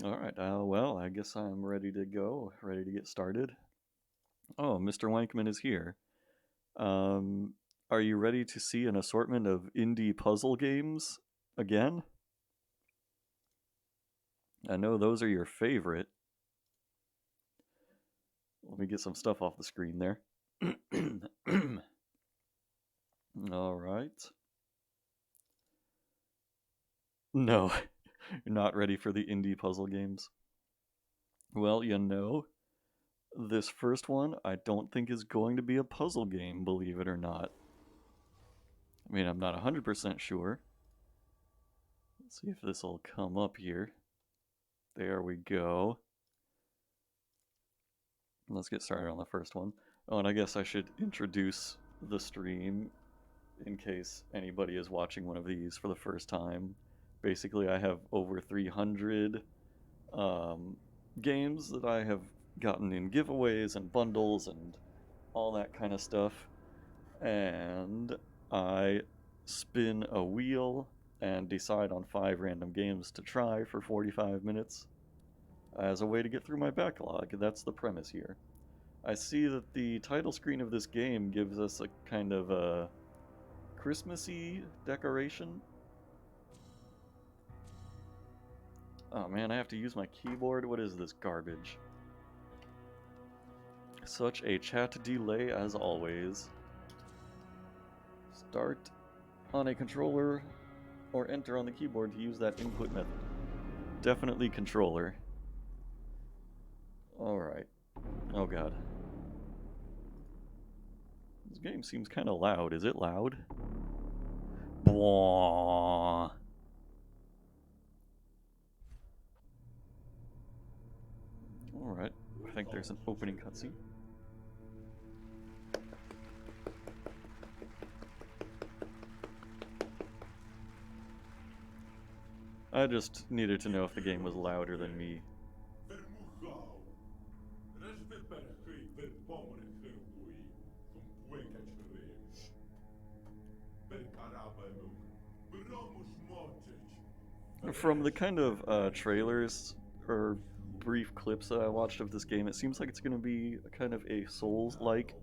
Alright, well, I guess I'm ready to go, ready to get started. Oh, Mr. Wankman is here. Um, are you ready to see an assortment of indie puzzle games again? I know those are your favorite. Let me get some stuff off the screen there. Alright. No, you're not ready for the indie puzzle games. Well, this first one I don't think is going to be a puzzle game, believe it or not. I mean, I'm not 100% sure. Let's see if this will come up here. There we go. Let's get started on the first one. Oh, and I guess I should introduce the stream in case anybody is watching one of these for the first time. Basically, I have over 300 um, games that I have gotten in giveaways and bundles and all that kind of stuff. And I spin a wheel and decide on 5 random games to try for 45 minutes as a way to get through my backlog. That's the premise here. I see that the title screen of this game gives us a kind of a Christmassy decoration. Oh man, I have to use my keyboard. What is this garbage? Such a chat delay as always. Start on a controller or enter on the keyboard to use that input method. Definitely controller. Alright. Oh god. This game seems kind of loud. Is it loud? Blah. Alright. I think there's an opening cutscene. I just needed to know if the game was louder than me. From the kind of trailers or brief clips that I watched of this game, it seems like it's going to be a kind of a Souls-like,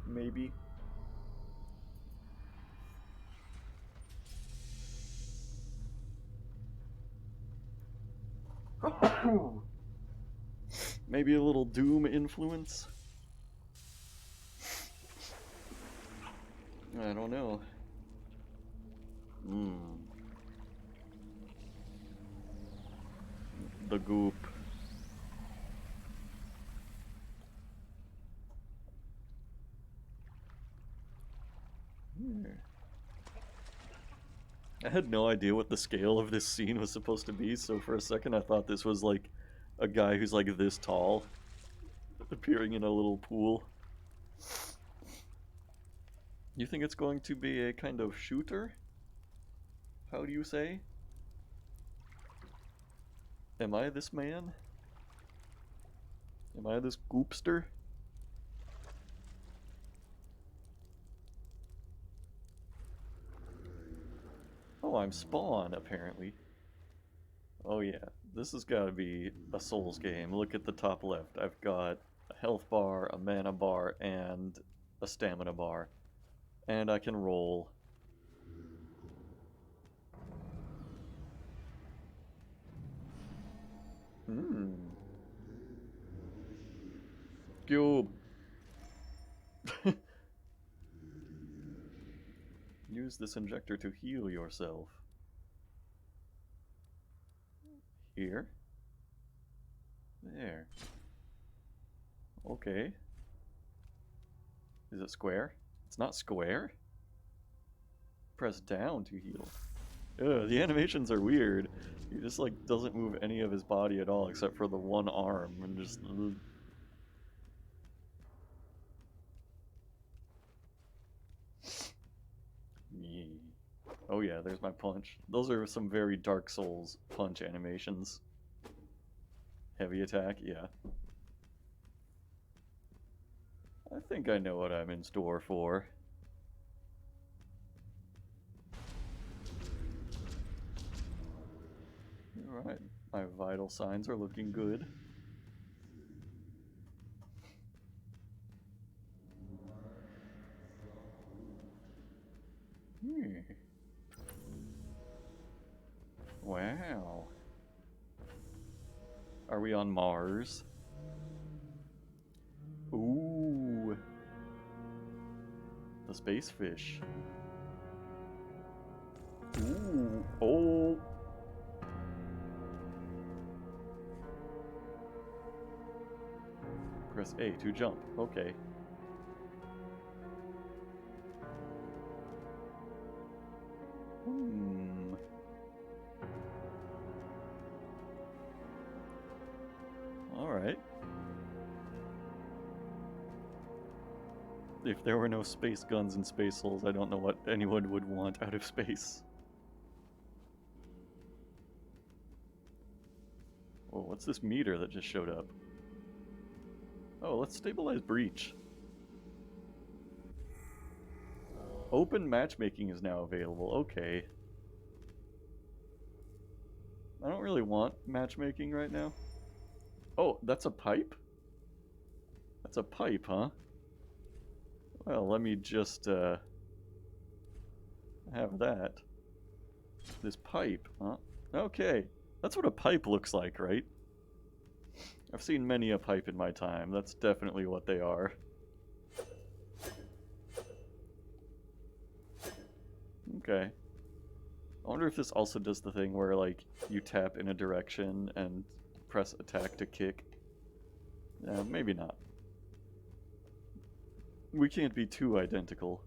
maybe. Maybe a little Doom influence? I don't know. The goop. I had no idea what the scale of this scene was supposed to be, so for a second I thought this was like a guy who's like this tall appearing in a little pool. You think it's going to be a kind of shooter? How do you say? Am I this man? Am I this goopster? Oh, I'm Spawn, apparently. Oh yeah, this has got to be a Souls game. Look at the top left. I've got a health bar, a mana bar, and a stamina bar. And I can roll. Cube. Use this injector to heal yourself. Here. There. Okay. Is it square? It's not square. Press down to heal. Ugh, the animations are weird. He just like doesn't move any of his body at all except for the one arm and just Oh yeah, there's my punch. Those are some very Dark Souls punch animations. Heavy attack, yeah. I think I know what I'm in store for. Alright, My vital signs are looking good. Wow. Are we on Mars? Ooh. The space fish. Ooh. Oh. Press A to jump. Okay. Alright. If there were no space guns and space holes, I don't know what anyone would want out of space. Oh, what's this meter that just showed up? Oh, let's stabilize breach. Open matchmaking is now available. Okay. I don't really want matchmaking right now. Oh, that's a pipe? That's a pipe, huh? Well, let me just, have that. This pipe, huh? Okay. That's what a pipe looks like, right? I've seen many a pipe in my time. That's definitely what they are. Okay. I wonder if this also does the thing where, like, you tap in a direction and press attack to kick. Maybe not. We can't be too identical.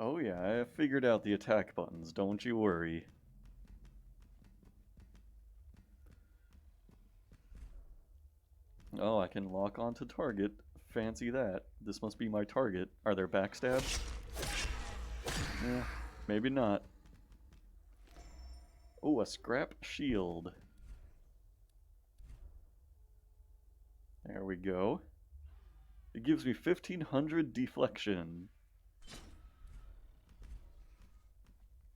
Oh yeah, I figured out the attack buttons, don't you worry. Oh, I can lock onto target. Fancy that. This must be my target. Are there backstabs? Maybe not. Oh, a scrap shield. There we go. It gives me 1500 deflection.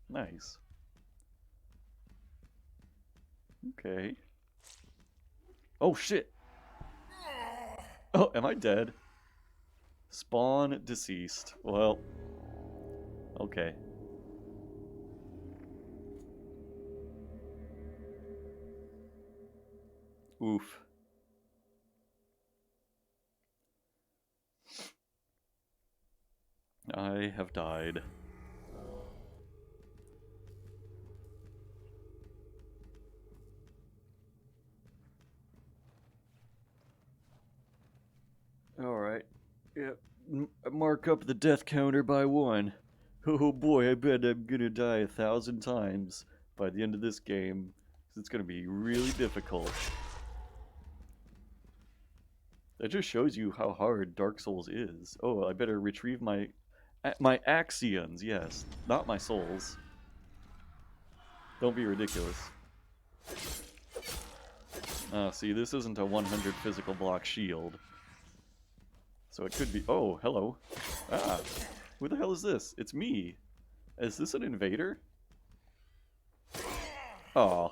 Nice. Okay. Oh shit! Oh, am I dead? Spawn deceased. Well, okay. Oof. I have died. Alright. Yep. Mark up the death counter by 1. Oh boy, I bet I'm gonna die 1,000 times by the end of this game. Because it's gonna be really difficult. That just shows you how hard Dark Souls is. Oh, I better retrieve my Axions, yes. Not my souls. Don't be ridiculous. See, this isn't a 100 physical block shield. So it could be... Oh, hello. Ah, who the hell is this? It's me. Is this an invader? Aw.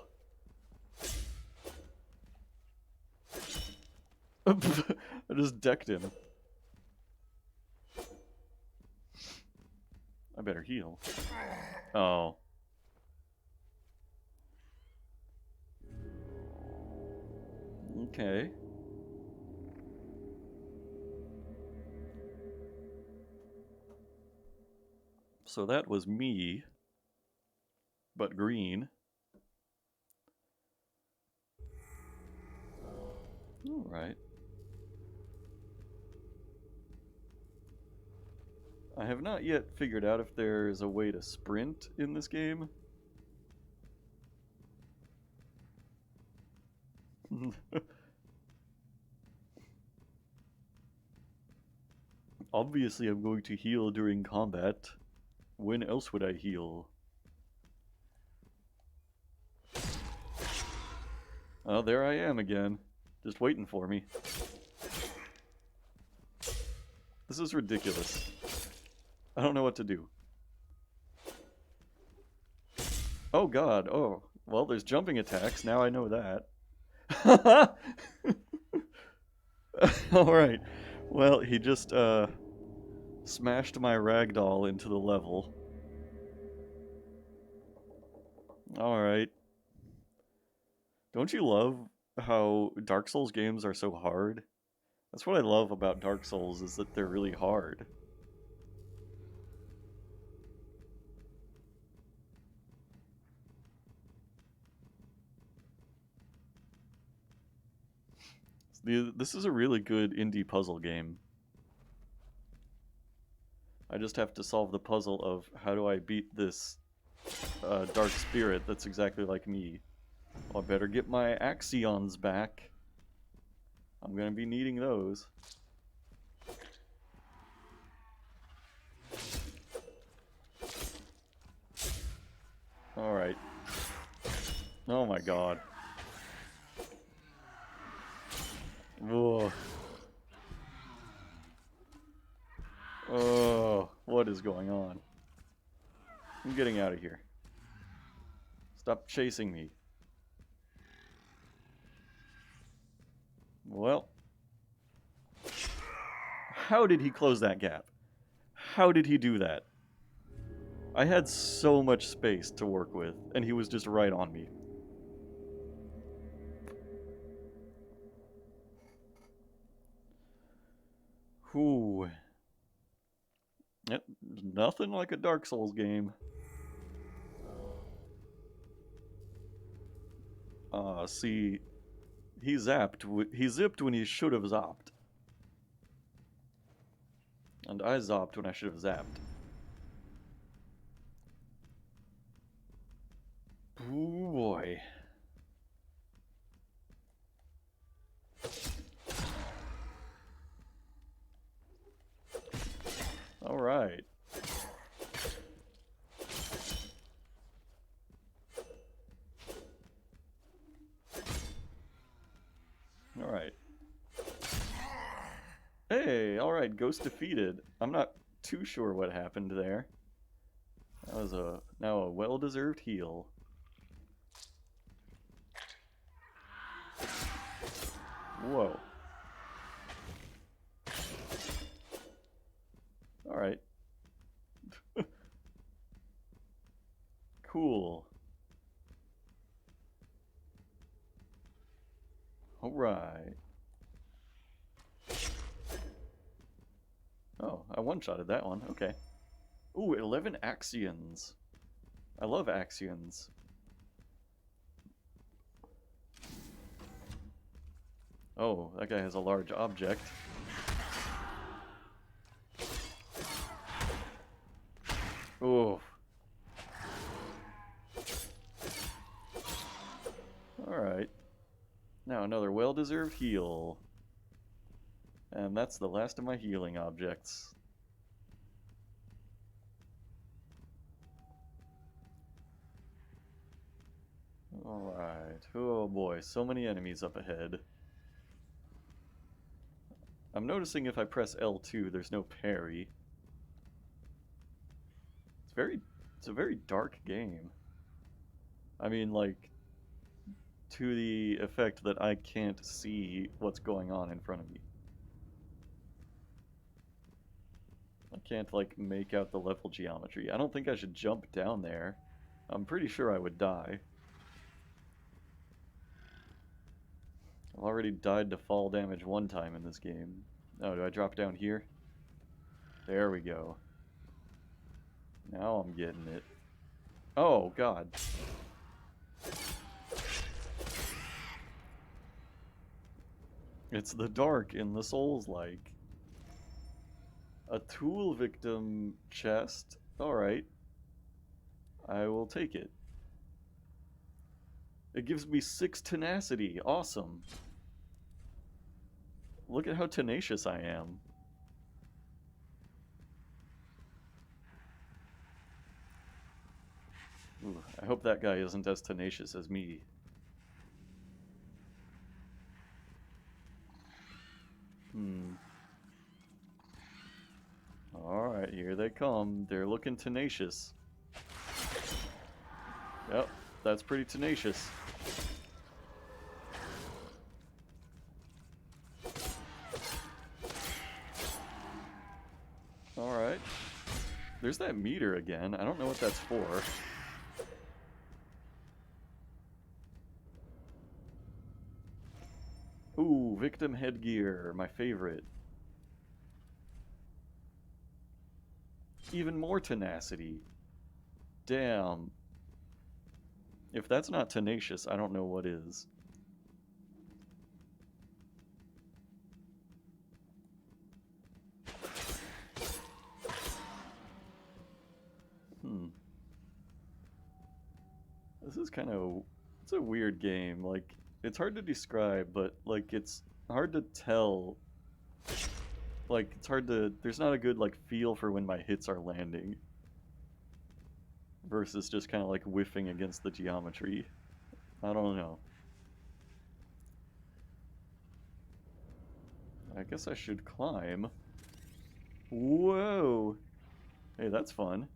I just decked him. I better heal. Oh. Okay. So that was me, but green. Alright. I have not yet figured out if there's a way to sprint in this game. Obviously, I'm going to heal during combat. When else would I heal? Oh, there I am again. Just waiting for me. This is ridiculous. I don't know what to do. Oh god, oh. Well, there's jumping attacks, now I know that. Alright. Well, he just, smashed my ragdoll into the level. Alright. Don't you love how Dark Souls games are so hard? That's what I love about Dark Souls, is that they're really hard. This is a really good indie puzzle game. I just have to solve the puzzle of how do I beat this dark spirit that's exactly like me. Well, I better get my Axions back. I'm gonna be needing those. Alright. Oh my god. Whoa. Oh, what is going on? I'm getting out of here. Stop chasing me. Well. How did he close that gap? How did he do that? I had so much space to work with, and he was just right on me. Whew. Yep, nothing like a Dark Souls game. See, he zipped when he should have zopped. And I zopped when I should have zapped. Ooh boy. Alright. Alright. Hey, alright, ghost defeated. I'm not too sure what happened there. That was now a well-deserved heal. Whoa. Alright. Cool. Alright. Oh, I one-shotted that one. Okay. Ooh, 11 Axions. I love Axions. Oh, that guy has a large object. Ooh. Alright. Now another well-deserved heal. And that's the last of my healing objects. Alright. Oh boy, so many enemies up ahead. I'm noticing if I press L2, there's no parry. It's a very dark game. I mean, like, to the effect that I can't see what's going on in front of me. I can't, like, make out the level geometry. I don't think I should jump down there. I'm pretty sure I would die. I've already died to fall damage one time in this game. Oh, do I drop down here? There we go. Now I'm getting it. Oh, God. It's the dark in the Souls-like. A tool victim chest. Alright. I will take it. It gives me 6 tenacity. Awesome. Look at how tenacious I am. Ooh, I hope that guy isn't as tenacious as me. Alright, here they come. They're looking tenacious. Yep, that's pretty tenacious. Alright. There's that meter again. I don't know what that's for. Ooh, victim headgear, my favorite. Even more tenacity. Damn. If that's not tenacious, I don't know what is. This is kind of... It's a weird game. Like, it's hard to describe, but, like, it's hard to tell. Like, it's hard to... There's not a good, like, feel for when my hits are landing. Versus just kind of, like, whiffing against the geometry. I don't know. I guess I should climb. Whoa! Hey, that's fun.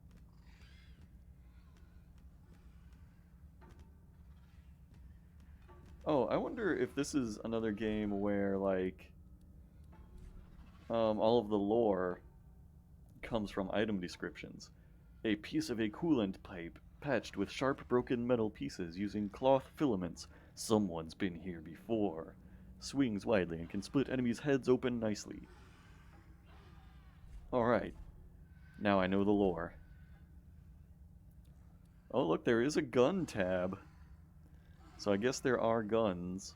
Oh, I wonder if this is another game where, like, all of the lore comes from item descriptions. A piece of a coolant pipe patched with sharp broken metal pieces using cloth filaments. Someone's been here before. Swings widely and can split enemies' heads open nicely. Alright. Now I know the lore. Oh, look, there is a gun tab. So I guess there are guns.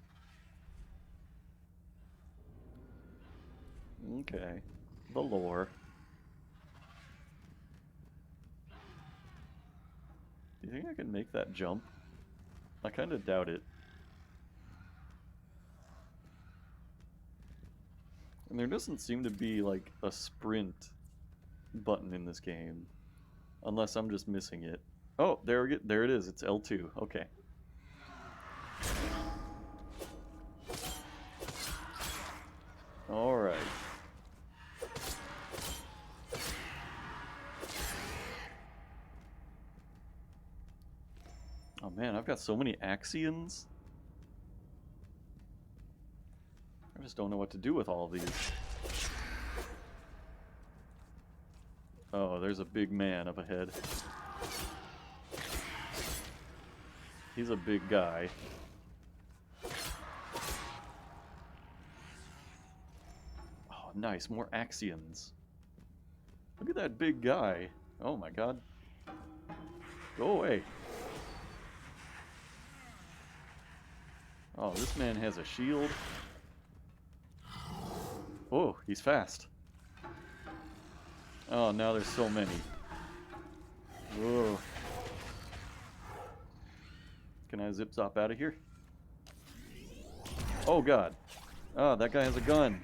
Okay. The lore. Do you think I can make that jump? I kind of doubt it. And there doesn't seem to be, like, a sprint button in this game. Unless I'm just missing it. Oh, there it is. It's L2. Okay. Alright. Oh man, I've got so many Axions. I just don't know what to do with all of these. Oh, there's a big man up ahead. He's a big guy. Oh, nice. More Axions. Look at that big guy. Oh my god. Go away. Oh, this man has a shield. Oh, he's fast. Oh, now there's so many. Whoa. Can I zip-zop out of here? Oh, God. Oh, that guy has a gun.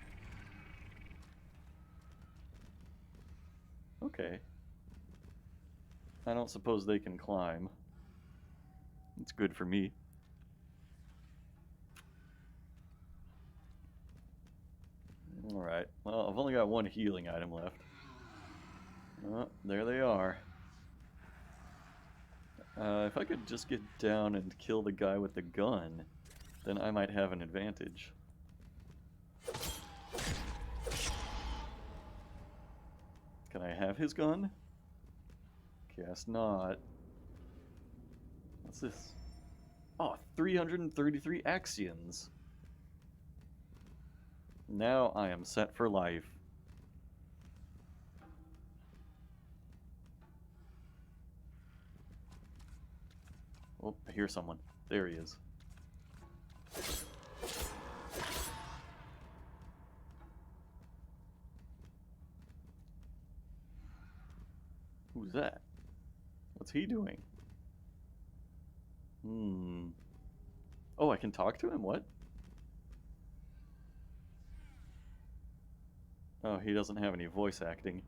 Okay. I don't suppose they can climb. It's good for me. Alright. Well, I've only got one healing item left. Oh, there they are. If I could just get down and kill the guy with the gun, then I might have an advantage. Can I have his gun? Guess not. What's this? Oh, 333 Axions. Now I am set for life. Oh, I hear someone. There he is. Who's that? What's he doing? Oh, I can talk to him? What? Oh, he doesn't have any voice acting.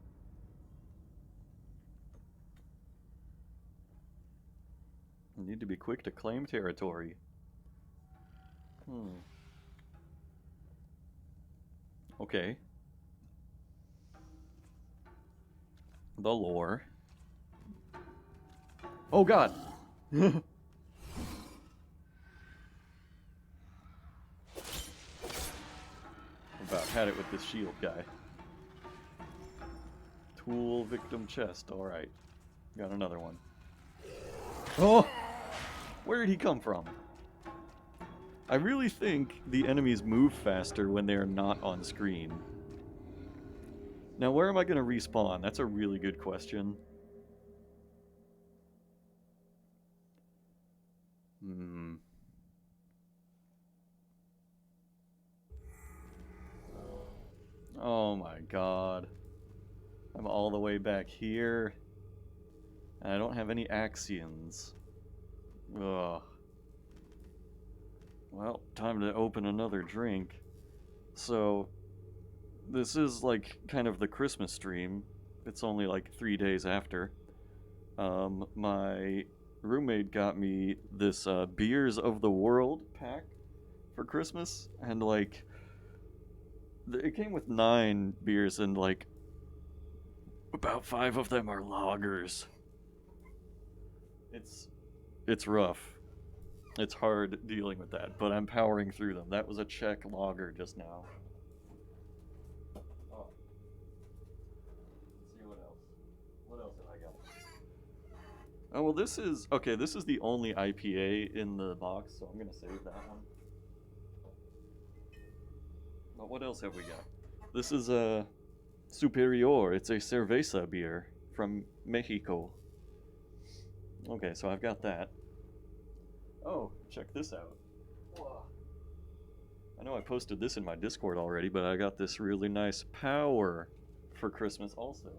I need to be quick to claim territory. Okay. The lore. Oh god! About had it with this shield guy. Tool victim chest. Alright. Got another one. Oh! Where did he come from? I really think the enemies move faster when they are not on screen. Now, where am I going to respawn? That's a really good question. Oh my god. I'm all the way back here. And I don't have any Axions. Ugh. Well, time to open another drink. So, this is like kind of the Christmas stream. It's only like 3 days after. My roommate got me this Beers of the World pack for Christmas, and like it came with 9 beers, and like about 5 of them are lagers. It's rough. It's hard dealing with that, but I'm powering through them. That was a Czech lager just now. Oh. Let's see what else. What else have I got? Oh, well, this is the only IPA in the box, so I'm gonna save that one. But what else have we got? This is a Superior. It's a cerveza beer from Mexico. Okay, so I've got that. Oh, check this out. Whoa. I know I posted this in my Discord already, but I got this really nice power for Christmas also.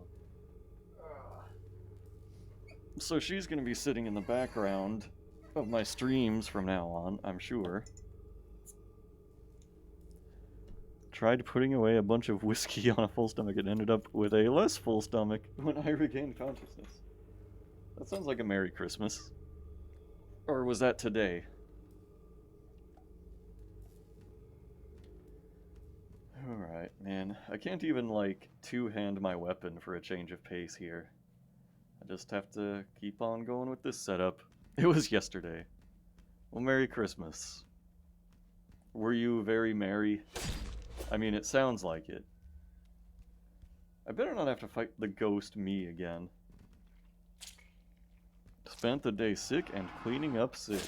So she's going to be sitting in the background of my streams from now on, I'm sure. Tried putting away a bunch of whiskey on a full stomach and ended up with a less full stomach when I regained consciousness. That sounds like a Merry Christmas. Or was that today? Alright, man. I can't even, like, two-hand my weapon for a change of pace here. I just have to keep on going with this setup. It was yesterday. Well, Merry Christmas. Were you very merry? I mean, it sounds like it. I better not have to fight the ghost me again. Spent the day sick and cleaning up sick.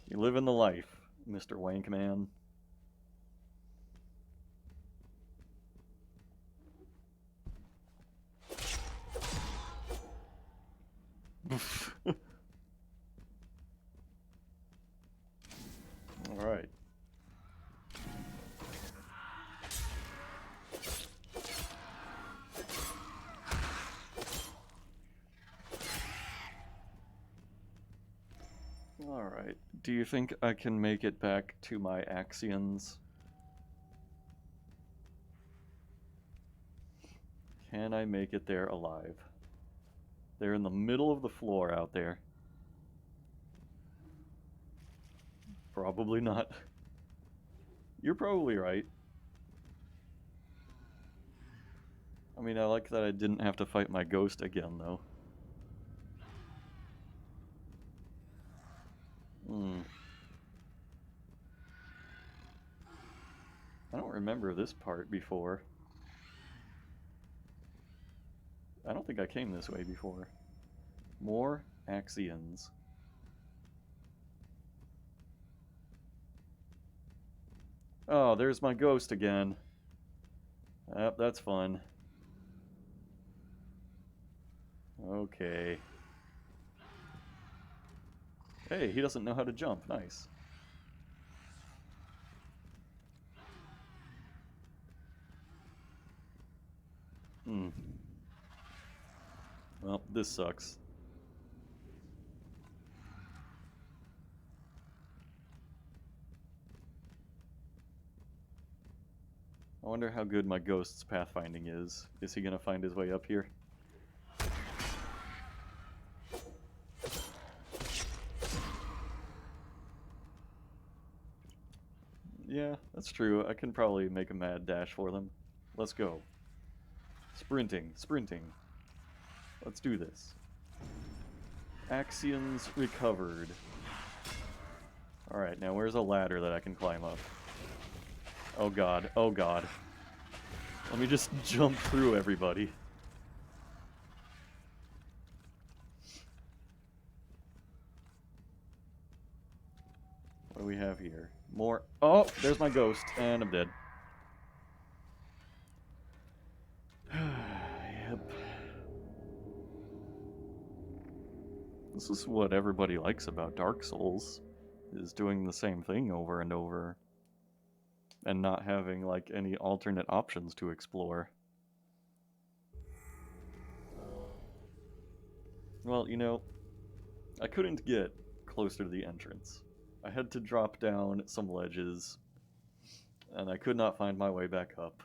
You living the life, Mr. Wankman. Alright. Alright. Do you think I can make it back to my Axions? Can I make it there alive? They're in the middle of the floor out there. Probably not. You're probably right. I mean, I like that I didn't have to fight my ghost again, though. I don't remember this part before. I don't think I came this way before. More Axions. Oh, there's my ghost again. Yep, that's fun. Okay. Hey, he doesn't know how to jump. Nice. Well, this sucks. I wonder how good my ghost's pathfinding is. Is he gonna find his way up here? Yeah, that's true. I can probably make a mad dash for them. Let's go. Sprinting, sprinting. Let's do this. Axions recovered. Alright, now where's a ladder that I can climb up? Oh god, oh god. Let me just jump through everybody. What do we have here? More. Oh, there's my ghost, and I'm dead. Yep. This is what everybody likes about Dark Souls, is doing the same thing over and over, and not having, like, any alternate options to explore. Well, you know, I couldn't get closer to the entrance. I had to drop down some ledges, and I could not find my way back up.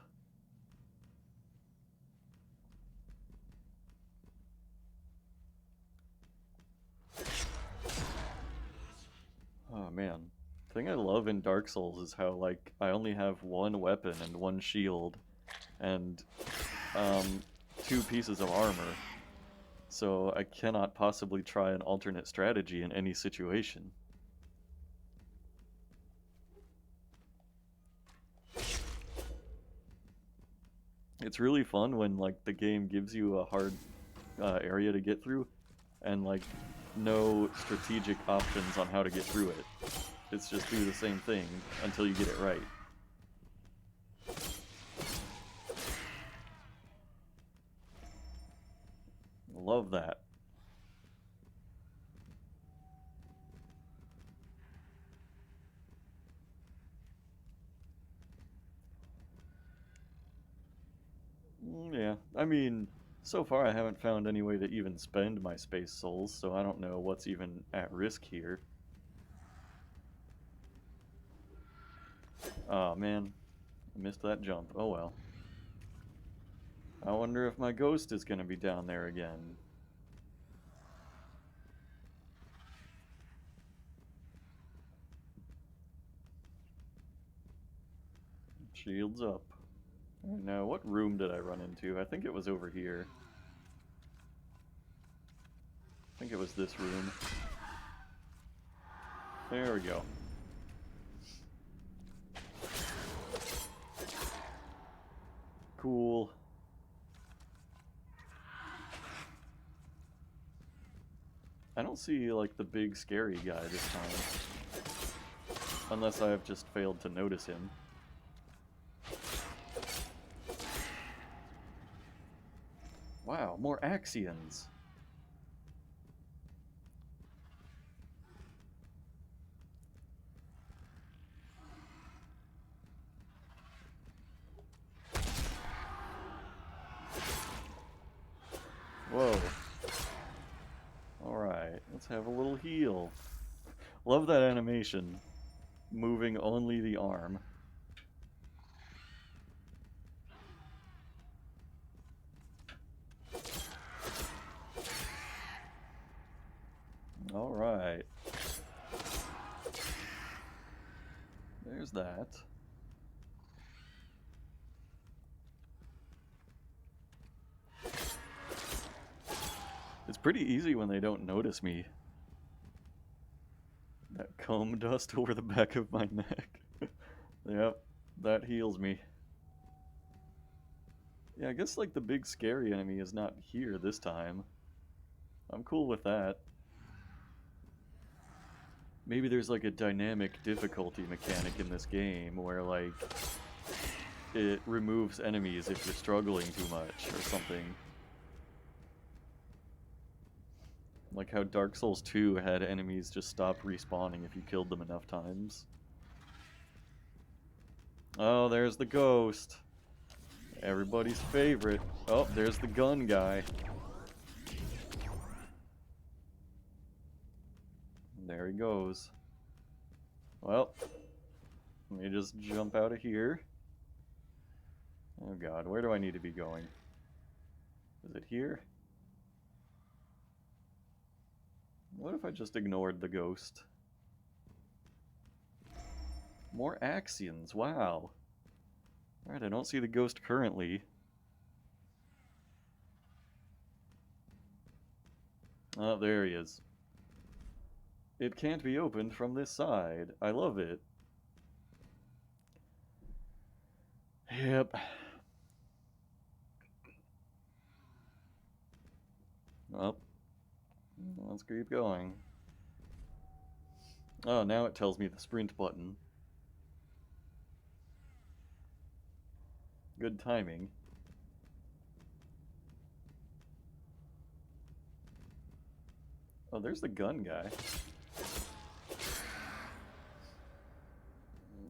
Oh man. The thing I love in Dark Souls is how, like, I only have one weapon and one shield, and, 2 pieces of armor. So I cannot possibly try an alternate strategy in any situation. It's really fun when, like, the game gives you a hard area to get through, and, like, no strategic options on how to get through it. It's just do the same thing until you get it right. Love that. Yeah, I mean, so far I haven't found any way to even spend my space souls, so I don't know what's even at risk here. Oh man, I missed that jump. Oh well. I wonder if my ghost is gonna be down there again. Shields up. Now, what room did I run into? I think it was over here. I think it was this room. There we go. Cool. I don't see, like, the big scary guy this time. Unless I have just failed to notice him. Wow, more Axions. Whoa. Alright, let's have a little heal. Love that animation. Moving only the arm. Alright. There's that. It's pretty easy when they don't notice me. That comb dust over the back of my neck. Yep, that heals me. Yeah, I guess, like, the big scary enemy is not here this time. I'm cool with that. Maybe there's, like, a dynamic difficulty mechanic in this game where, like, it removes enemies if you're struggling too much or something. Like how Dark Souls 2 had enemies just stop respawning if you killed them enough times. Oh, there's the ghost. Everybody's favorite. Oh, there's the gun guy. There he goes. Well, let me just jump out of here. Oh god, where do I need to be going? Is it here? What if I just ignored the ghost? More Axions, wow. Alright, I don't see the ghost currently. Oh, there he is. It can't be opened from this side. I love it. Yep. Well, let's keep going. Oh, now it tells me the sprint button. Good timing. Oh, there's the gun guy.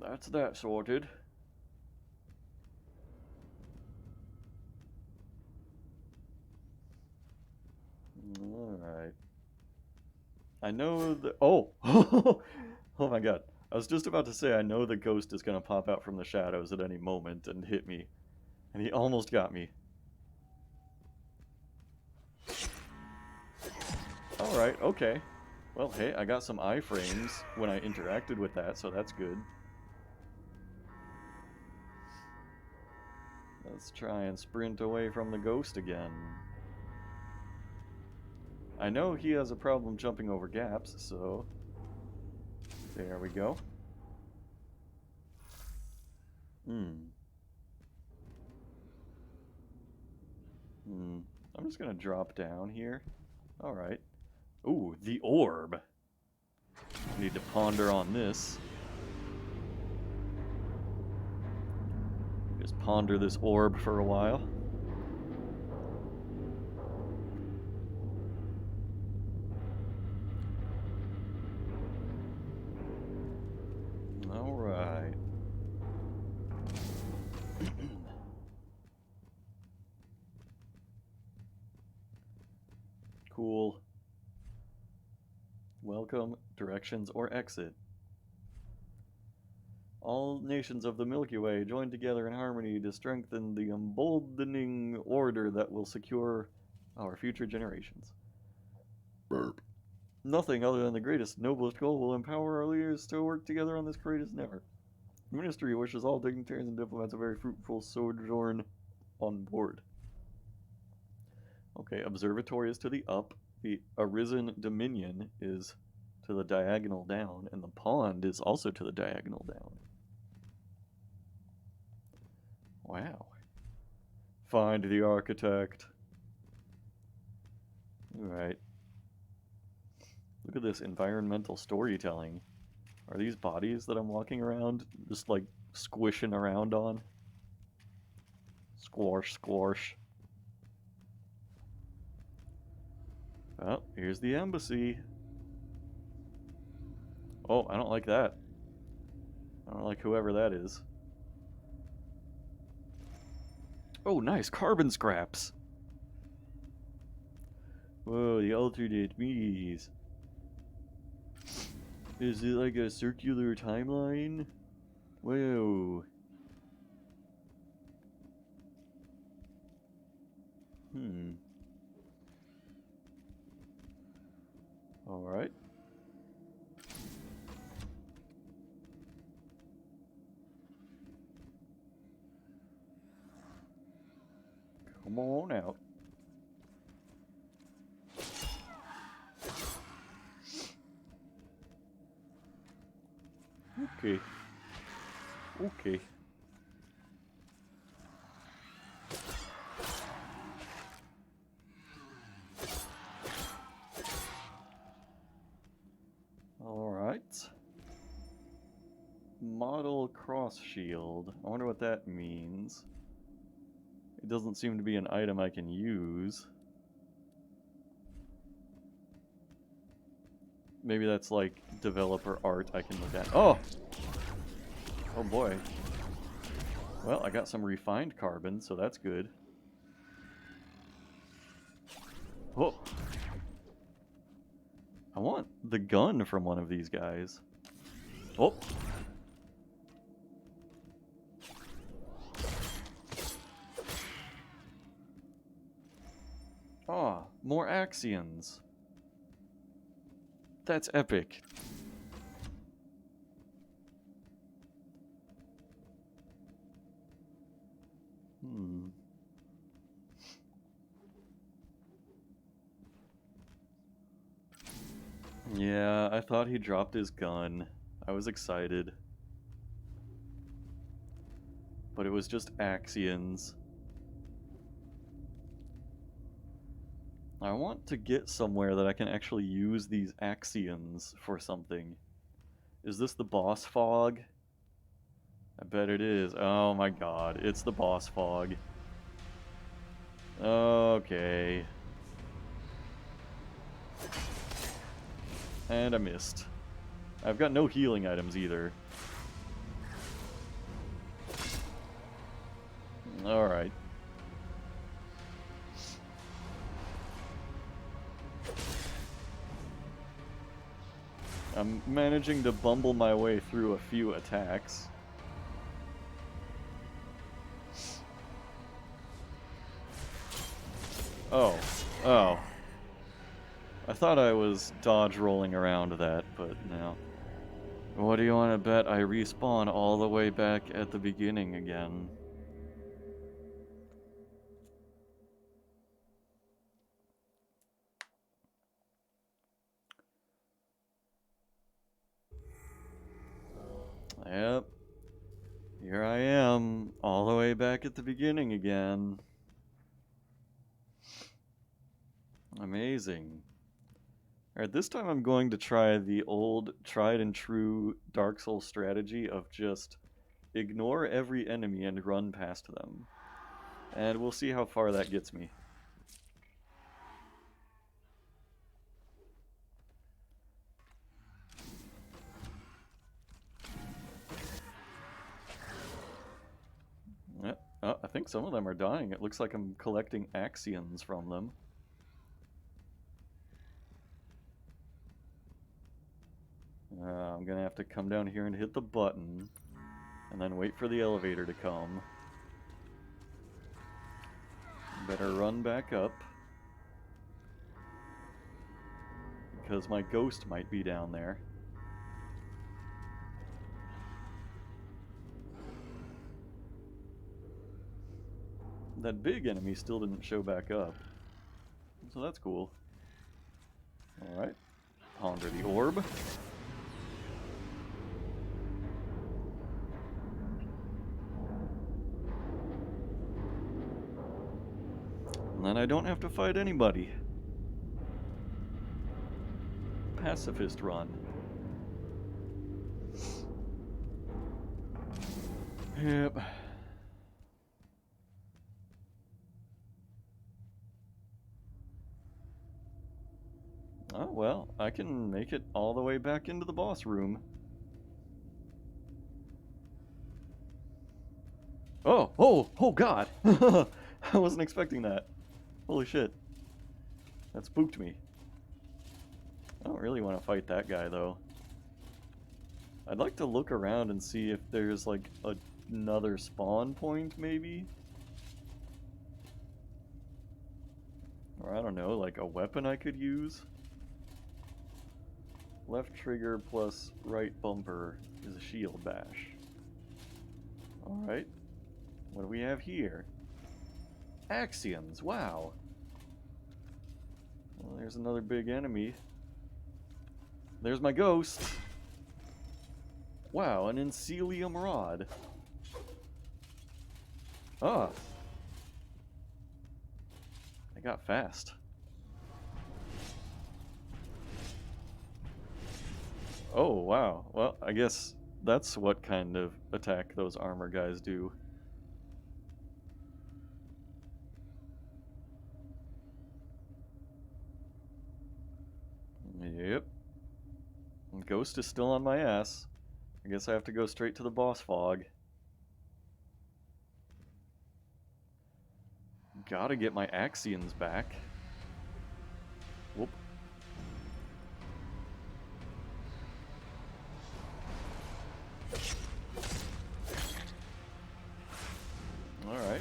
That's that sorted. Alright. I know the... Oh! Oh my god. I was just about to say I know the ghost is going to pop out from the shadows at any moment and hit me. And he almost got me. Alright, okay. Well, hey, I got some iframes when I interacted with that, so that's good. Let's try and sprint away from the ghost again. I know he has a problem jumping over gaps, so... There we go. I'm just gonna drop down here. Alright. Ooh, the orb. Need to ponder on this. Just ponder this orb for a while. Alright. Cool. Welcome, directions, or exit. All nations of the Milky Way join together in harmony to strengthen the emboldening order that will secure our future generations. Burp. Nothing other than the greatest, noblest goal will empower our leaders to work together on this greatest endeavor. The Ministry wishes all dignitaries and diplomats a very fruitful sojourn on board. Okay, observatory is to the up, the Arisen Dominion is to the diagonal down, and the pond is also to the diagonal down. Wow. Find the architect. Alright. Look at this environmental storytelling. Are these bodies that I'm walking around just like squishing around on? Squash, squash. Well, here's the embassy. Oh, I don't like that. I don't like whoever that is. Oh, nice. Carbon scraps. Whoa, the alternate me's. Is it like a circular timeline? Whoa. Alright. Come on out. Okay. Okay. Alright. Model cross shield. I wonder what that means. It doesn't seem to be an item I can use. Maybe that's like developer art I can look at. Oh! Oh boy. Well, I got some refined carbon, so that's good. Oh! I want the gun from one of these guys. Oh! Ah, more Axions. That's epic. Yeah, I thought he dropped his gun. I was excited. But it was just Axions. I want to get somewhere that I can actually use these Axions for something. Is this the boss fog? I bet it is. Oh my god, it's the boss fog. Okay. And I missed. I've got no healing items either. Alright. I'm managing to bumble my way through a few attacks. Oh. Oh. I thought I was dodge rolling around that, but no. What do you want to bet I respawn all the way back at the beginning again? Yep. Here I am, all the way back at the beginning again. Amazing. Alright, this time I'm going to try the old tried and true Dark Souls strategy of just ignore every enemy and run past them. And we'll see how far that gets me. Yep. Oh, I think some of them are dying. It looks like I'm collecting Axions from them. I'm gonna have to come down here and hit the button, and then wait for the elevator to come. Better run back up, because my ghost might be down there. That big enemy still didn't show back up, so that's cool. Alright, ponder the orb. And then I don't have to fight anybody. Pacifist run. Yep. Oh, well, I can make it all the way back into the boss room. Oh, oh, oh god! I wasn't expecting that. Holy shit. That spooked me. I don't really want to fight that guy, though. I'd like to look around and see if there's, like, another spawn point, maybe? Or, I don't know, like a weapon I could use? Left trigger plus right bumper is a shield bash. Alright. What do we have here? Axions, wow! Well, there's another big enemy. There's my ghost! Wow, an Encelium Rod. Ah! I got fast. Oh, wow. Well, I guess that's what kind of attack those armor guys do. Yep. Ghost is still on my ass. I guess I have to go straight to the boss fog. Gotta get my Axions back. Whoop. Alright.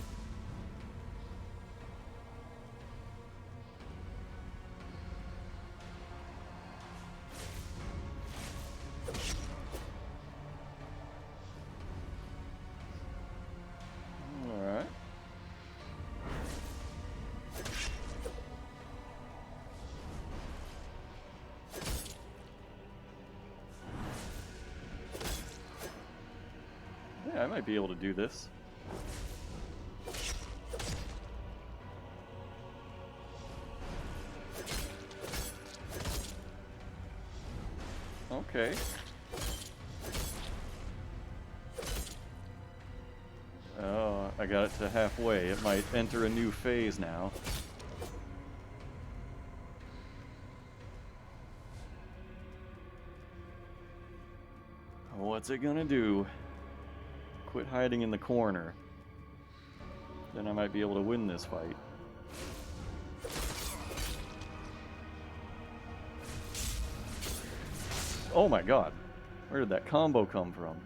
Alright. Yeah, I might be able to do this. Okay. Oh, I got it to halfway. It might enter a new phase now. What's it gonna do? Quit hiding in the corner. Then I might be able to win this fight. Oh my god. Where did that combo come from?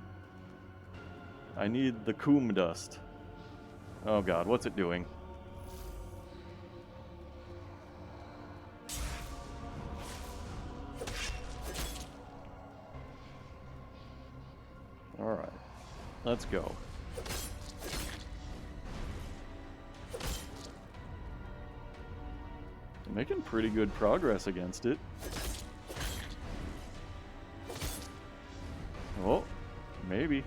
I need the Coom Dust. Oh god, what's it doing? Alright. Let's go. I'm making pretty good progress against it. Oh, maybe.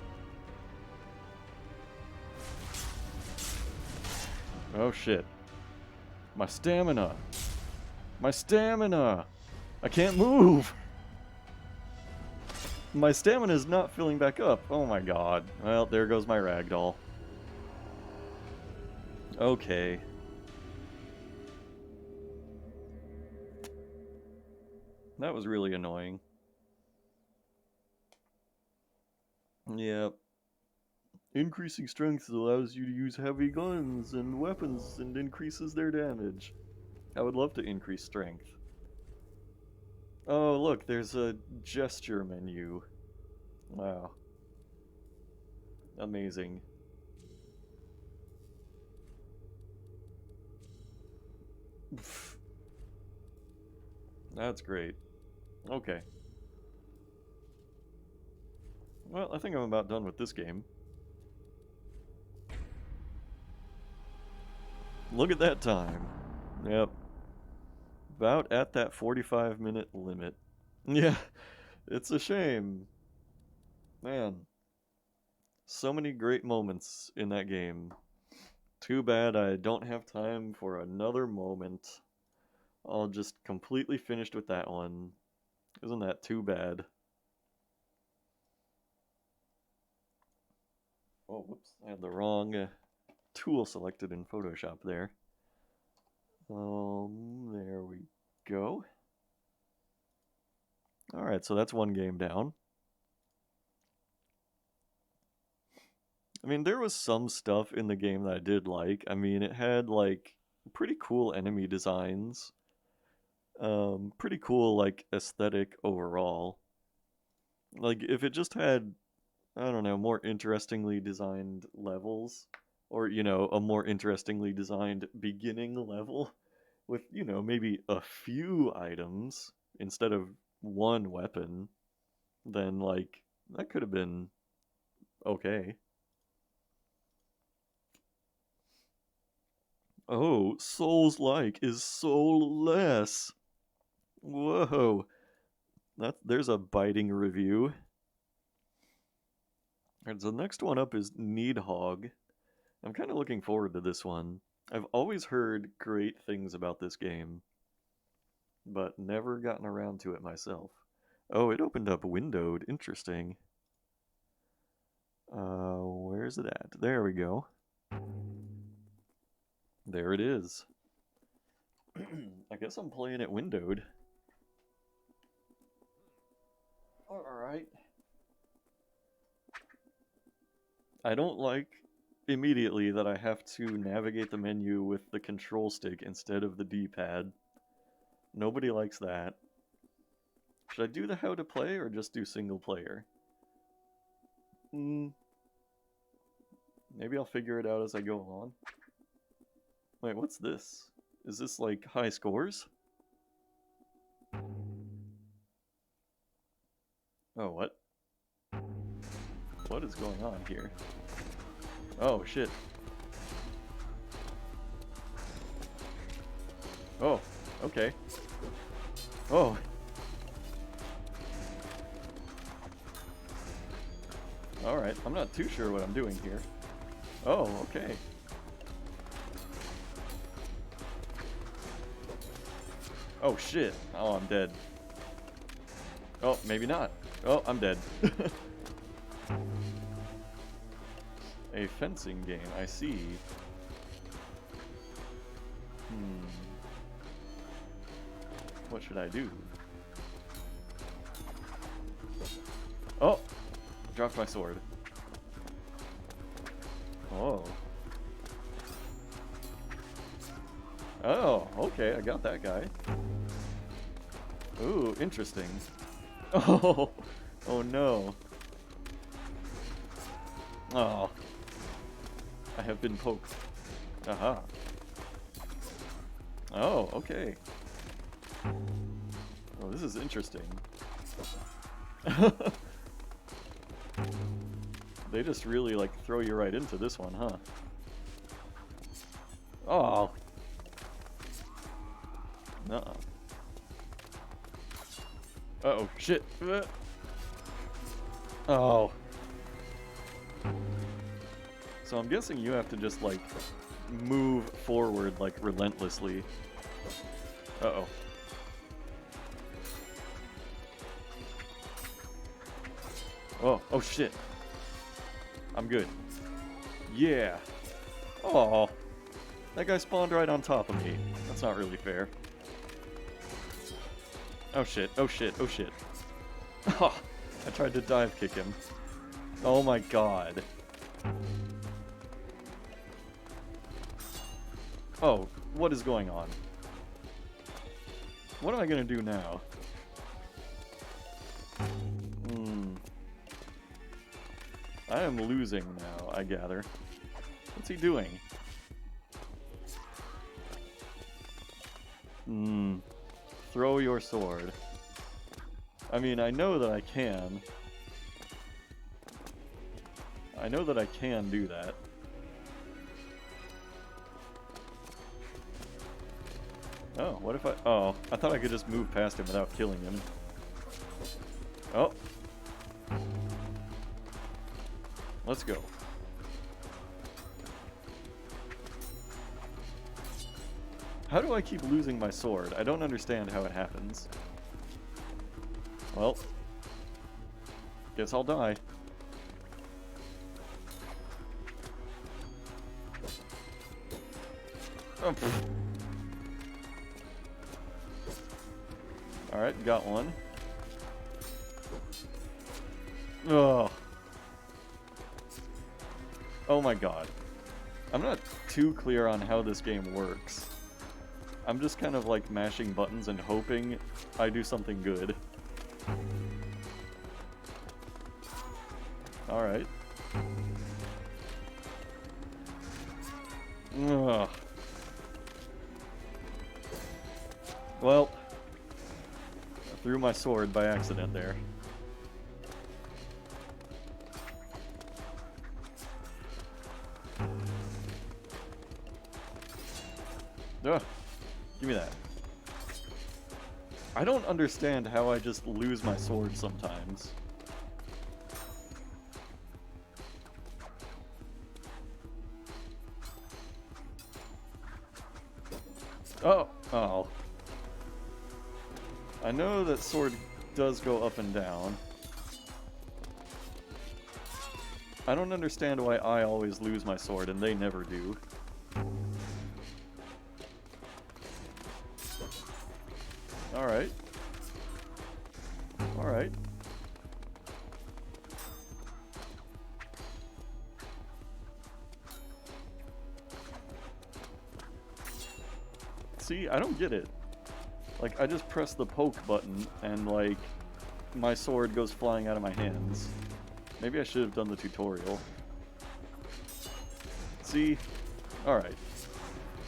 Oh shit. My stamina! My stamina! I can't move! My stamina is not filling back up. Oh my god. Well, there goes my ragdoll. Okay. That was really annoying. Yep. Increasing strength allows you to use heavy guns and weapons and increases their damage. I would love to increase strength. Oh, look, there's a gesture menu. Wow. Amazing. That's great. Okay. Well, I think I'm about done with this game. Look at that time. Yep. About at that 45-minute limit. Yeah, it's a shame. Man. So many great moments in that game. Too bad I don't have time for another moment. I'll just completely finished with that one. Isn't that too bad? Oh, whoops. I had the wrong tool selected in Photoshop there. There we go. Alright, so that's one game down. I mean, there was some stuff in the game that I did like. I mean, it had, like, pretty cool enemy designs. Pretty cool, like, aesthetic overall. Like, if it just had, I don't know, more interestingly designed levels, or, you know, a more interestingly designed beginning level with, you know, maybe a few items instead of one weapon, then, like, that could have been okay. Oh, Souls-like is soulless. Whoa. There's a biting review. Alright, so the next one up is Needhog. I'm kind of looking forward to this one. I've always heard great things about this game, but never gotten around to it myself. Oh, it opened up windowed. Interesting. Where's it at? There we go. There it is. I guess I'm playing it windowed. Alright. I don't like immediately that I have to navigate the menu with the control stick instead of the D-pad. Nobody likes that. Should I do the how to play or just do single player? Maybe I'll figure it out as I go along. Wait, what's this? Is this like high scores? Oh, what? What is going on here? Oh, shit. Oh, okay. Oh. Alright, I'm not too sure what I'm doing here. Oh, okay. Oh shit. Oh, I'm dead. Oh, maybe not. Oh, I'm dead. A fencing game, I see. What should I do? Oh! Dropped my sword. Oh. Oh, okay, I got that guy. Ooh, interesting. Oh! Oh no. Oh. I have been poked. Aha. Oh, okay. Oh, this is interesting. They just really, like, throw you right into this one, huh? Oh. Nuh-uh. Uh-oh, shit. Oh. So I'm guessing you have to just, like, move forward, like, relentlessly. Uh-oh. Oh, oh shit. I'm good. Yeah. Oh, that guy spawned right on top of me. That's not really fair. Oh shit, oh shit, oh shit. Oh, I tried to dive kick him. Oh my god. Oh, what is going on? What am I gonna do now? I am losing now, I gather. What's he doing? Throw your sword. I mean, I know that I can. I know that I can do that. Oh, what if I... Oh, I thought I could just move past him without killing him. Oh. Let's go. How do I keep losing my sword? I don't understand how it happens. Well, guess I'll die. Oh, alright, got one. Ugh. Oh my god. I'm not too clear on how this game works. I'm just kind of like mashing buttons and hoping I do something good. Alright. Ugh. Well, I threw my sword by accident there. Ugh. Give me that. I don't understand how I just lose my sword sometimes. Oh! Oh. I know that sword does go up and down. I don't understand why I always lose my sword and they never do. Alright. Alright. See, I don't get it. Like, I just press the poke button and, like, my sword goes flying out of my hands. Maybe I should have done the tutorial. See? Alright.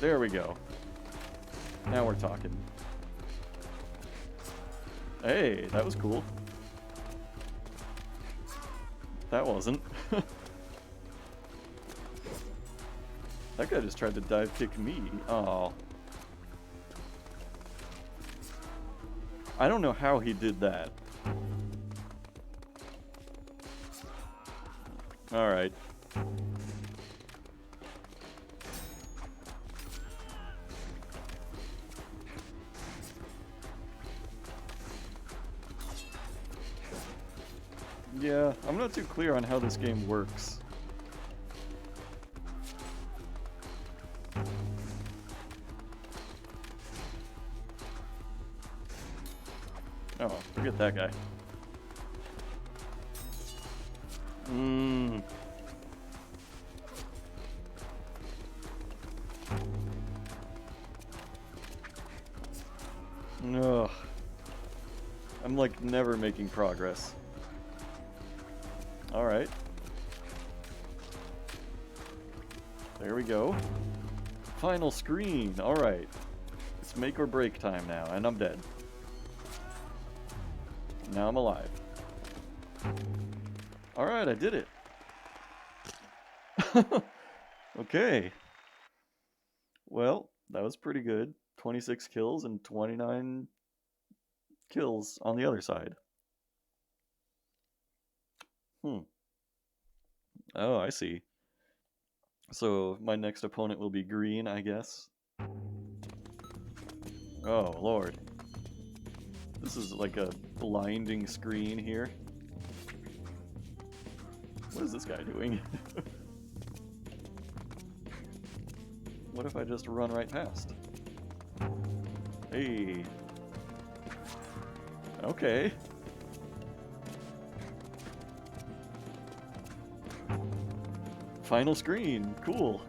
There we go. Now we're talking. Hey, that was cool. That wasn't. That guy just tried to dive kick me. Oh. I don't know how he did that. Alright. Yeah, I'm not too clear on how this game works. Oh, forget that guy. Ugh. I'm like never making progress. Alright. There we go. Final screen. Alright. It's make or break time now, and I'm dead. Now I'm alive. Alright, I did it. Okay. Well, that was pretty good. 26 kills and 29 kills on the other side. Oh, I see. So my next opponent will be green, I guess. Oh, Lord. This is like a blinding screen here. What is this guy doing? What if I just run right past? Hey. Okay. Final screen. Cool.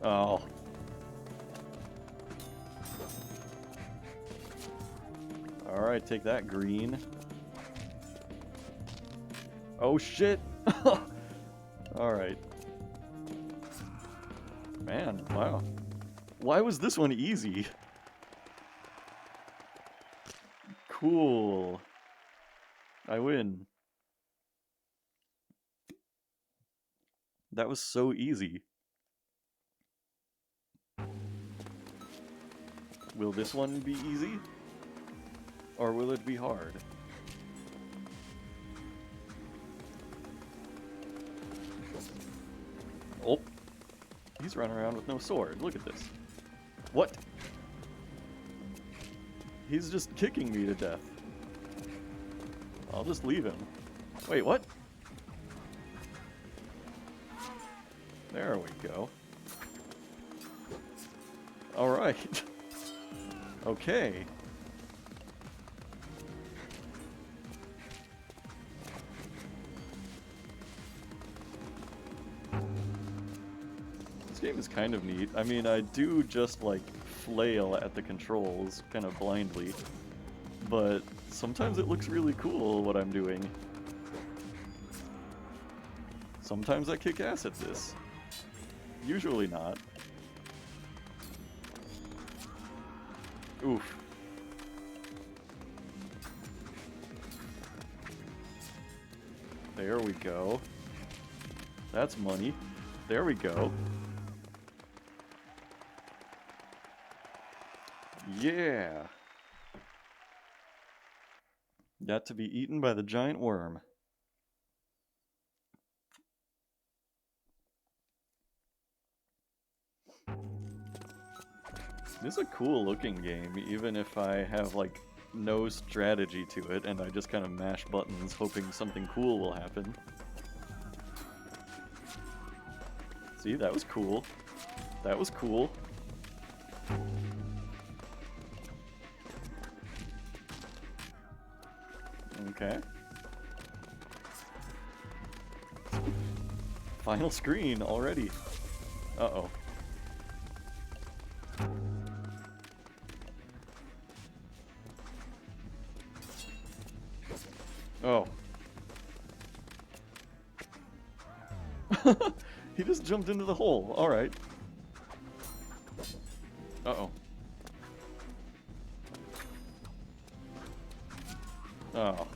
Oh. Alright, take that, green. Oh, shit! Alright. Man, wow. Why was this one easy? Cool. I win. That was so easy. Will this one be easy? Or will it be hard? Oh. He's running around with no sword. Look at this. What? He's just kicking me to death. I'll just leave him. Wait, what? There we go. Alright. Okay. This game is kind of neat. I mean, I do just, like, flail at the controls, kind of blindly. But sometimes it looks really cool, what I'm doing. Sometimes I kick ass at this. Usually not. Oof. There we go. That's money. There we go. Yeah! Got to be eaten by the giant worm. This is a cool looking game, even if I have, like, no strategy to it, and I just kind of mash buttons hoping something cool will happen. See, that was cool. That was cool. Okay. Final screen already. Uh-oh. Oh. He just jumped into the hole. Alright. Uh-oh. Oh.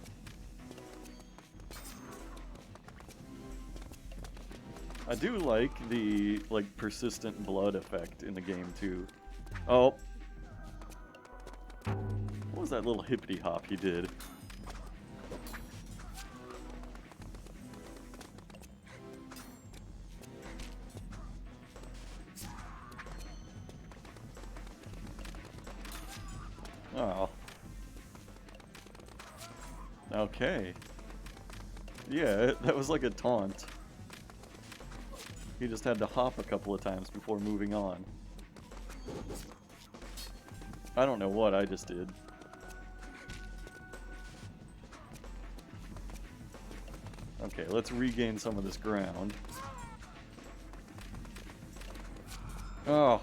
I do like the, like, persistent blood effect in the game, too. Oh. What was that little hippity hop he did? Okay. Yeah, that was like a taunt. He just had to hop a couple of times before moving on. I don't know what I just did. Okay, let's regain some of this ground. Oh.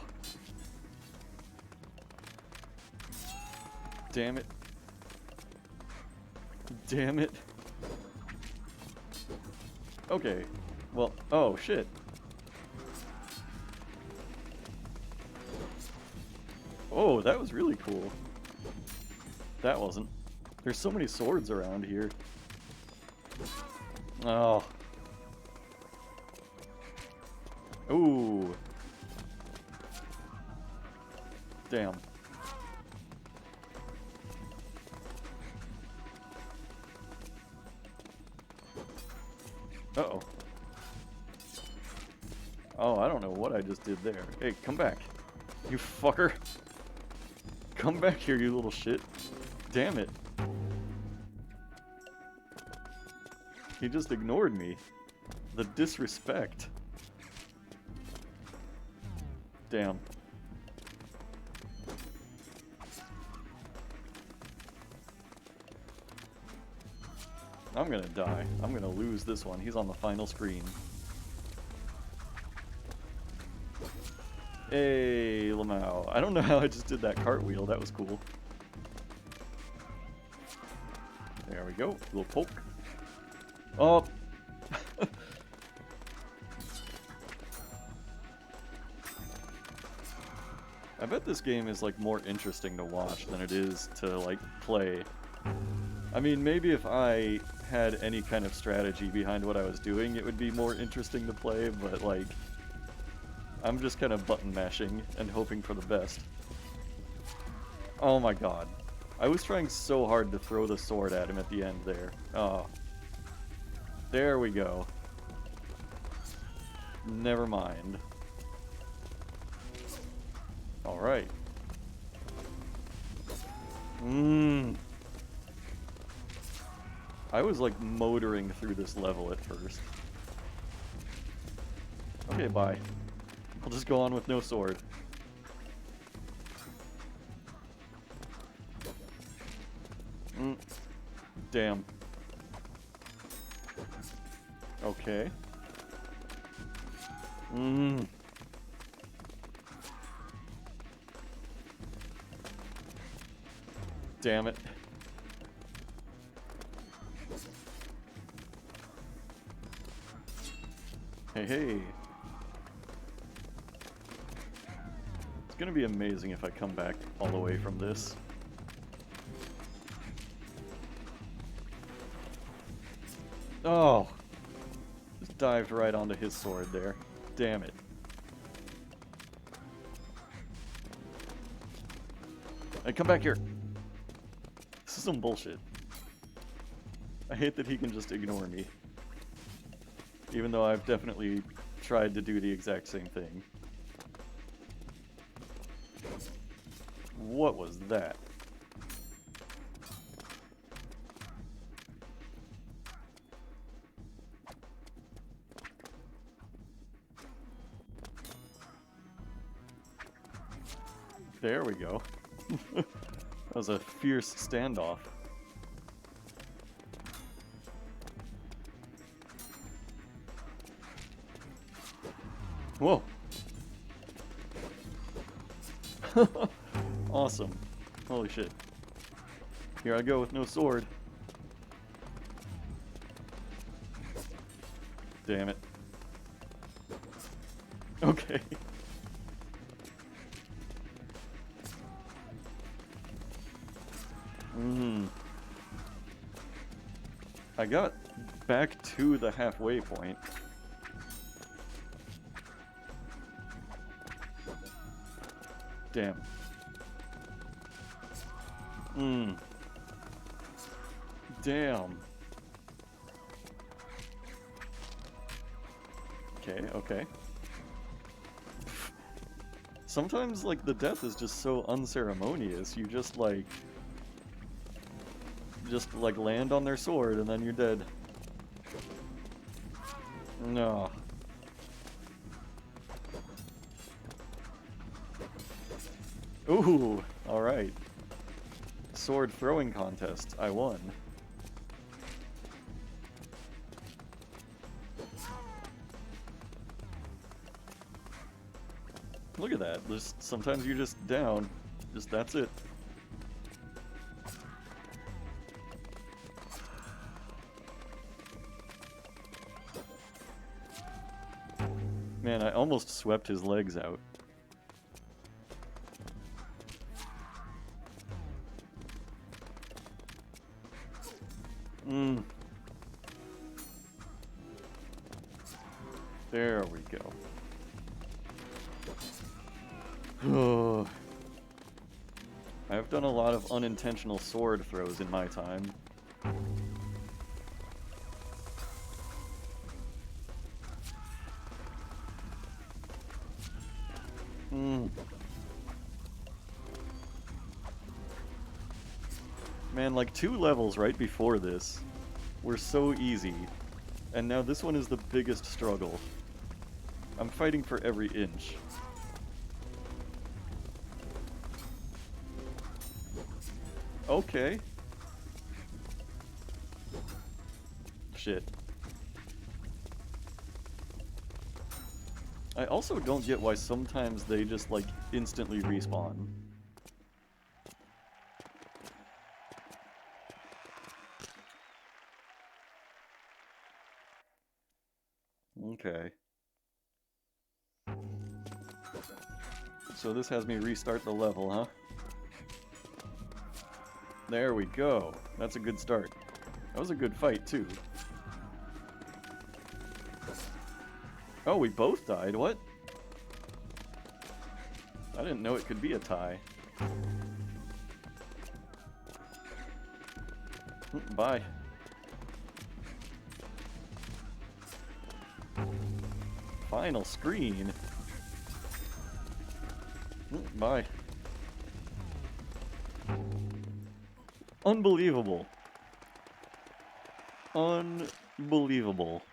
Damn it. Damn it. Okay. Well, oh shit. Oh, that was really cool. That wasn't. There's so many swords around here. Oh. Ooh. Damn. Uh-oh. Oh, I don't know what I just did there. Hey, come back. You fucker. Come back here, you little shit. Damn it. He just ignored me. The disrespect. Damn. I'm gonna die. I'm gonna lose this one. He's on the final screen. Hey, Lamau. I don't know how I just did that cartwheel. That was cool. There we go. Little poke. Oh! I bet this game is like more interesting to watch than it is to like play. I mean, maybe if I had any kind of strategy behind what I was doing, it would be more interesting to play, but like, I'm just kind of button mashing and hoping for the best. Oh my god. I was trying so hard to throw the sword at him at the end there. Oh. There we go. Never mind. Alright. I was like motoring through this level at first. Okay, bye. I'll just go on with no sword. Damn. Okay. Damn it. Hey, hey. It's gonna be amazing if I come back all the way from this. Oh! Just dived right onto his sword there. Damn it. Hey, come back here! This is some bullshit. I hate that he can just ignore me. Even though I've definitely tried to do the exact same thing. What was that? There we go. That was a fierce standoff. Whoa! Awesome. Holy shit. Here I go with no sword. Damn it. Okay. I got back to the halfway point. Damn. Damn. Okay, okay. Sometimes, like, the death is just so unceremonious, you just, like... Just, like, land on their sword and then you're dead. No. Ooh, alright. Sword throwing contest. I won. Look at that. Just, sometimes you're just down. Just, that's it. Man, I almost swept his legs out. There we go. Oh. I've done a lot of unintentional sword throws in my time. Man, like 2 levels right before this were so easy, and now this one is the biggest struggle. I'm fighting for every inch. Okay. Shit. I also don't get why sometimes they just, like, instantly respawn. Okay. So this has me restart the level, huh? There we go. That's a good start. That was a good fight, too. Oh, we both died? What? I didn't know it could be a tie. Bye. Final screen. Bye. Unbelievable. Unbelievable.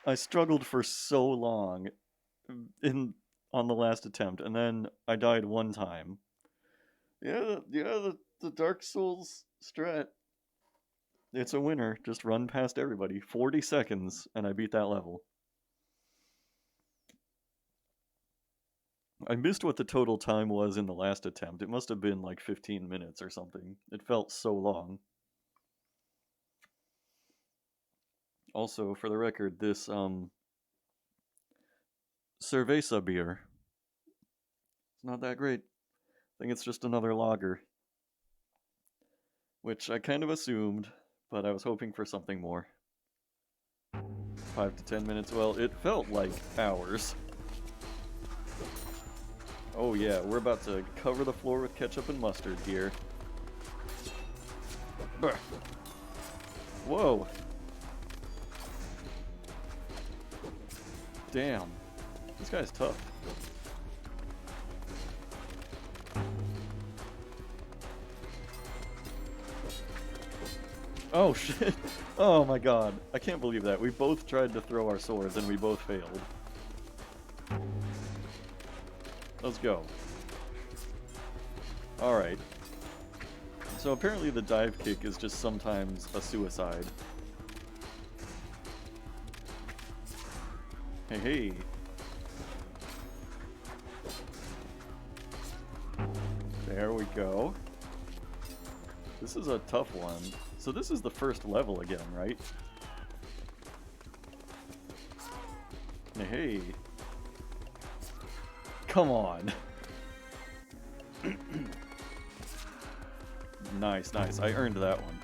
I struggled for so long on the last attempt, and then I died one time. Yeah, the Dark Souls strat. It's a winner. Just run past everybody. 40 seconds, and I beat that level. I missed what the total time was in the last attempt. It must have been like 15 minutes or something. It felt so long. Also, for the record, this, Cerveza beer. It's not that great. I think it's just another lager. Which I kind of assumed, but I was hoping for something more. 5 to 10 minutes, well, it felt like hours. Oh yeah, we're about to cover the floor with ketchup and mustard here. Bruh. Whoa. Damn. This guy's tough. Oh shit. Oh my god. I can't believe that. We both tried to throw our swords and we both failed. Let's go. Alright. So apparently the dive kick is just sometimes a suicide. Hey, hey. There we go. This is a tough one. So this is the first level again, right? Hey, hey. Come on. Nice, nice. I earned that one.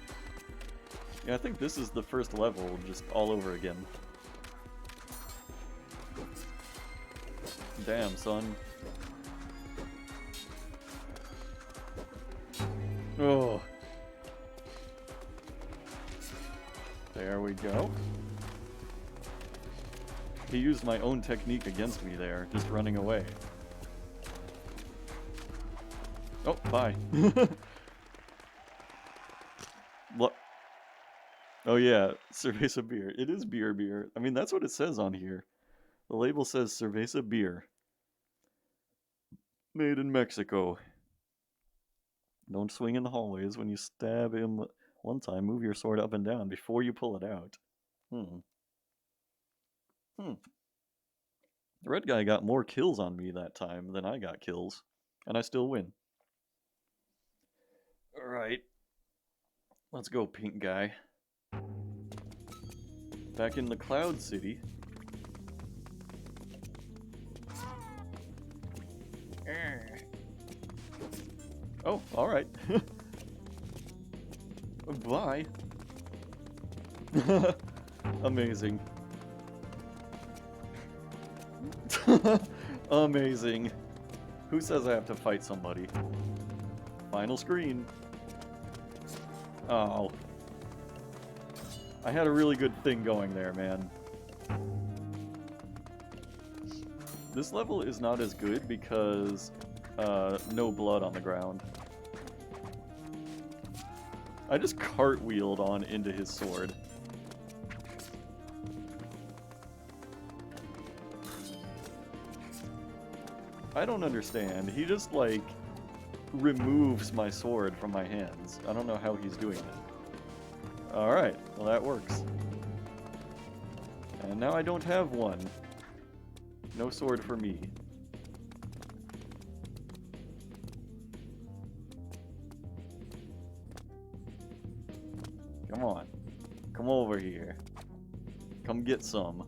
Yeah, I think this is the first level just all over again. Damn, son. Oh. There we go. He used my own technique against me there, just running away. Oh, bye. Oh yeah, cerveza beer. It is beer. I mean, that's what it says on here. The label says cerveza beer. Made in Mexico. Don't swing in the hallways. When you stab him one time, move your sword up and down before you pull it out. Hmm. The red guy got more kills on me that time than I got kills. And I still win. Alright. Let's go, pink guy. Back in the Cloud City. Oh, alright. Bye. Amazing. Amazing. Who says I have to fight somebody? Final screen. Oh. I had a really good thing going there, man. This level is not as good because no blood on the ground. I just cartwheeled on into his sword. I don't understand. He just, like, removes my sword from my hands. I don't know how he's doing it. Alright, well that works. And now I don't have one. No sword for me. Come on. Come over here. Come get some.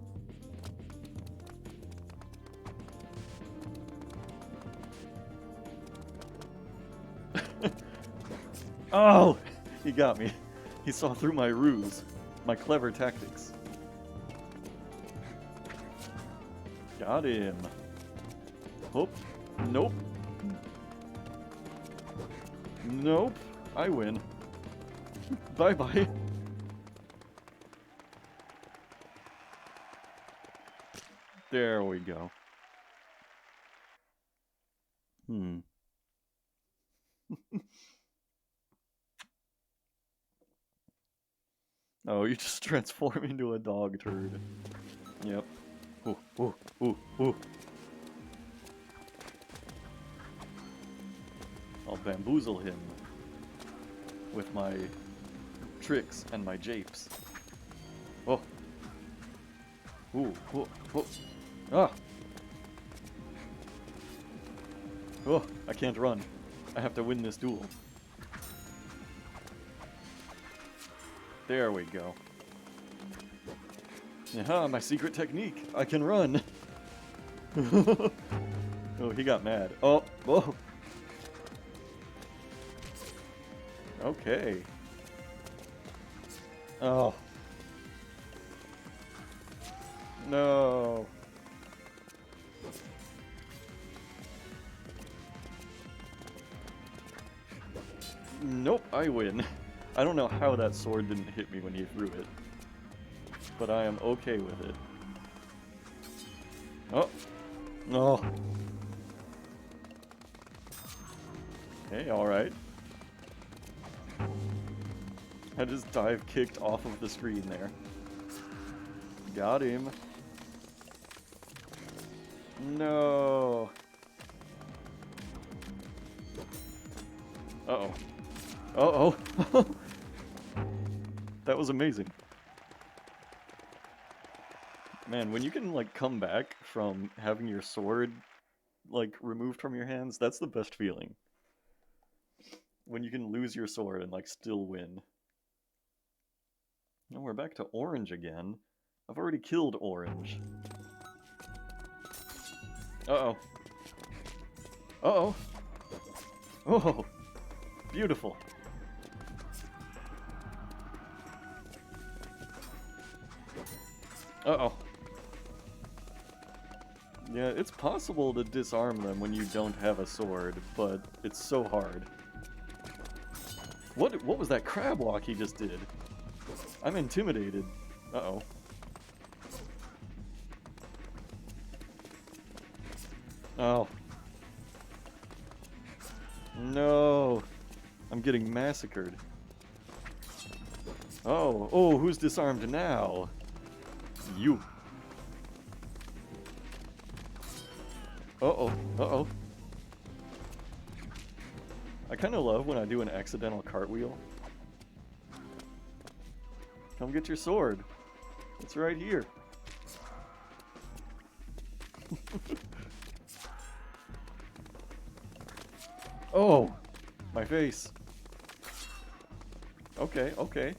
Oh! He got me. He saw through my ruse. My clever tactics. Got him. Oh. Nope. Nope. I win. Bye-bye. There we go. Oh, you just transform into a dog turd. Yep. Ooh, ooh, ooh, ooh. I'll bamboozle him with my tricks and my japes. Oh. Ooh, ooh, ooh. Ah! Oh, I can't run. I have to win this duel. There we go. Aha, my secret technique. I can run. Oh, he got mad. Oh, whoa. Okay. Oh. No. Nope, I win. I don't know how that sword didn't hit me when he threw it. But I am okay with it. Oh. No. Okay, alright. I just dive kicked off of the screen there. Got him. No. Uh-oh. Uh-oh. That was amazing. Man, when you can, like, come back from having your sword, like, removed from your hands, that's the best feeling. When you can lose your sword and, like, still win. Oh, we're back to orange again. I've already killed orange. Uh-oh. Uh-oh. Oh, beautiful. Uh-oh. Yeah, it's possible to disarm them when you don't have a sword, but it's so hard. What was that crab walk he just did? I'm intimidated. Uh-oh. Oh. No. I'm getting massacred. Oh, oh, who's disarmed now? You. Uh-oh, uh-oh. I kind of love when I do an accidental cartwheel. Come get your sword. It's right here. Oh, my face. Okay, okay.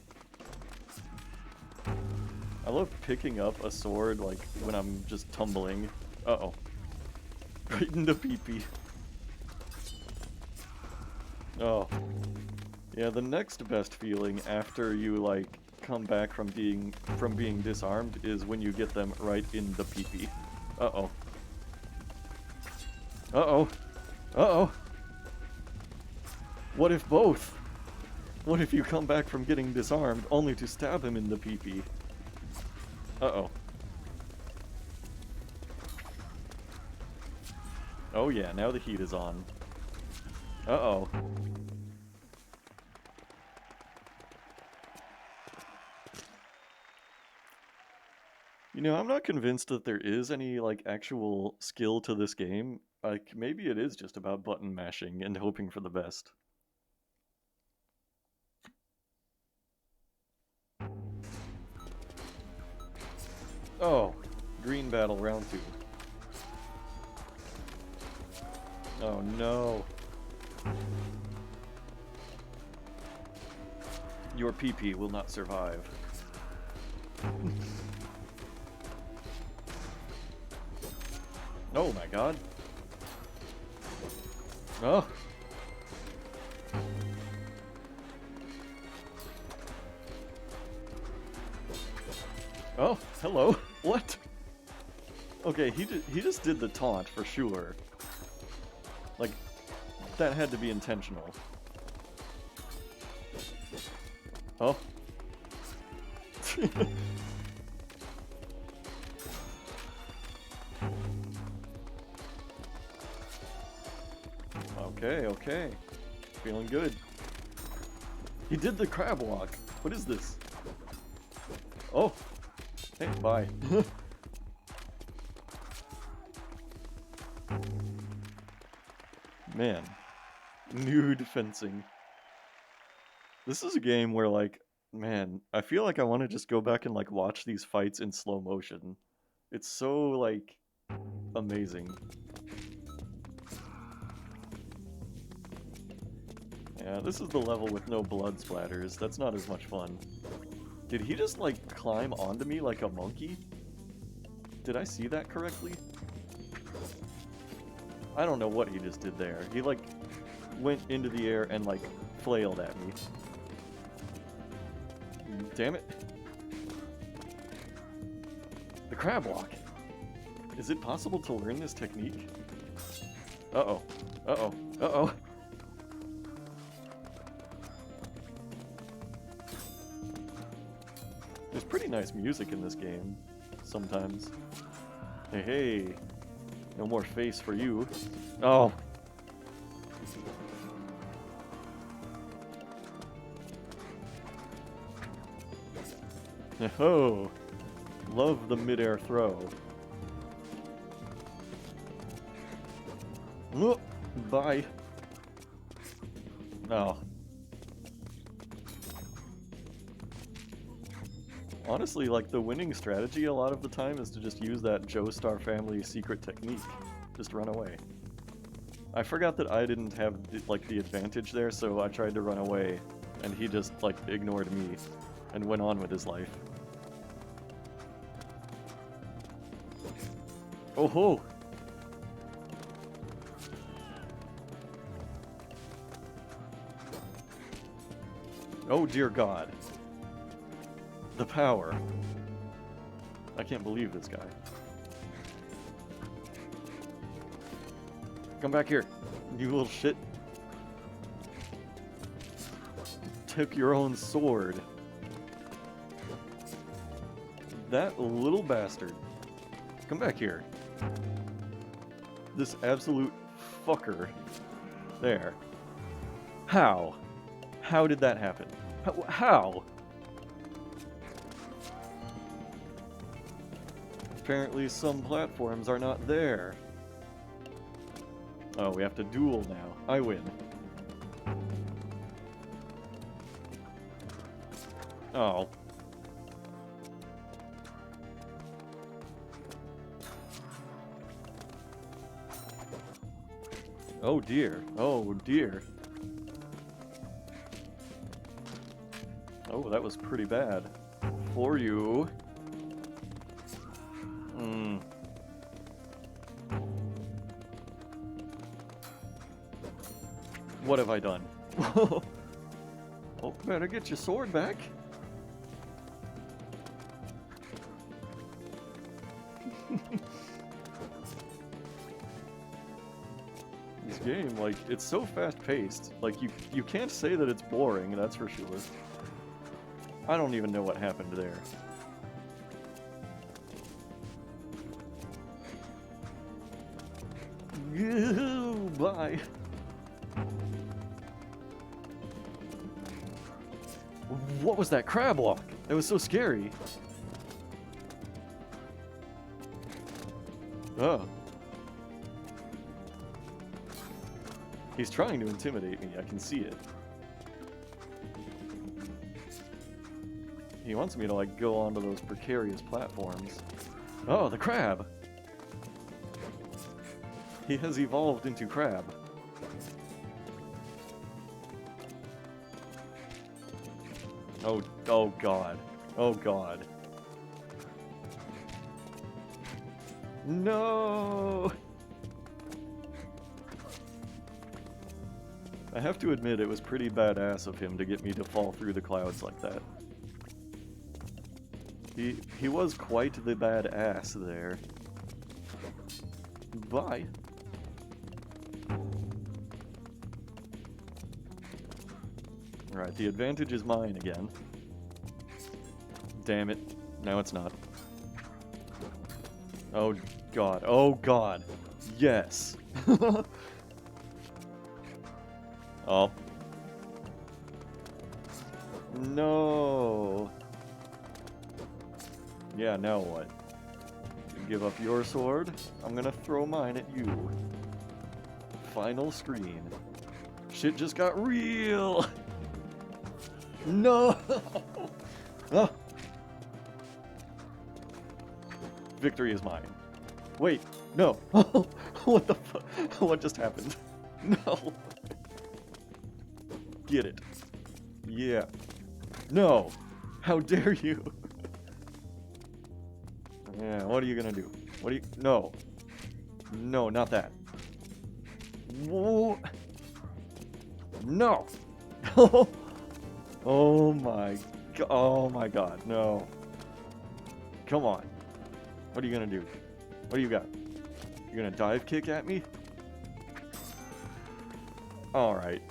I love picking up a sword, like, when I'm just tumbling. Uh-oh. Right in the pee-pee. Oh. Yeah, the next best feeling after you, like, come back from being disarmed is when you get them right in the pee-pee. Uh-oh. Uh-oh. Uh-oh. What if both? What if you come back from getting disarmed only to stab him in the pee-pee? Uh-oh. Oh yeah, now the heat is on. Uh-oh. You know, I'm not convinced that there is any, like, actual skill to this game. Like, maybe it is just about button mashing and hoping for the best. Oh, green battle round 2. Oh no. Your PP will not survive. Oh my god. Oh. Oh, hello. What? Okay, he just did the taunt for sure. Like, that had to be intentional. Oh. Okay, okay. Feeling good. He did the crab walk. What is this? Oh. Hey, bye. Man. Nude fencing. This is a game where, like, man, I feel like I want to just go back and, like, watch these fights in slow motion. It's so, like, amazing. Yeah, this is the level with no blood splatters. That's not as much fun. Did he just, like, climb onto me like a monkey? Did I see that correctly? I don't know what he just did there. He, like, went into the air and, like, flailed at me. Damn it. The crab walk. Is it possible to learn this technique? Uh-oh. Uh-oh. Uh-oh. There's pretty nice music in this game, sometimes. Hey, hey. No more face for you. Oh. Oh. Love the mid-air throw. Bye. Oh. Honestly, like, the winning strategy a lot of the time is to just use that Joestar family secret technique. Just run away. I forgot that I didn't have, like, the advantage there, so I tried to run away, and he just, like, ignored me and went on with his life. Oh ho! Oh dear God. The power. I can't believe this guy. Come back here, you little shit. Took your own sword. That little bastard. Come back here. This absolute fucker. There. How? How did that happen? How? Apparently some platforms are not there. Oh, we have to duel now. I win. Oh. Oh dear. Oh dear. Oh, that was pretty bad. For you. What have I done? Oh, better get your sword back. This game, like, it's so fast-paced. Like, you can't say that it's boring, that's for sure. I don't even know what happened there. Bye. What was that crab walk? It was so scary. Oh. He's trying to intimidate me, I can see it. He wants me to, like, go onto those precarious platforms. Oh, the crab! He has evolved into crab. Oh god. Oh god. No! I have to admit, it was pretty badass of him to get me to fall through the clouds like that. He was quite the badass there. Bye. Alright, the advantage is mine again. Damn it. Now it's not. Oh god. Oh god. Yes. Oh. No. Yeah, now what? You give up your sword? I'm gonna throw mine at you. Final screen. Shit just got real! No! Oh. Victory is mine. Wait, no. What the fuck? What just happened? No. Get it. Yeah. No. How dare you? Yeah, what are you gonna do? What are you... No. No, not that. Whoa. No. Oh my god. Oh my god. No. Come on. What are you gonna do? What do you got? You're gonna dive kick at me? Alright.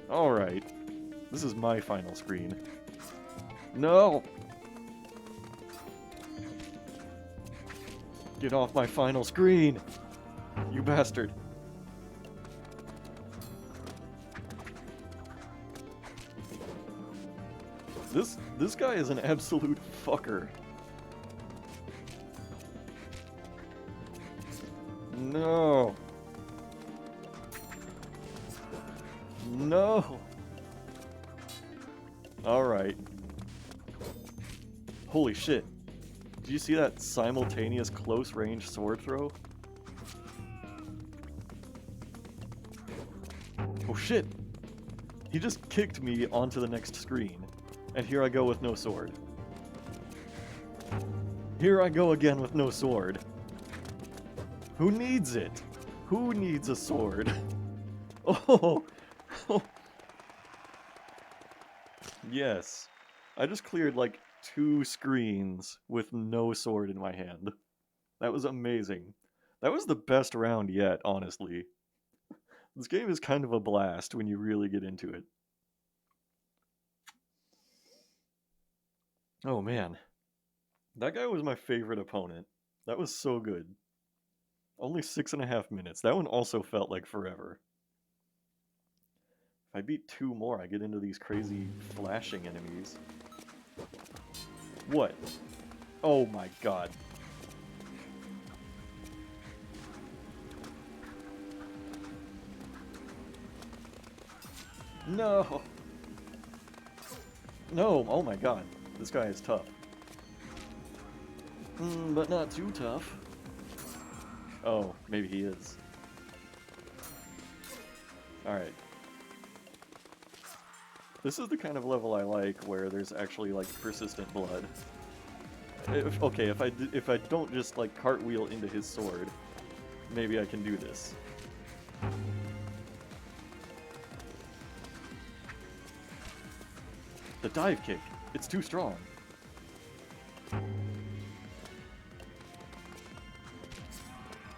Alright. This is my final screen. No! Get off my final screen! You bastard. This guy is an absolute fucker. No. No. Alright. Holy shit. Did you see that simultaneous close-range sword throw? Oh shit! He just kicked me onto the next screen. And here I go with no sword. Here I go again with no sword. Who needs it? Who needs a sword? Oh! Yes. I just cleared like 2 screens with no sword in my hand. That was amazing. That was the best round yet, honestly. This game is kind of a blast when you really get into it. Oh man. That guy was my favorite opponent. That was so good. Only 6.5 minutes. That one also felt like forever. If I beat 2 more, I get into these crazy flashing enemies. What? Oh my god. No! No! Oh my god. This guy is tough. But not too tough. Oh, maybe he is. Alright. This is the kind of level I like, where there's actually, like, persistent blood. Okay, if I don't just, like, cartwheel into his sword, maybe I can do this. The dive kick! It's too strong!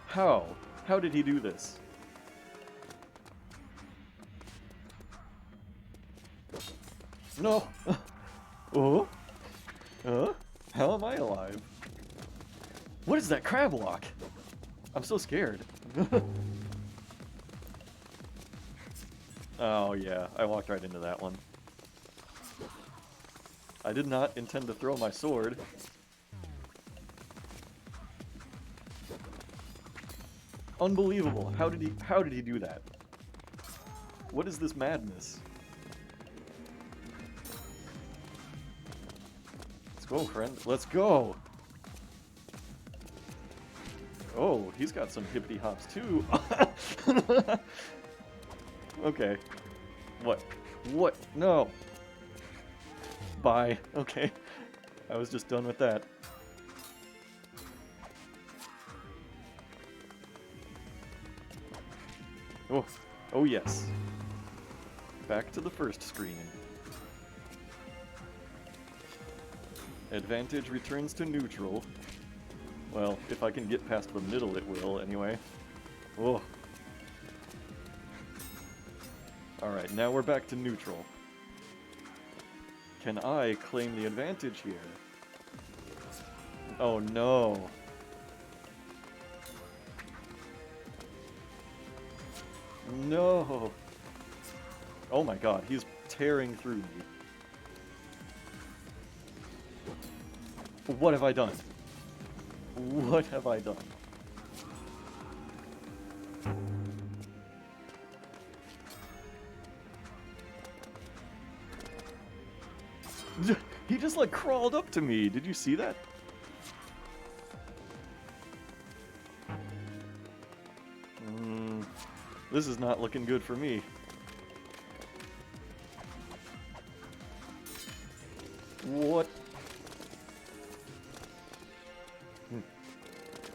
How? How did he do this? No! Oh? How am I alive? What is that crab walk? I'm so scared. Oh yeah, I walked right into that one. I did not intend to throw my sword. Unbelievable. How did he do that? What is this madness? Let's go, friend. Let's go! Oh, he's got some hippity hops too. Okay. What? What? No! Bye. Okay. I was just done with that. Oh. Oh yes. Back to the first screen. Advantage returns to neutral. Well, if I can get past the middle, it will, anyway. Oh. Alright, now we're back to neutral. Can I claim the advantage here? Oh no. No. Oh my god, he's tearing through me. What have I done? What have I done? He just like crawled up to me. Did you see that? This is not looking good for me. What?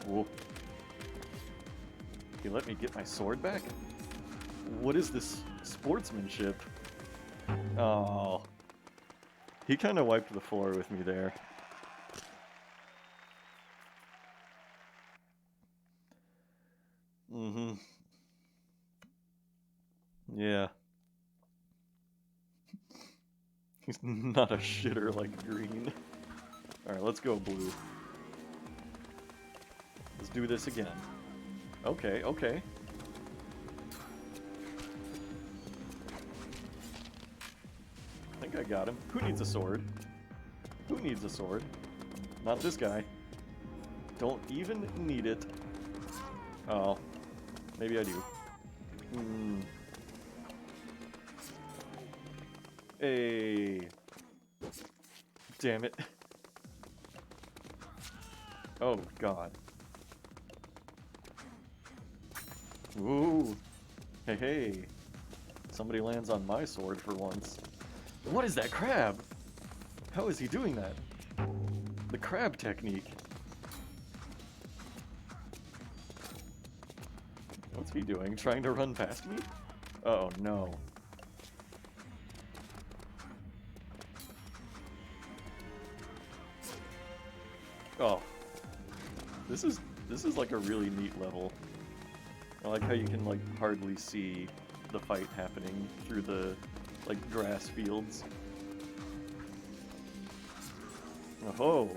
Whoa. You let me get my sword back? What is this sportsmanship? Oh. He kind of wiped the floor with me there. Yeah. He's not a shitter like green. Alright, let's go blue. Let's do this again. Okay, okay. I think I got him. Who needs a sword? Who needs a sword? Not this guy. Don't even need it. Oh. Maybe I do. Hey. Damn it. Oh, God. Ooh. Hey, hey. Somebody lands on my sword for once. What is that crab? How is he doing that? The crab technique. What's he doing? Trying to run past me? Oh, no. Oh. This is like a really neat level. I like how you can like hardly see the fight happening through the like grass fields. Oh.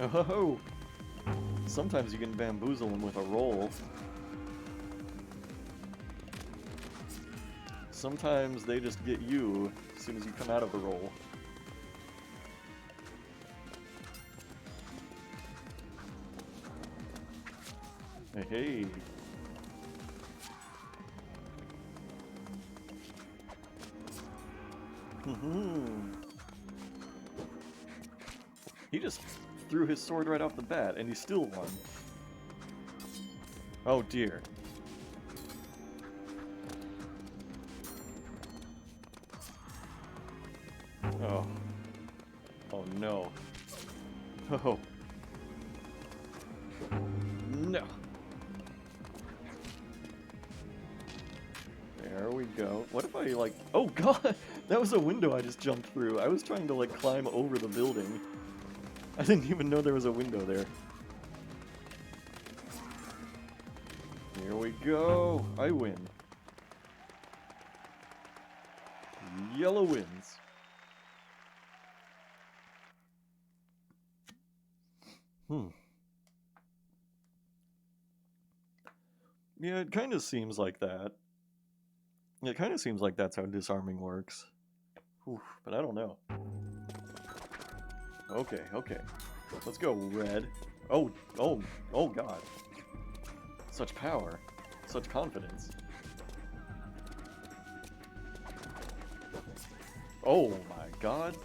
Oh. Sometimes you can bamboozle them with a roll. Sometimes they just get you as soon as you come out of the roll. Hey, hey. He just threw his sword right off the bat, and he still won. Oh dear. Oh. Oh no. Oh. No. There we go. What if I, like... Oh god! That was a window I just jumped through. I was trying to, like, climb over the building. I didn't even know there was a window there. Here we go. I win. Yellow wins. Yeah, it kind of seems like that. It kind of seems like that's how disarming works. Oof, but I don't know. Okay, okay. Let's go, red. Oh, oh, oh god. Such power. Such confidence. Oh my god.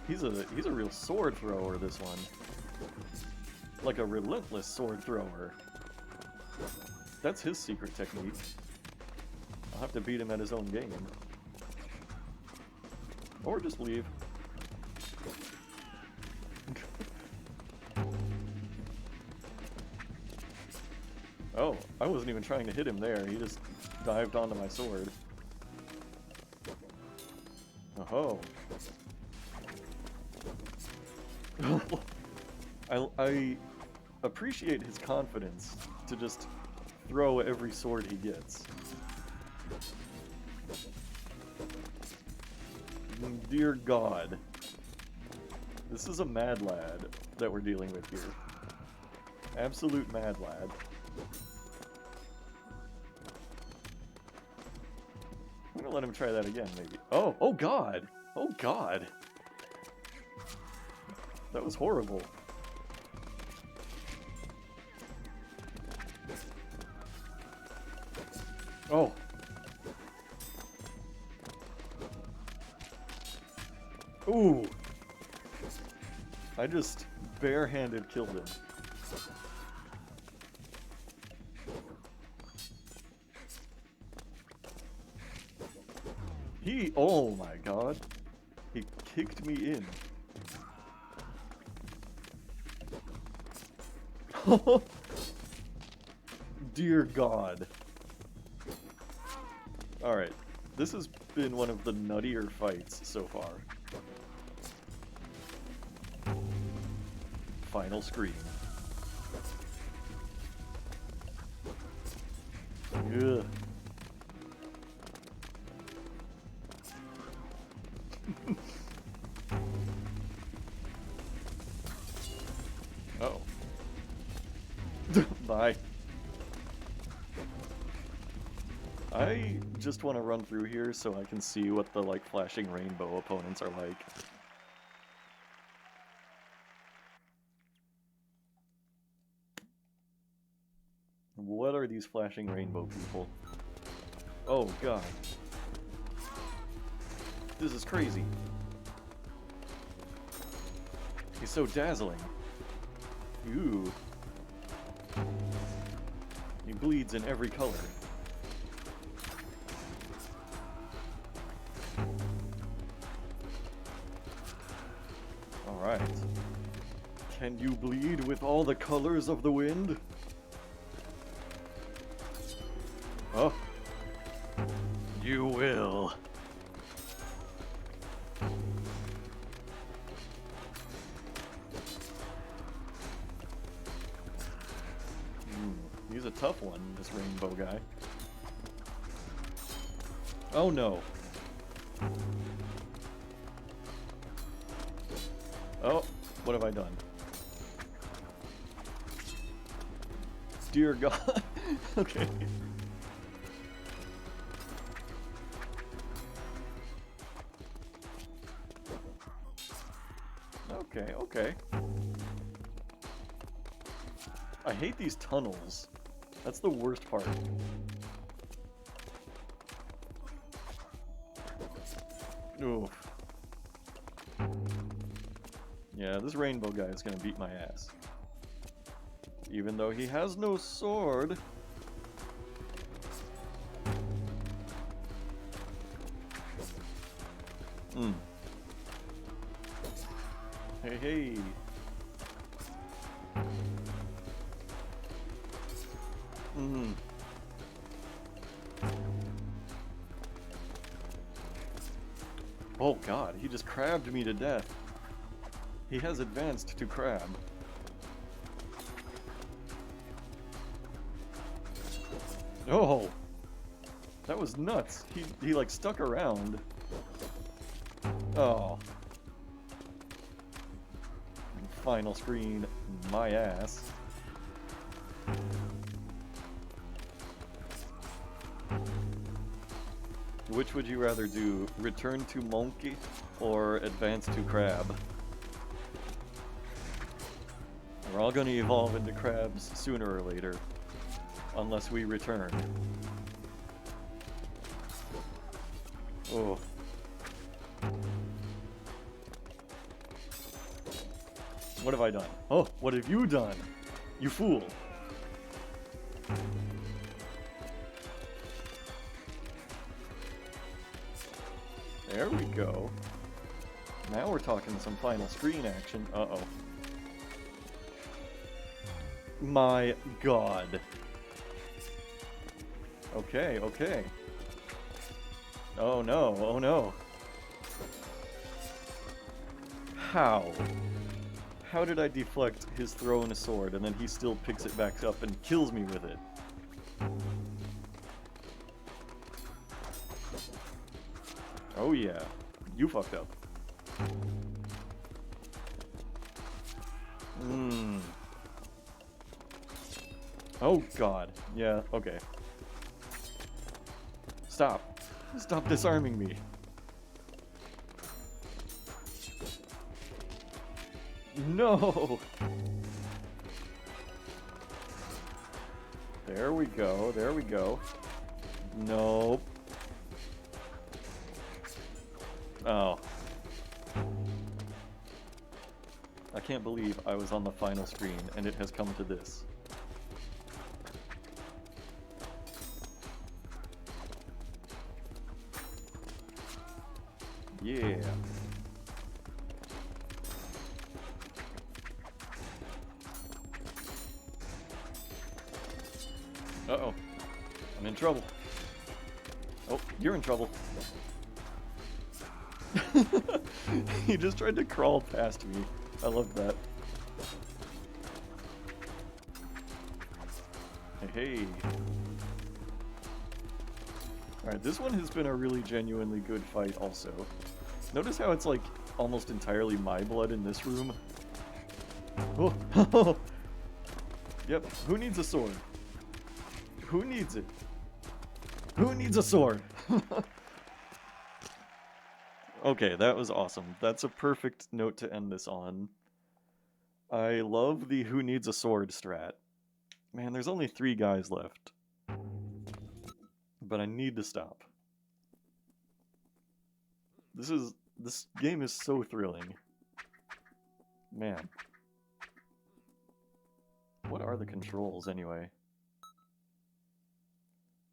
He's a real sword thrower, this one. Like a relentless sword thrower. That's his secret technique. I'll have to beat him at his own game. Or just leave. Oh, I wasn't even trying to hit him there. He just dived onto my sword. Oh. I appreciate his confidence to just throw every sword he gets. Dear God. This is a mad lad that we're dealing with here. Absolute mad lad. I'm gonna let him try that again, maybe. Oh, oh God! Oh God! That was horrible. Oh. Ooh. I just barehanded killed him. Oh my god. He kicked me in. Dear God. Alright. This has been one of the nuttier fights so far. Final scream. Ugh. Oh. Bye. I just want to run through here so I can see what the, like, flashing rainbow opponents are like. What are these flashing rainbow people? Oh, God. This is crazy. He's so dazzling. Ooh. He bleeds in every color. Alright. Can you bleed with all the colors of the wind? Oh. You will. He's a tough one, this rainbow guy. Oh no. Oh, what have I done? Dear God. Okay. Okay, okay. I hate these tunnels. That's the worst part. Oof. Yeah, this rainbow guy is gonna beat my ass. Even though he has no sword. Hey, hey. Oh god, he just crabbed me to death. He has advanced to crab. Oh! That was nuts. He like stuck around. Oh. Final screen, my ass. Which would you rather do? Return to monkey or advance to crab? We're all gonna evolve into crabs sooner or later. Unless we return. Oh. What have I done? Oh, what have you done? You fool. There we go. Now we're talking some final screen action. Uh-oh. My god. Okay, okay. Oh no, oh no. How? How did I deflect his thrown sword and then he still picks it back up and kills me with it? Oh yeah, you fucked up. Oh god, yeah, okay. Stop. Stop disarming me. No! There we go, there we go. Nope. Oh. I can't believe I was on the final screen and it has come to this. Yeah. Uh-oh. I'm in trouble. Oh, you're in trouble. He just tried to crawl past me. I love that. Hey, hey. Alright, this one has been a really genuinely good fight also. Notice how it's like almost entirely my blood in this room? Oh! Yep, who needs a sword? Who needs it? Who needs a sword? Okay, that was awesome. That's a perfect note to end this on. I love the who needs a sword strat. Man, there's only 3 guys left. But I need to stop. This game is so thrilling. Man. What are the controls anyway?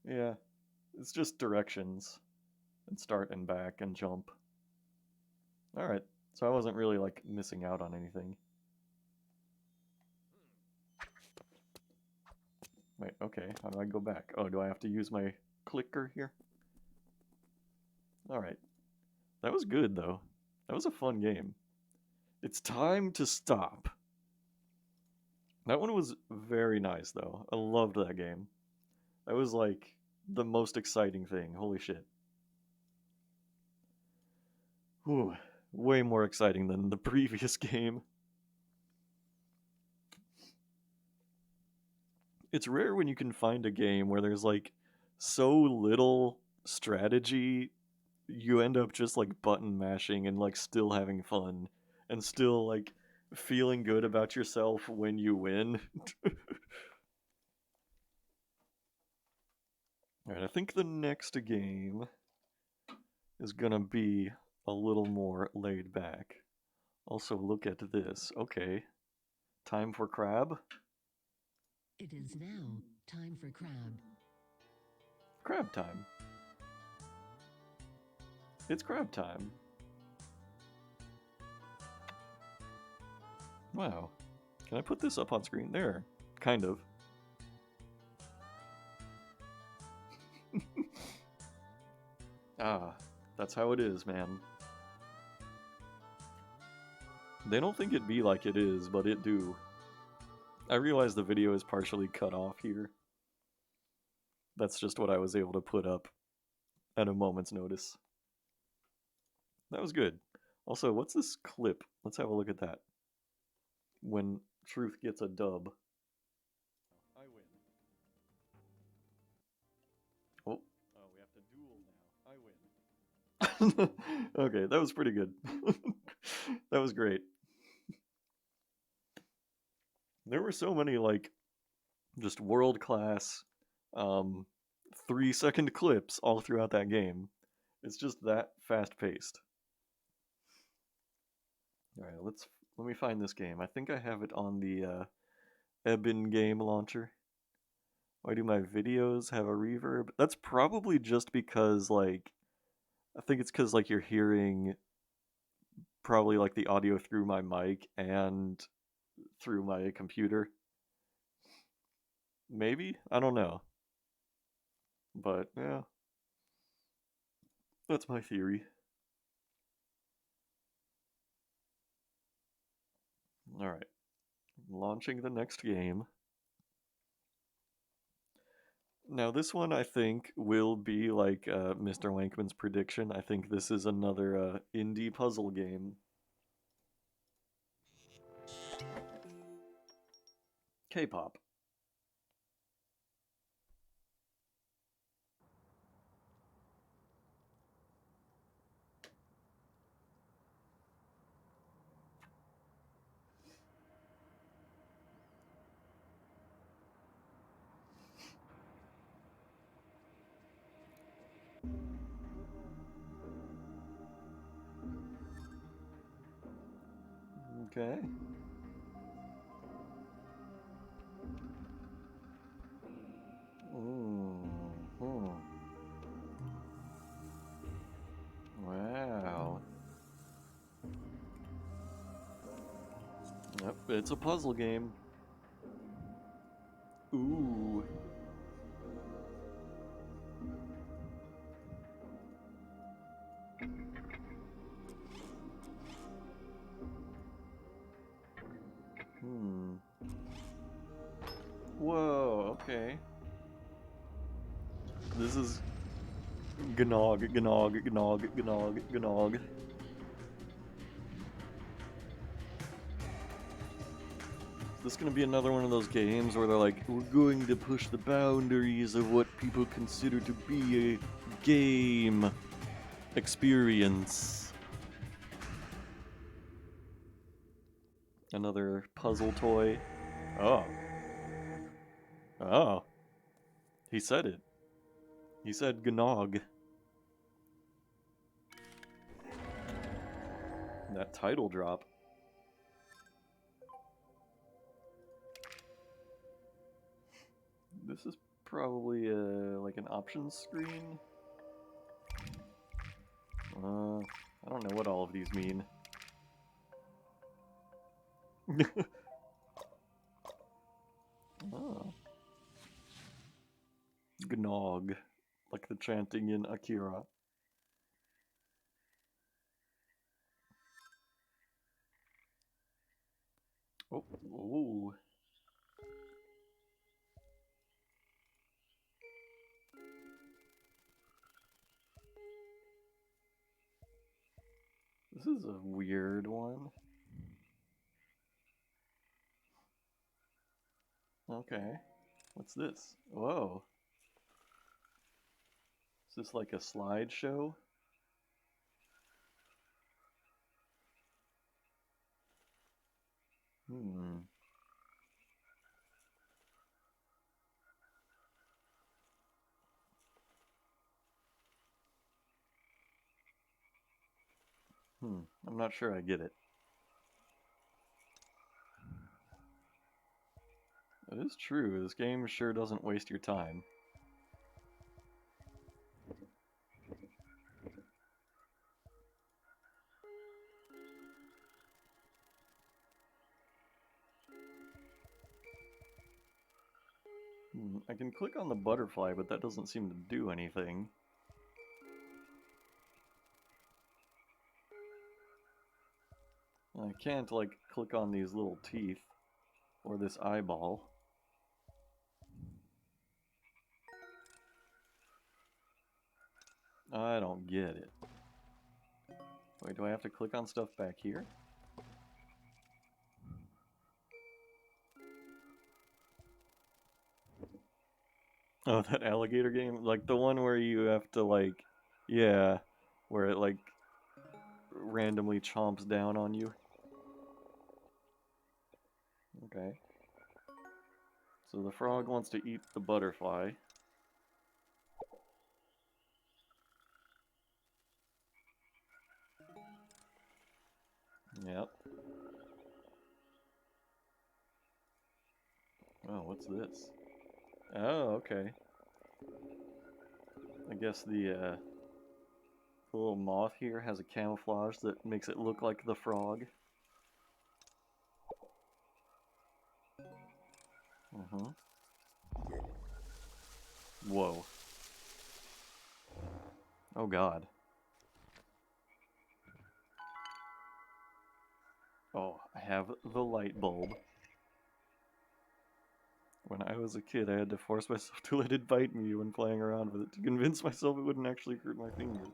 Yeah, it's just directions. And start and back and jump. Alright, so I wasn't really like missing out on anything. Wait, okay, how do I go back? Oh, do I have to use my clicker here? Alright. That was good, though. That was a fun game. It's time to stop. That one was very nice, though. I loved that game. That was, like, the most exciting thing. Holy shit. Whew. Way more exciting than the previous game. It's rare when you can find a game where there's, like, so little strategy, you end up just, like, button mashing and, like, still having fun. And still, like, feeling good about yourself when you win. Alright, I think the next game is gonna be a little more laid back. Also, look at this. Okay. Time for crab? It is now time for crab. Crab time. It's crab time. Wow. Can I put this up on screen? There. Kind of. Ah, that's how it is, man. They don't think it be like it is, but it do. I realize the video is partially cut off here. That's just what I was able to put up at a moment's notice. That was good. Also, what's this clip? Let's have a look at that. When Truth gets a dub. I win. Oh, we have to duel now. I win. Okay, that was pretty good. That was great. There were so many, like, just world-class 3-second clips all throughout that game. It's just that fast-paced. Alright, let me find this game. I think I have it on the Ebin game launcher. Why do my videos have a reverb? That's probably just because, like, I think it's because, like, you're hearing probably, like, the audio through my mic and through my computer. Maybe? I don't know. But, yeah. That's my theory. Alright. Launching the next game. Now, this one I think will be like Mr. Wankman's prediction. I think this is another indie puzzle game. K-pop. Okay. Wow. Yep, it's a puzzle game. Ooh. Whoa, okay. This is Gnog, Gnog, Gnog, Gnog, Gnog. Is this gonna be another one of those games where they're like, we're going to push the boundaries of what people consider to be a game experience? Another puzzle toy. Oh. Oh. He said it. He said Gnog. That title drop. This is probably like an options screen. I don't know what all of these mean. Oh. Gnog, like the chanting in Akira. Oh, ooh. This is a weird one. Okay. What's this? Whoa. Is this like a slideshow? Hmm. I'm not sure I get it. It is true, this game sure doesn't waste your time. I can click on the butterfly, but that doesn't seem to do anything. I can't, like, click on these little teeth or this eyeball. I don't get it. Wait, do I have to click on stuff back here? Oh, that alligator game? Like the one where you have to, like, yeah, where it, like, randomly chomps down on you. Okay. So the frog wants to eat the butterfly. Yep. Oh, what's this? Oh, okay. I guess the little moth here has a camouflage that makes it look like the frog. Whoa. Oh god. Oh, I have the light bulb. When I was a kid, I had to force myself to let it bite me when playing around with it to convince myself it wouldn't actually hurt my fingers.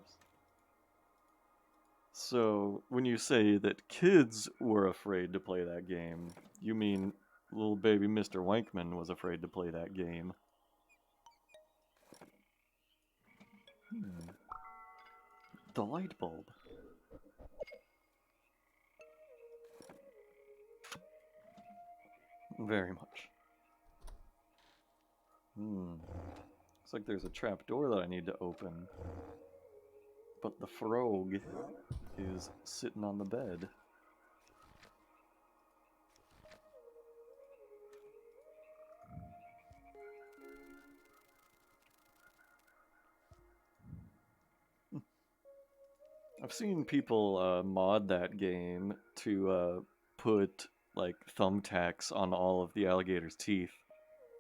So, when you say that kids were afraid to play that game, you mean little baby Mr. Wankman was afraid to play that game. The light bulb. Very much. Looks like there's a trap door that I need to open. But the frog is sitting on the bed. I've seen people mod that game to put like thumbtacks on all of the alligator's teeth.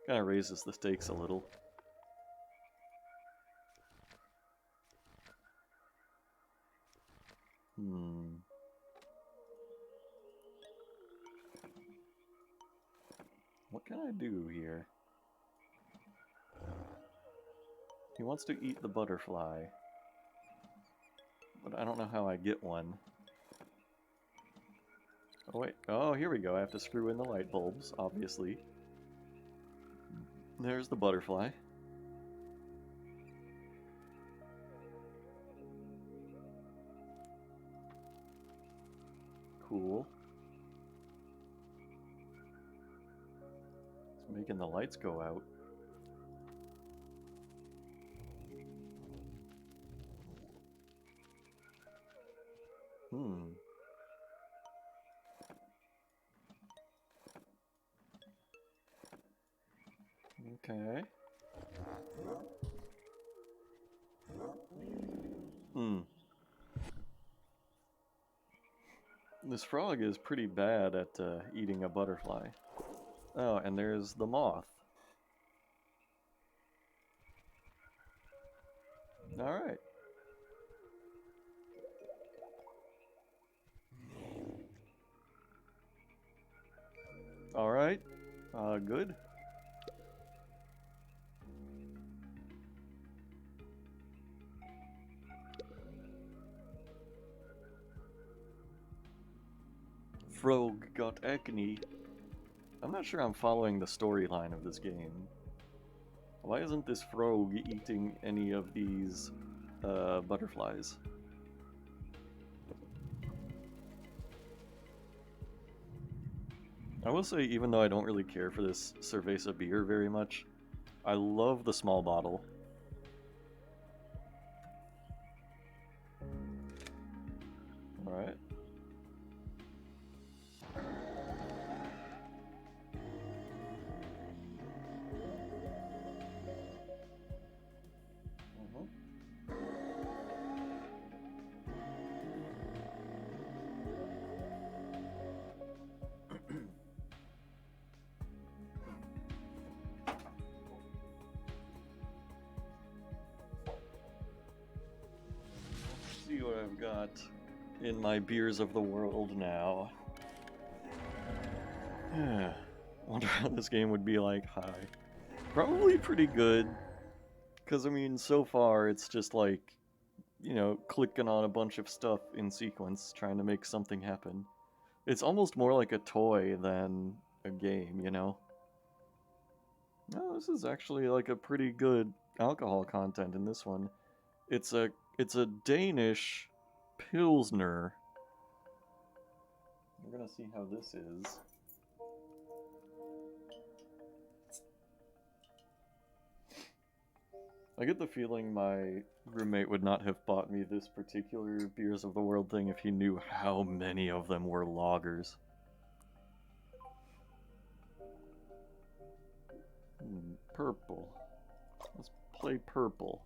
Kind of raises the stakes a little. What can I do here? He wants to eat the butterfly. But I don't know how I get one. Oh wait, oh here we go, I have to screw in the light bulbs, obviously. There's the butterfly. Cool. It's making the lights go out. Okay. This frog is pretty bad at eating a butterfly. Oh, and there's the moth. Alright. Alright. Good. Frog got acne. I'm not sure I'm following the storyline of this game. Why isn't this frog eating any of these butterflies? I will say, even though I don't really care for this Cerveza beer very much, I love the small bottle. Alright. got in my beers of the world now. Wonder how this game would be like high. Probably pretty good. Because, I mean, so far it's just like, you know, clicking on a bunch of stuff in sequence, trying to make something happen. It's almost more like a toy than a game, you know? No, this is actually like a pretty good alcohol content in this one. It's a Danish Pilsner. We're gonna see how this is. I get the feeling my roommate would not have bought me this particular Beers of the World thing if he knew how many of them were lagers. Purple. Let's play purple.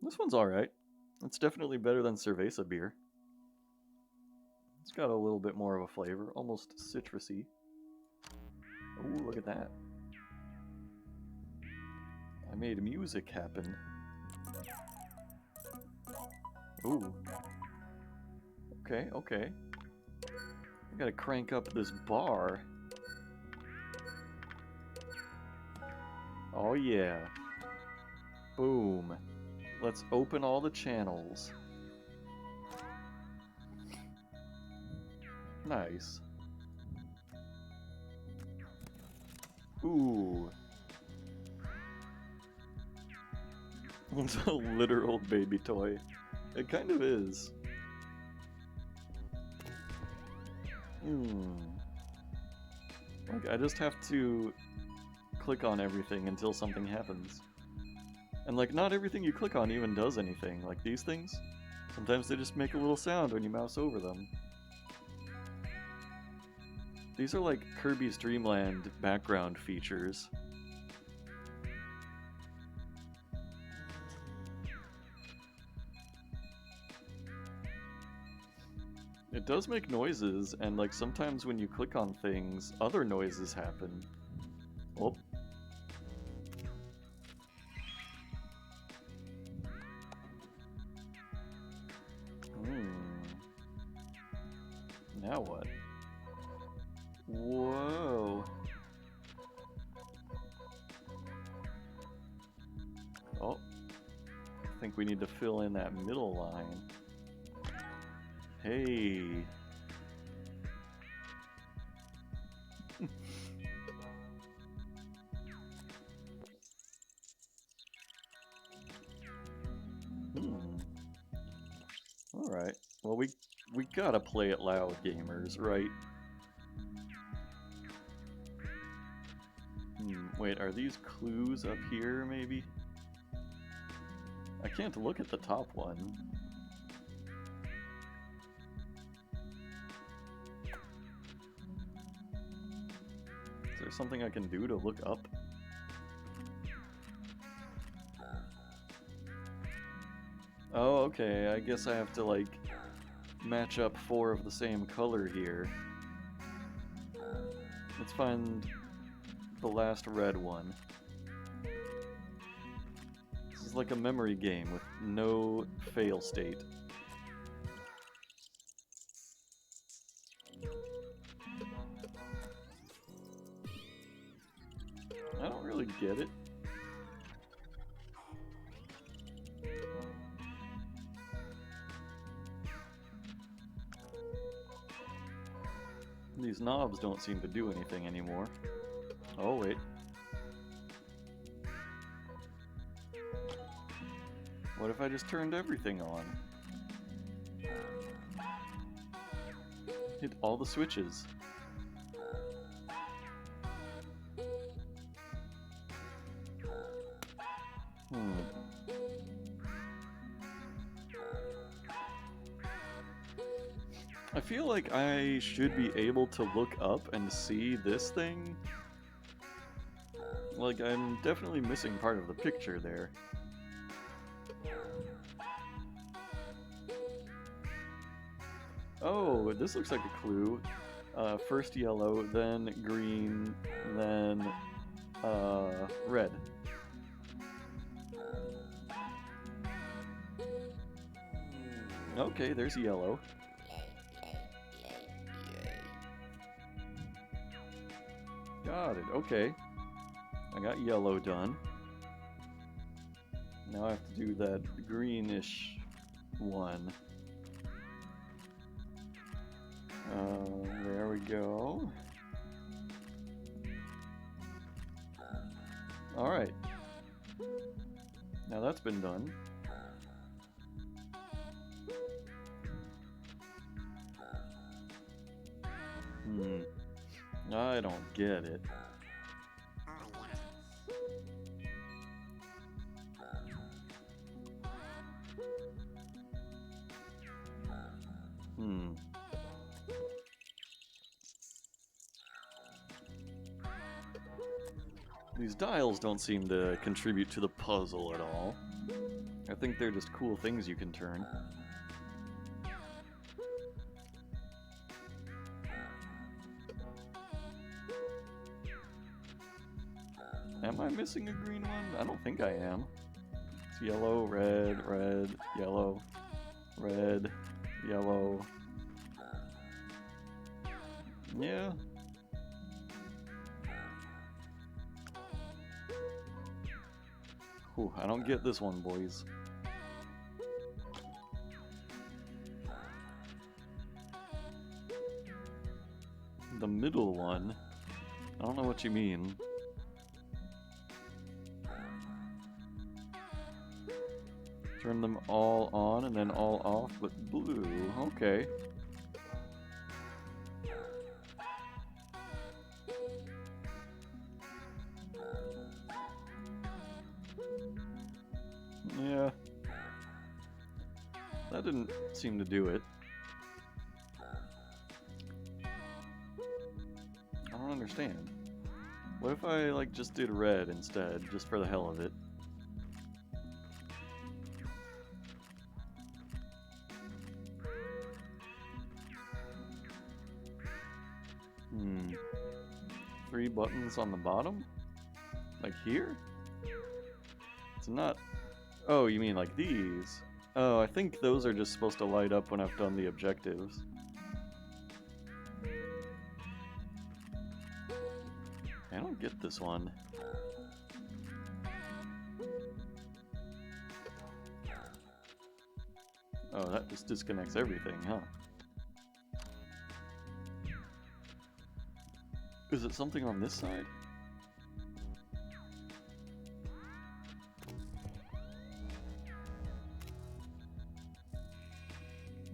This one's alright. It's definitely better than Cerveza beer. It's got a little bit more of a flavor, almost citrusy. Ooh, look at that. I made music happen. Ooh. Okay, okay. I gotta crank up this bar. Oh yeah. Boom. Let's open all the channels. Nice. Ooh. It's a literal baby toy. It kind of is. Like, I just have to click on everything until something happens. And, like, not everything you click on even does anything. Like, these things, sometimes they just make a little sound when you mouse over them. These are like Kirby's Dream Land background features. It does make noises, and like sometimes when you click on things, other noises happen. Oh. Now what? Whoa. Oh. I think we need to fill in that middle line. Hey. Alright. Well, we gotta play it loud, gamers, right? Wait, are these clues up here, maybe? I can't look at the top one. Is there something I can do to look up? Oh, okay, I guess I have to, like, match up 4 of the same color here. Let's find the last red one. This is like a memory game with no fail state. I don't really get it. These knobs don't seem to do anything anymore. Oh, wait. What if I just turned everything on? Hit all the switches. I feel like I should be able to look up and see this thing. Like, I'm definitely missing part of the picture there. Oh, this looks like a clue. First yellow, then green, then Red. Okay, there's yellow. Got it, okay. I got yellow done. Now I have to do that greenish one. There we go. Alright. Now that's been done. I don't get it. These dials don't seem to contribute to the puzzle at all. I think they're just cool things you can turn. Am I missing a green one? I don't think I am. It's yellow, red, red, yellow, red, yellow. Yeah. Whew, I don't get this one, boys. The middle one? I don't know what you mean. Turn them all on and then all off with blue. Okay. Yeah. That didn't seem to do it. I don't understand. What if I, like, just did red instead, just for the hell of it? Three buttons on the bottom? Like here? It's not... Oh, you mean like these? Oh, I think those are just supposed to light up when I've done the objectives. I don't get this one. Oh, that just disconnects everything, huh? Is it something on this side?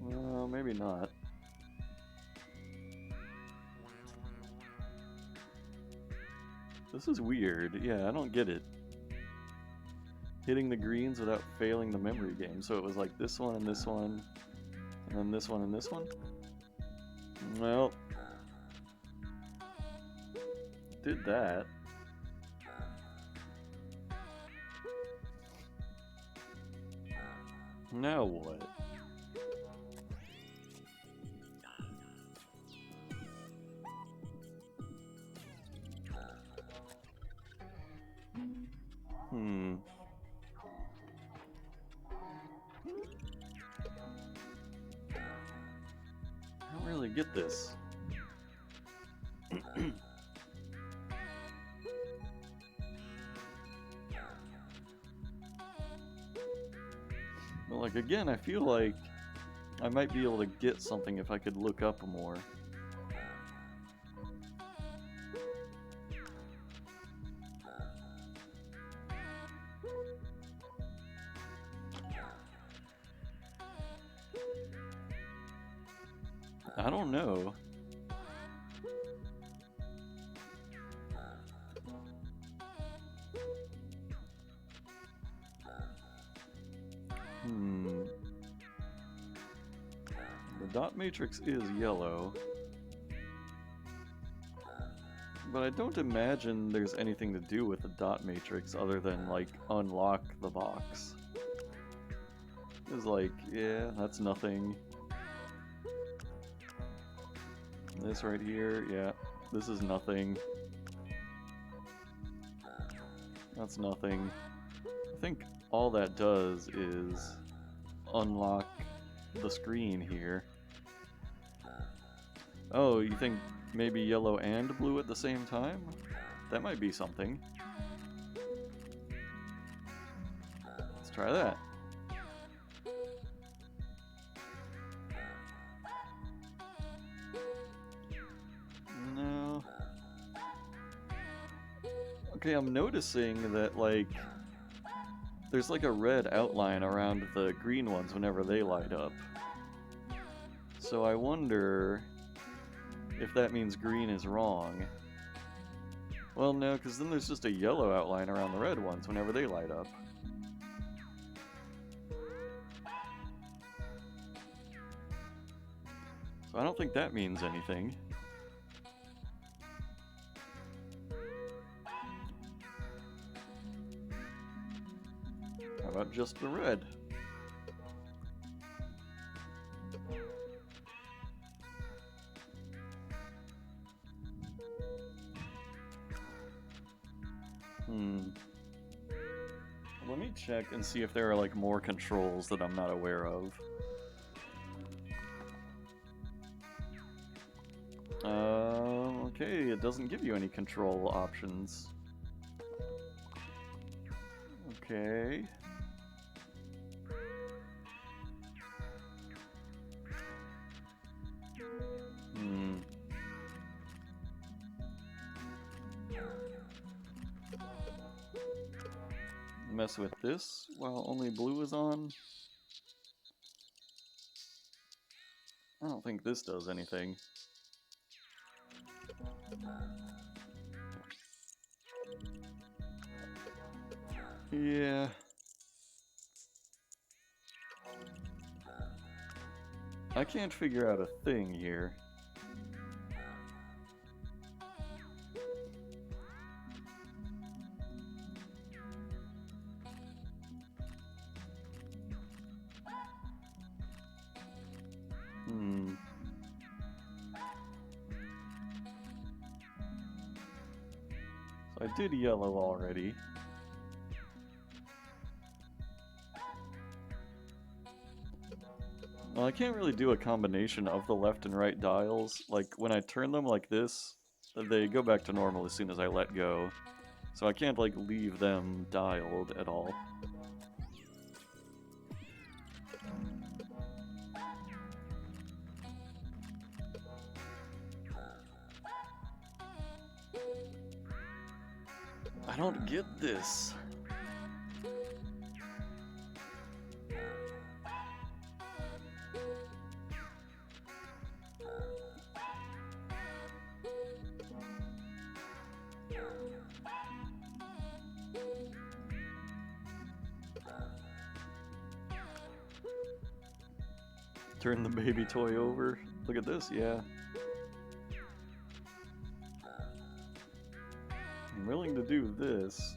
Well, maybe not. This is weird. Yeah, I don't get it. Hitting the greens without failing the memory game. So it was like this one and this one, and then this one and this one? Well, did that. Now what? I don't really get this. But like again, I feel like I might be able to get something if I could look up more. I don't know. The dot matrix is yellow. But I don't imagine there's anything to do with the dot matrix other than, like, unlock the box. It's like, yeah, that's nothing. This right here, yeah, this is nothing. That's nothing. I think all that does is unlock the screen here. Oh, you think maybe yellow and blue at the same time? That might be something. Let's try that. No. Okay, I'm noticing that, like, there's like a red outline around the green ones whenever they light up. So I wonder if that means green is wrong. Well, no, because then there's just a yellow outline around the red ones whenever they light up. So I don't think that means anything. How about just the red? Let me check and see if there are like more controls that I'm not aware of. Okay, it doesn't give you any control options. Okay. Mess with this while only blue is on. I don't think this does anything. Yeah. I can't figure out a thing here. So I did yellow already. Well, I can't really do a combination of the left and right dials. Like, when I turn them like this, they go back to normal as soon as I let go. So I can't, like, leave them dialed at all. I don't get this. Turn the baby toy over. Look at this, yeah. I'm willing to do this.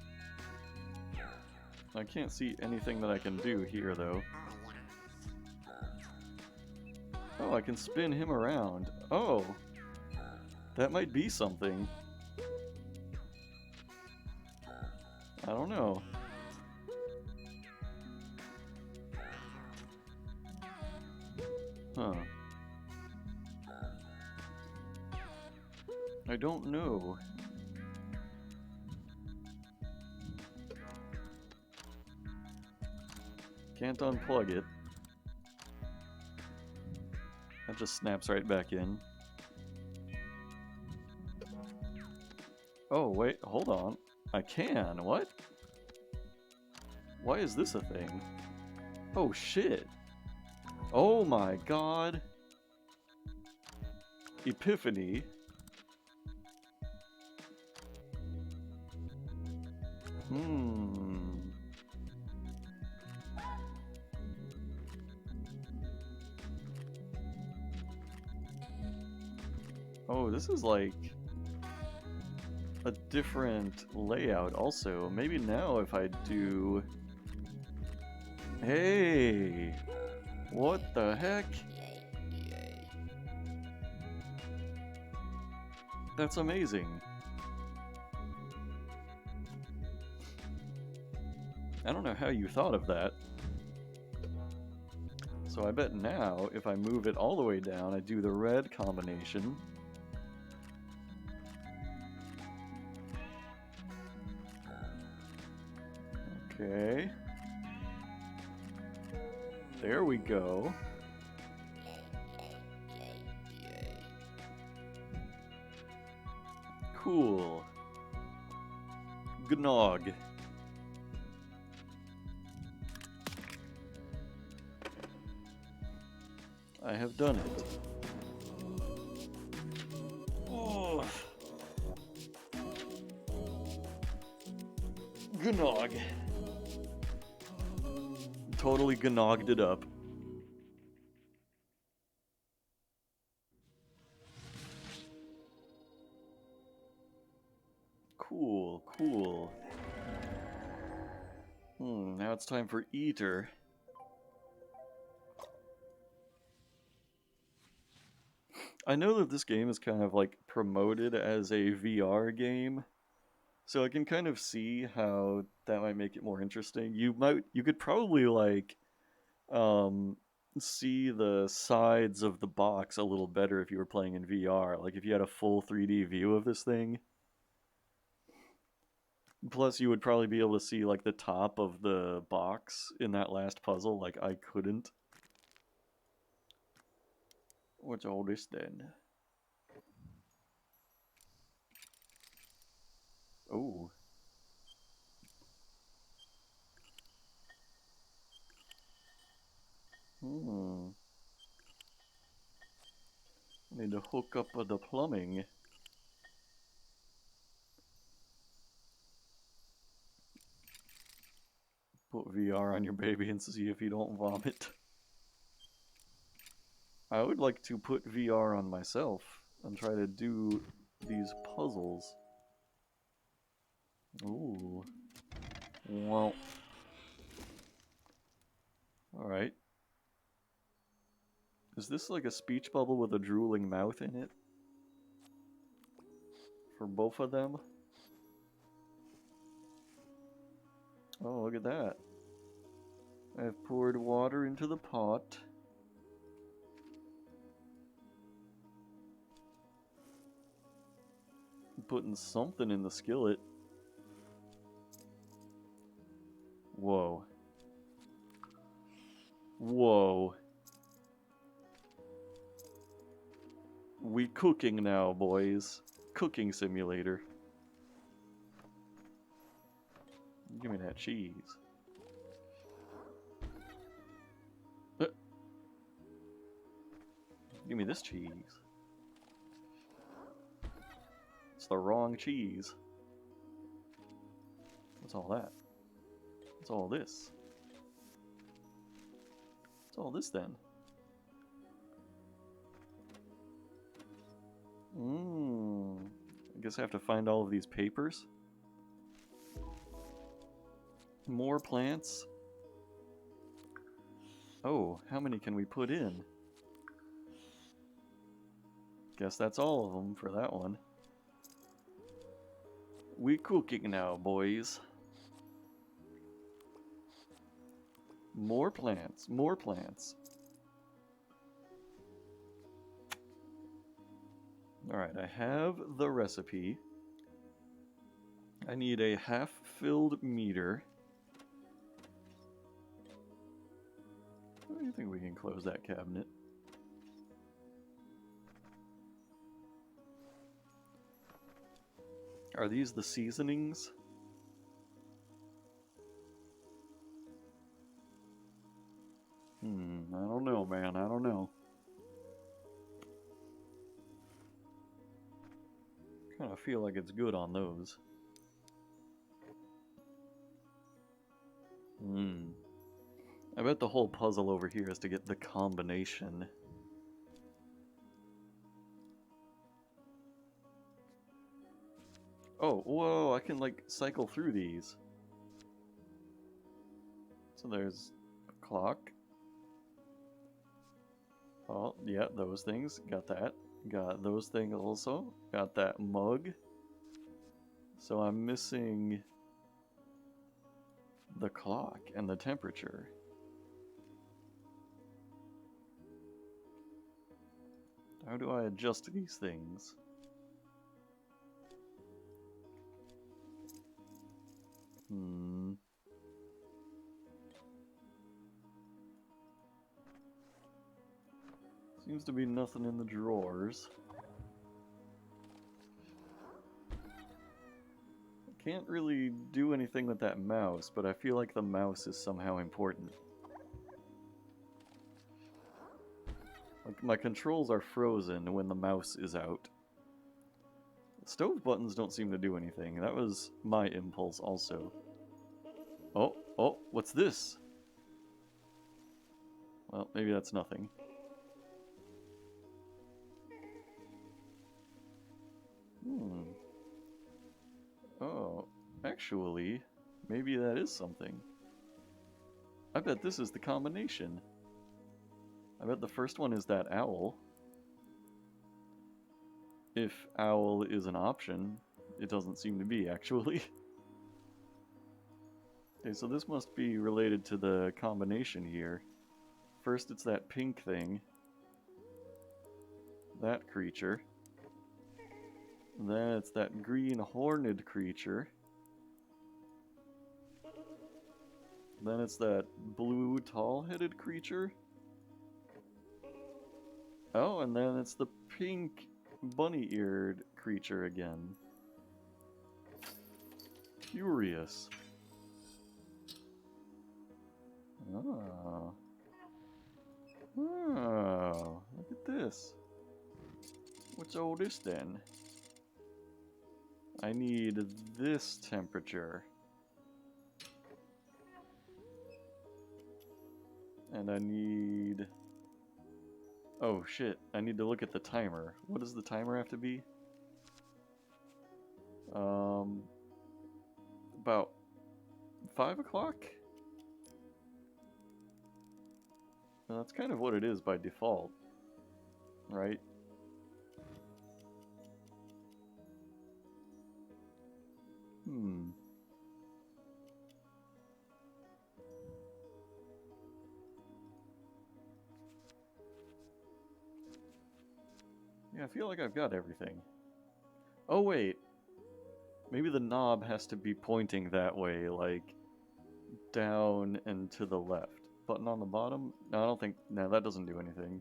I can't see anything that I can do here, though. Oh, I can spin him around. Oh! That might be something. I don't know. Huh. I don't know. Can't unplug it. That just snaps right back in. Oh, wait, hold on. I can, what? Why is this a thing? Oh, shit. Oh my god. Epiphany. Oh, this is like a different layout also. Maybe now if I do... Hey! What the heck? That's amazing. I don't know how you thought of that. So I bet now, if I move it all the way down, I do the red combination. Okay. There we go. Cool. Gnog. I have done it. Oh. Gnog. Totally gnogged it up. Cool, cool. Now it's time for Eater. I know that this game is kind of like promoted as a VR game, so I can kind of see how that might make it more interesting. You could probably like see the sides of the box a little better if you were playing in VR. Like if you had a full 3D view of this thing. Plus you would probably be able to see like the top of the box in that last puzzle, like I couldn't. What's all this then? Oh. Need to hook up the plumbing. Put VR on your baby and see if you don't vomit. I would like to put VR on myself and try to do these puzzles. Ooh. Well. Alright. Is this like a speech bubble with a drooling mouth in it? For both of them? Oh, look at that. I've poured water into the pot. Putting something in the skillet. Whoa. Whoa. We cooking now, boys. Cooking simulator. Give me that cheese. Give me this cheese. It's the wrong cheese. What's all that? What's all this? What's all this then? I guess I have to find all of these papers. More plants. Oh, how many can we put in? Guess that's all of them for that one. We cooking now, boys. More plants, more plants. Alright, I have the recipe. I need a half-filled meter. I think we can close that cabinet. Are these the seasonings? I don't know, man. I don't know. Kind of feel like it's good on those. I bet the whole puzzle over here is to get the combination. Oh, whoa, I can like cycle through these. So there's a clock. Oh, yeah, those things. Got that. Got those things also. Got that mug. So I'm missing the clock and the temperature. How do I adjust these things? Seems to be nothing in the drawers. I can't really do anything with that mouse, but I feel like the mouse is somehow important. Like, my controls are frozen when the mouse is out. The stove buttons don't seem to do anything. That was my impulse also. Oh, what's this? Well, maybe that's nothing. Oh, actually, maybe that is something. I bet this is the combination. I bet the first one is that owl. If owl is an option, it doesn't seem to be, actually. Okay, so this must be related to the combination here. First it's that pink thing. That creature. Then it's that green horned creature. Then it's that blue tall-headed creature. Oh, and then it's the pink bunny-eared creature again. Curious. Oh. Oh, look at this. What's all this then? I need this temperature. And I need... Oh shit, I need to look at the timer. What does the timer have to be? About 5 o'clock? Well, that's kind of what it is by default, right? Yeah, I feel like I've got everything. Oh wait, maybe the knob has to be pointing that way, like down and to the left. Button on the bottom? No, I don't think... No, that doesn't do anything.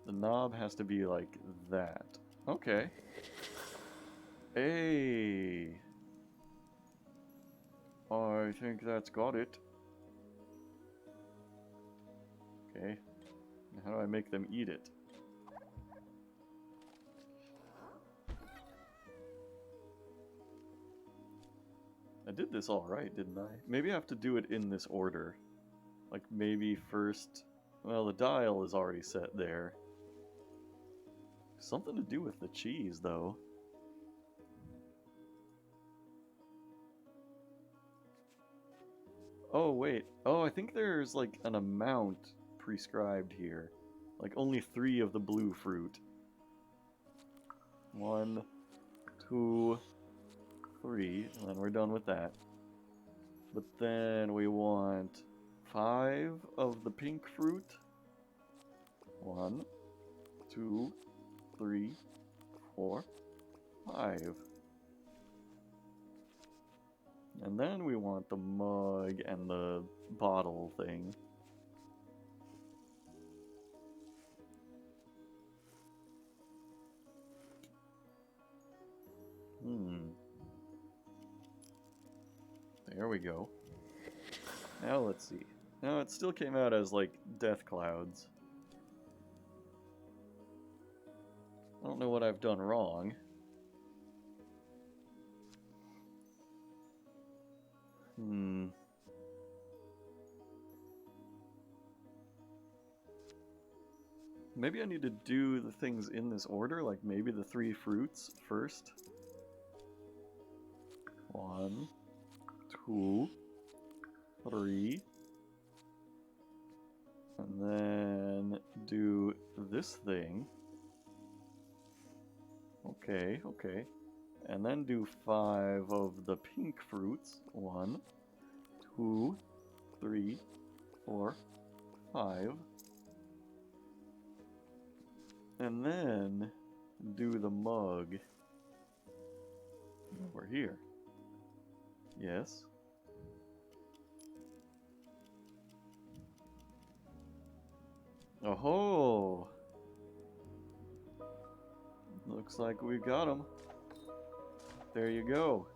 The knob has to be like that. Okay. Hey! I think that's got it. Okay. How do I make them eat it? I did this alright, didn't I? Maybe I have to do it in this order. Like, maybe first... Well, the dial is already set there. Something to do with the cheese, though. Oh, wait. Oh, I think there's, like, an amount prescribed here. Like, only 3 of the blue fruit. 1, 2, 3, and then we're done with that. But then we want 5 of the pink fruit. 1, 2, 3, 4, 5. And then we want the mug and the bottle thing. There we go. Now let's see. Now it still came out as like death clouds. I don't know what I've done wrong. Maybe I need to do the things in this order, like maybe the 3 fruits first. 1, 2, 3. And then do this thing. Okay, okay. And then do 5 of the pink fruits. 1, 2, 3, 4, 5. And then do the mug over here. Yes. Oh-ho! Looks like we got him. There you go.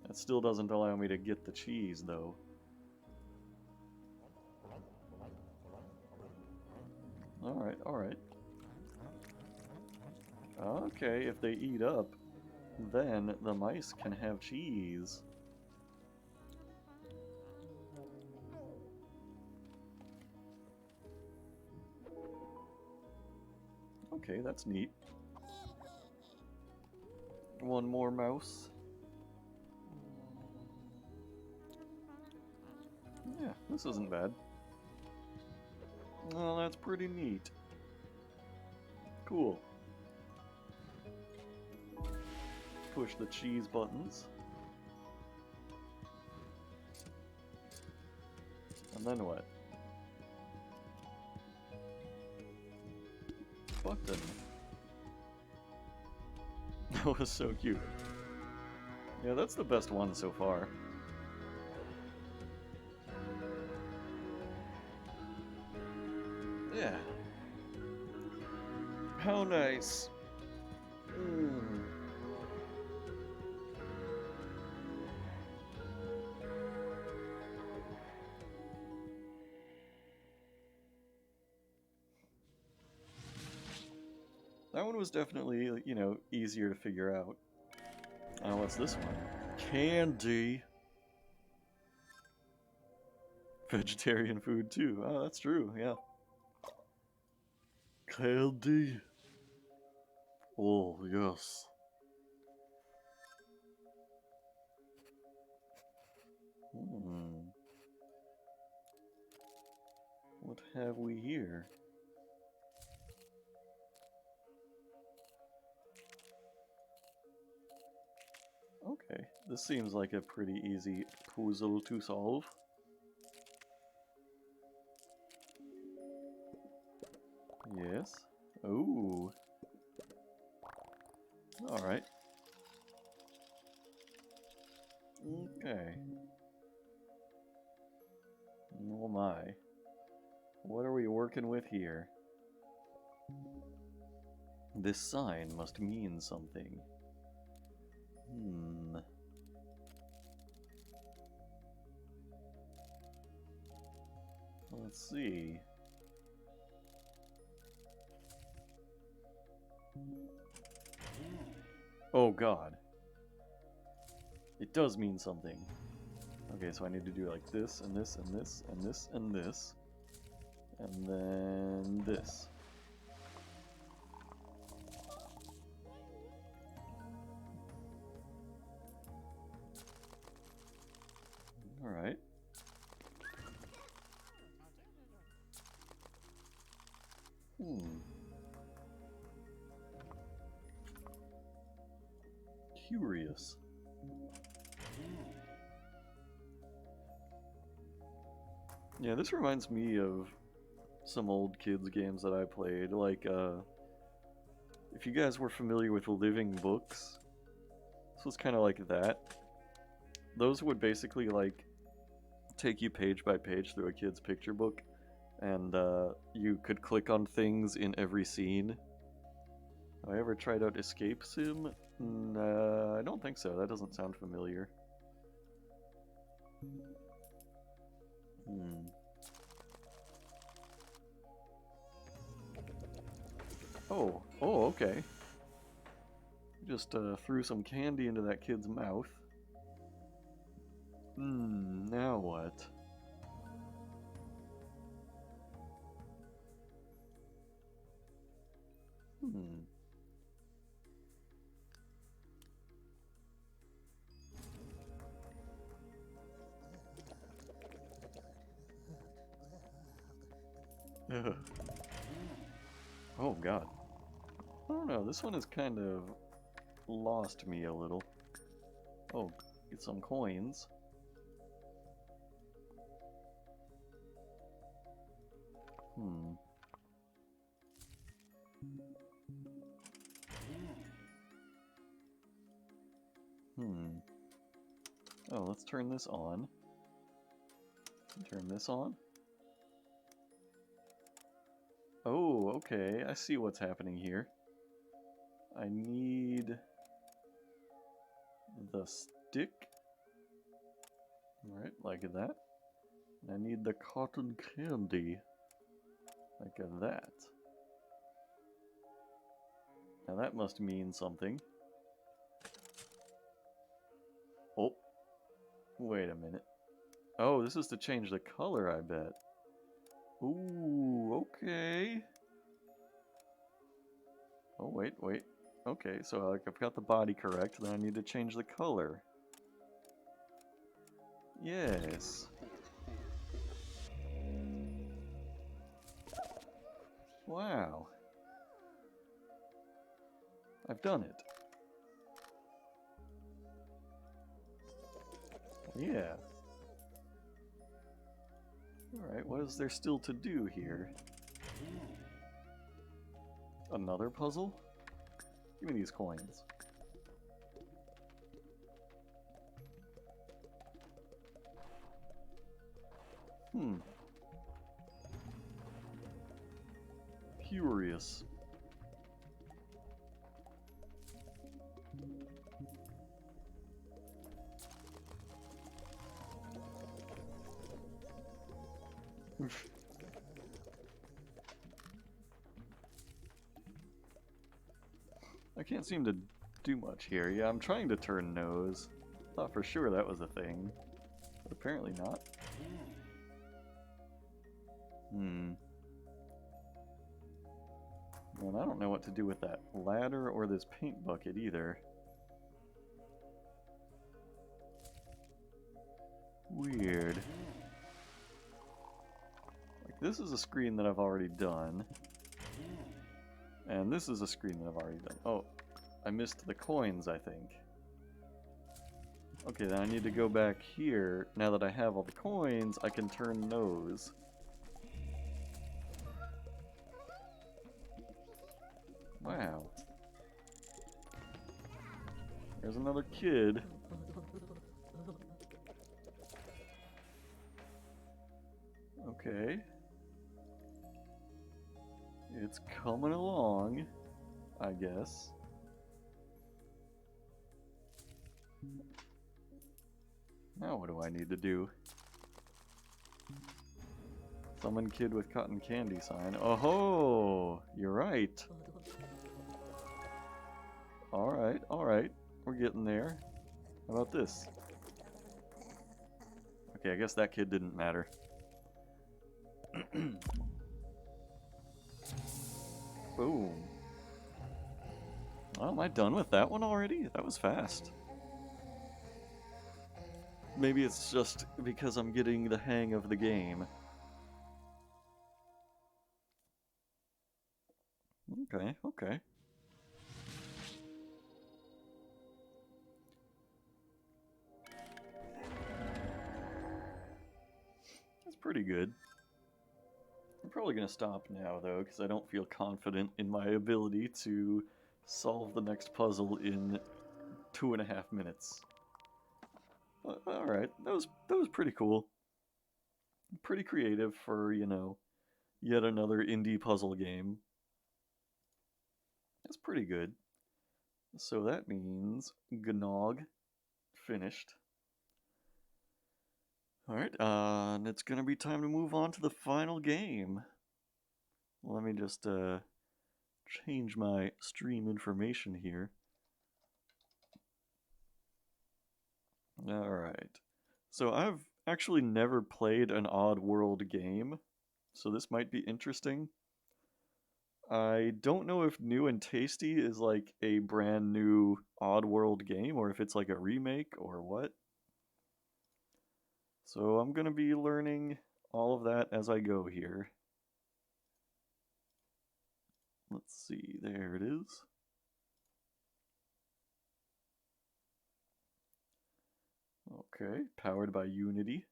That still doesn't allow me to get the cheese, though. Alright, alright. Okay, if they eat up, then the mice can have cheese. Okay, that's neat. One more mouse. Yeah, this isn't bad. Well, that's pretty neat. Cool. Push the cheese buttons. And then what? Button. That was so cute. Yeah, that's the best one so far. Yeah. How nice. That one was definitely, you know, easier to figure out. What's this one? Candy. Vegetarian food too. Oh, that's true, yeah. Candy. Oh, yes. What have we here? Okay, this seems like a pretty easy puzzle to solve. Yes. Ooh. Alright. Okay. Oh my. What are we working with here? This sign must mean something. Let's see. Oh god. It does mean something. Okay, so I need to do like this, and this, and this, and this, and this. And then this. Alright. Curious. Yeah, this reminds me of some old kids games that I played, like, if you guys were familiar with Living Books, this was kind of like that. Those would basically, like, take you page by page through a kid's picture book, and you could click on things in every scene. Have I ever tried out Escape Sim? Nah, I don't think so. That doesn't sound familiar. Oh, okay. Just threw some candy into that kid's mouth. Now what? Ugh. Oh god. I don't know, this one is kind of lost me a little. Oh, get some coins. Oh, let's turn this on. Turn this on. Oh, okay. I see what's happening here. I need the stick. Right, like that. And I need the cotton candy. Like that. Now that must mean something. Oh. Wait a minute. Oh, this is to change the color, I bet. Ooh, okay. Oh, wait. Okay, so like, I've got the body correct, then I need to change the color. Yes. Wow. I've done it. Yeah. Alright, what is there still to do here? Another puzzle? Give me these coins. Curious. I can't seem to do much here. Yeah, I'm trying to turn nose. Thought for sure that was a thing. But apparently not. And I don't know what to do with that ladder or this paint bucket either. Weird. Like, this is a screen that I've already done. And this is a screen that I've already done. Oh, I missed the coins, I think. Okay, then I need to go back here. Now that I have all the coins, I can turn nose. Wow. There's another kid. Okay. It's coming along, I guess. Now what do I need to do? Summon kid with cotton candy sign. Oh-ho! You're right. Alright. We're getting there. How about this? Okay, I guess that kid didn't matter. Boom. Oh, am I done with that one already? That was fast. Maybe it's just because I'm getting the hang of the game. Okay. That's pretty good. I'm probably going to stop now, though, because I don't feel confident in my ability to solve the next puzzle in 2.5 minutes. Alright, that was pretty cool. Pretty creative for, you know, yet another indie puzzle game. That's pretty good. So that means Gnog finished. Alright, and it's gonna be time to move on to the final game. Let me just change my stream information here. Alright. So I've actually never played an Oddworld game, so this might be interesting. I don't know if New and Tasty is like a brand new Oddworld game, or if it's like a remake, or what. So I'm gonna be learning all of that as I go here. Let's see, there it is. Okay, powered by Unity.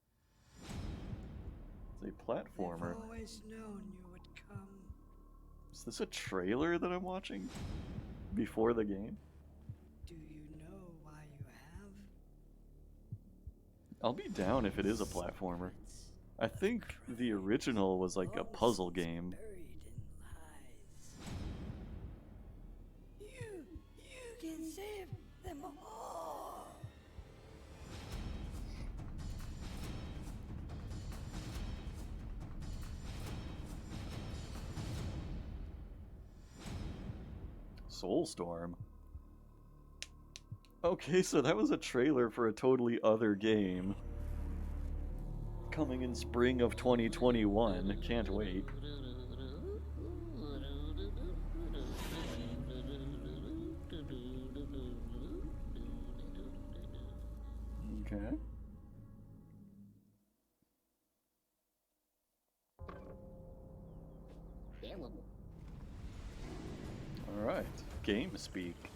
It's a platformer. I've always known you would come. Is this a trailer that I'm watching before the game? Do you know why you have? I'll be down if it is a platformer. I think the original was like a puzzle game. Buried in lies. You can save them all. Soulstorm. Okay, so that was a trailer for a totally other game. Coming in spring of 2021. Can't wait. Okay. Alright. Game speak.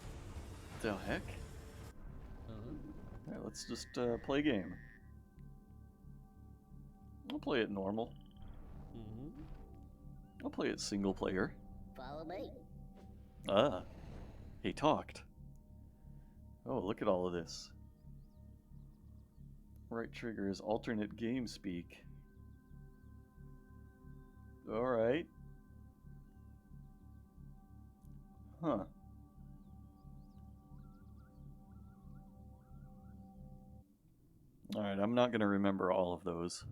The heck? Alright, let's just play game. I'll play it normal. I'll play it single player. Follow me. Ah. He talked. Oh, look at all of this. Right trigger is alternate game speak. Alright. Huh. Alright, I'm not gonna remember all of those.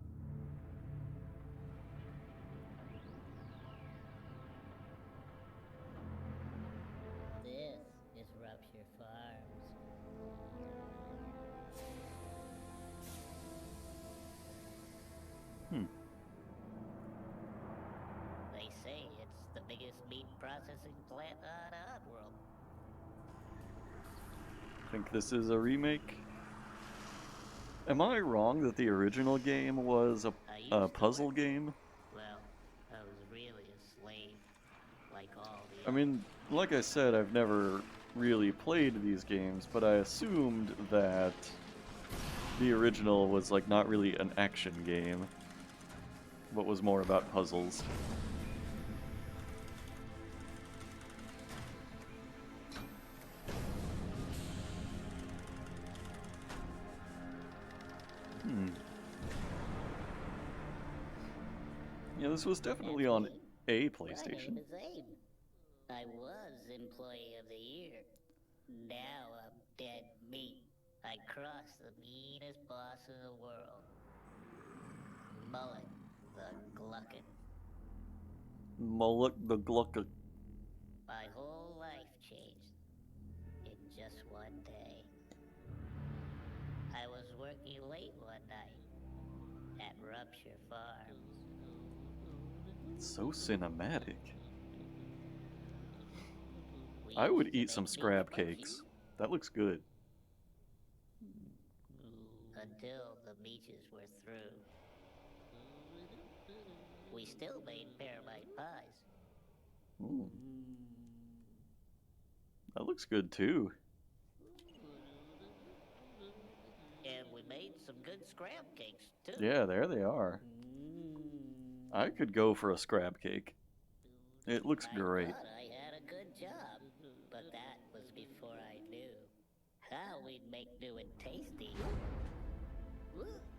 This is Rupture Farms. They say it's the biggest meat processing plant on Oddworld. Think this is a remake? Am I wrong that the original game was a puzzle game? Well, I was really a slave, like all the I mean, like I said, I've never really played these games, but I assumed that the original was like not really an action game, but was more about puzzles. Yeah, this was definitely on a PlayStation. My name is Abe. I was Employee of the Year. Now I'm dead meat. I crossed the meanest boss in the world. Mullet the Gluckin. Mullet the Glucka. My whole life changed in just one day. I was working late one night at Rupture Farms. So cinematic. We I would used to eat some make scrab beef cakes. That looks good. until the beaches were through. We still made pearmite pies. Ooh. That looks good too. And we made some good scrab cakes, too. Yeah, there they are. I could go for a scrab cake. It looks great. I thought I had a good job, but that was before I knew how we'd make new and tasty.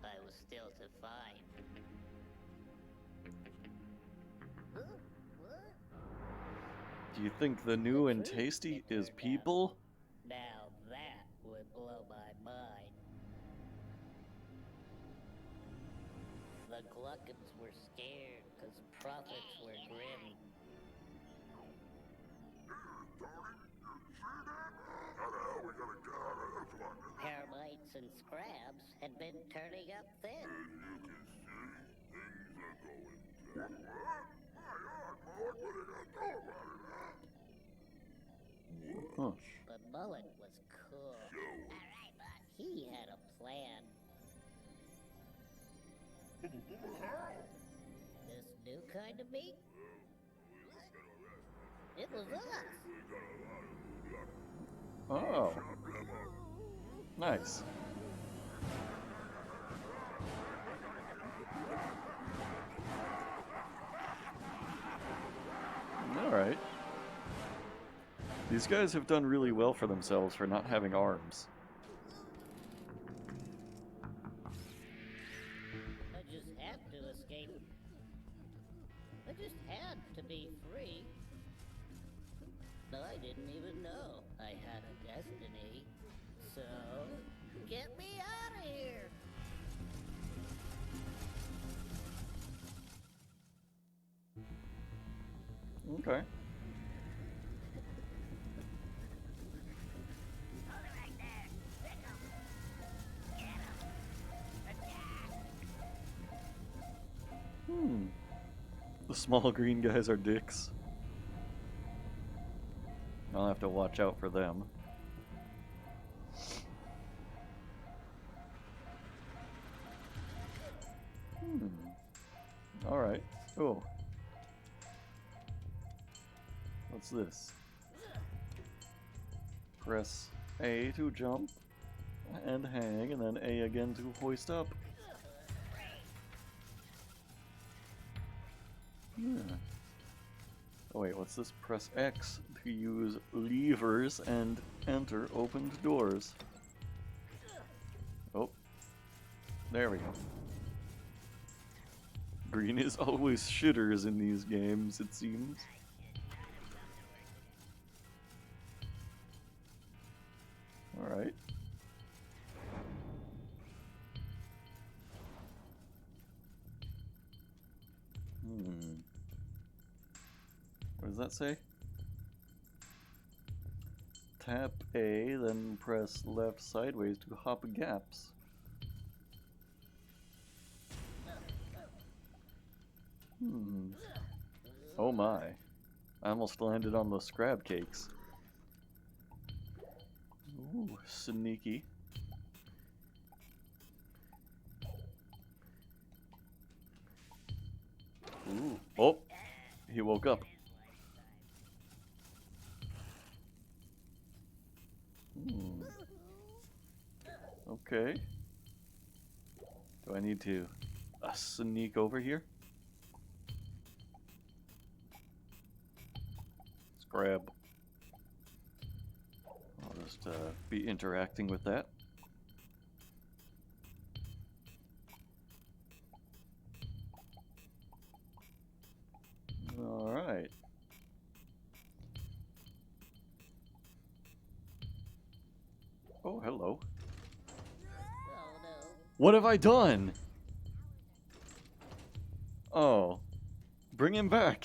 I was still to find. Do you think the new and tasty is people? Now that would blow my mind. The Gluckins were scared because profits were grim. Termites and scrabs had been turning up thin. Huh. But Mullet was cool. Alright, boss. He had a plan. This new kind of meat? It was us. Oh. Nice. These guys have done really well for themselves for not having arms. I just had to escape. I just had to be free. I didn't even know I had a destiny. So, get me out of here! Okay. The small green guys are dicks. I'll have to watch out for them. Alright. Oh. What's this? Press A to jump and hang, and then A again to hoist up. Oh wait, what's this? Press X to use levers and enter opened doors. Oh. There we go. Green is always shitters in these games, it seems. Alright. What does that say? Tap A, then press left sideways to hop gaps. Oh my. I almost landed on those crab cakes. Ooh, sneaky. Ooh. Oh! He woke up. Okay. Do I need to sneak over here? Let's grab. I'll just be interacting with that. Alright. Oh, hello. Oh no. What have I done? Oh. Bring him back.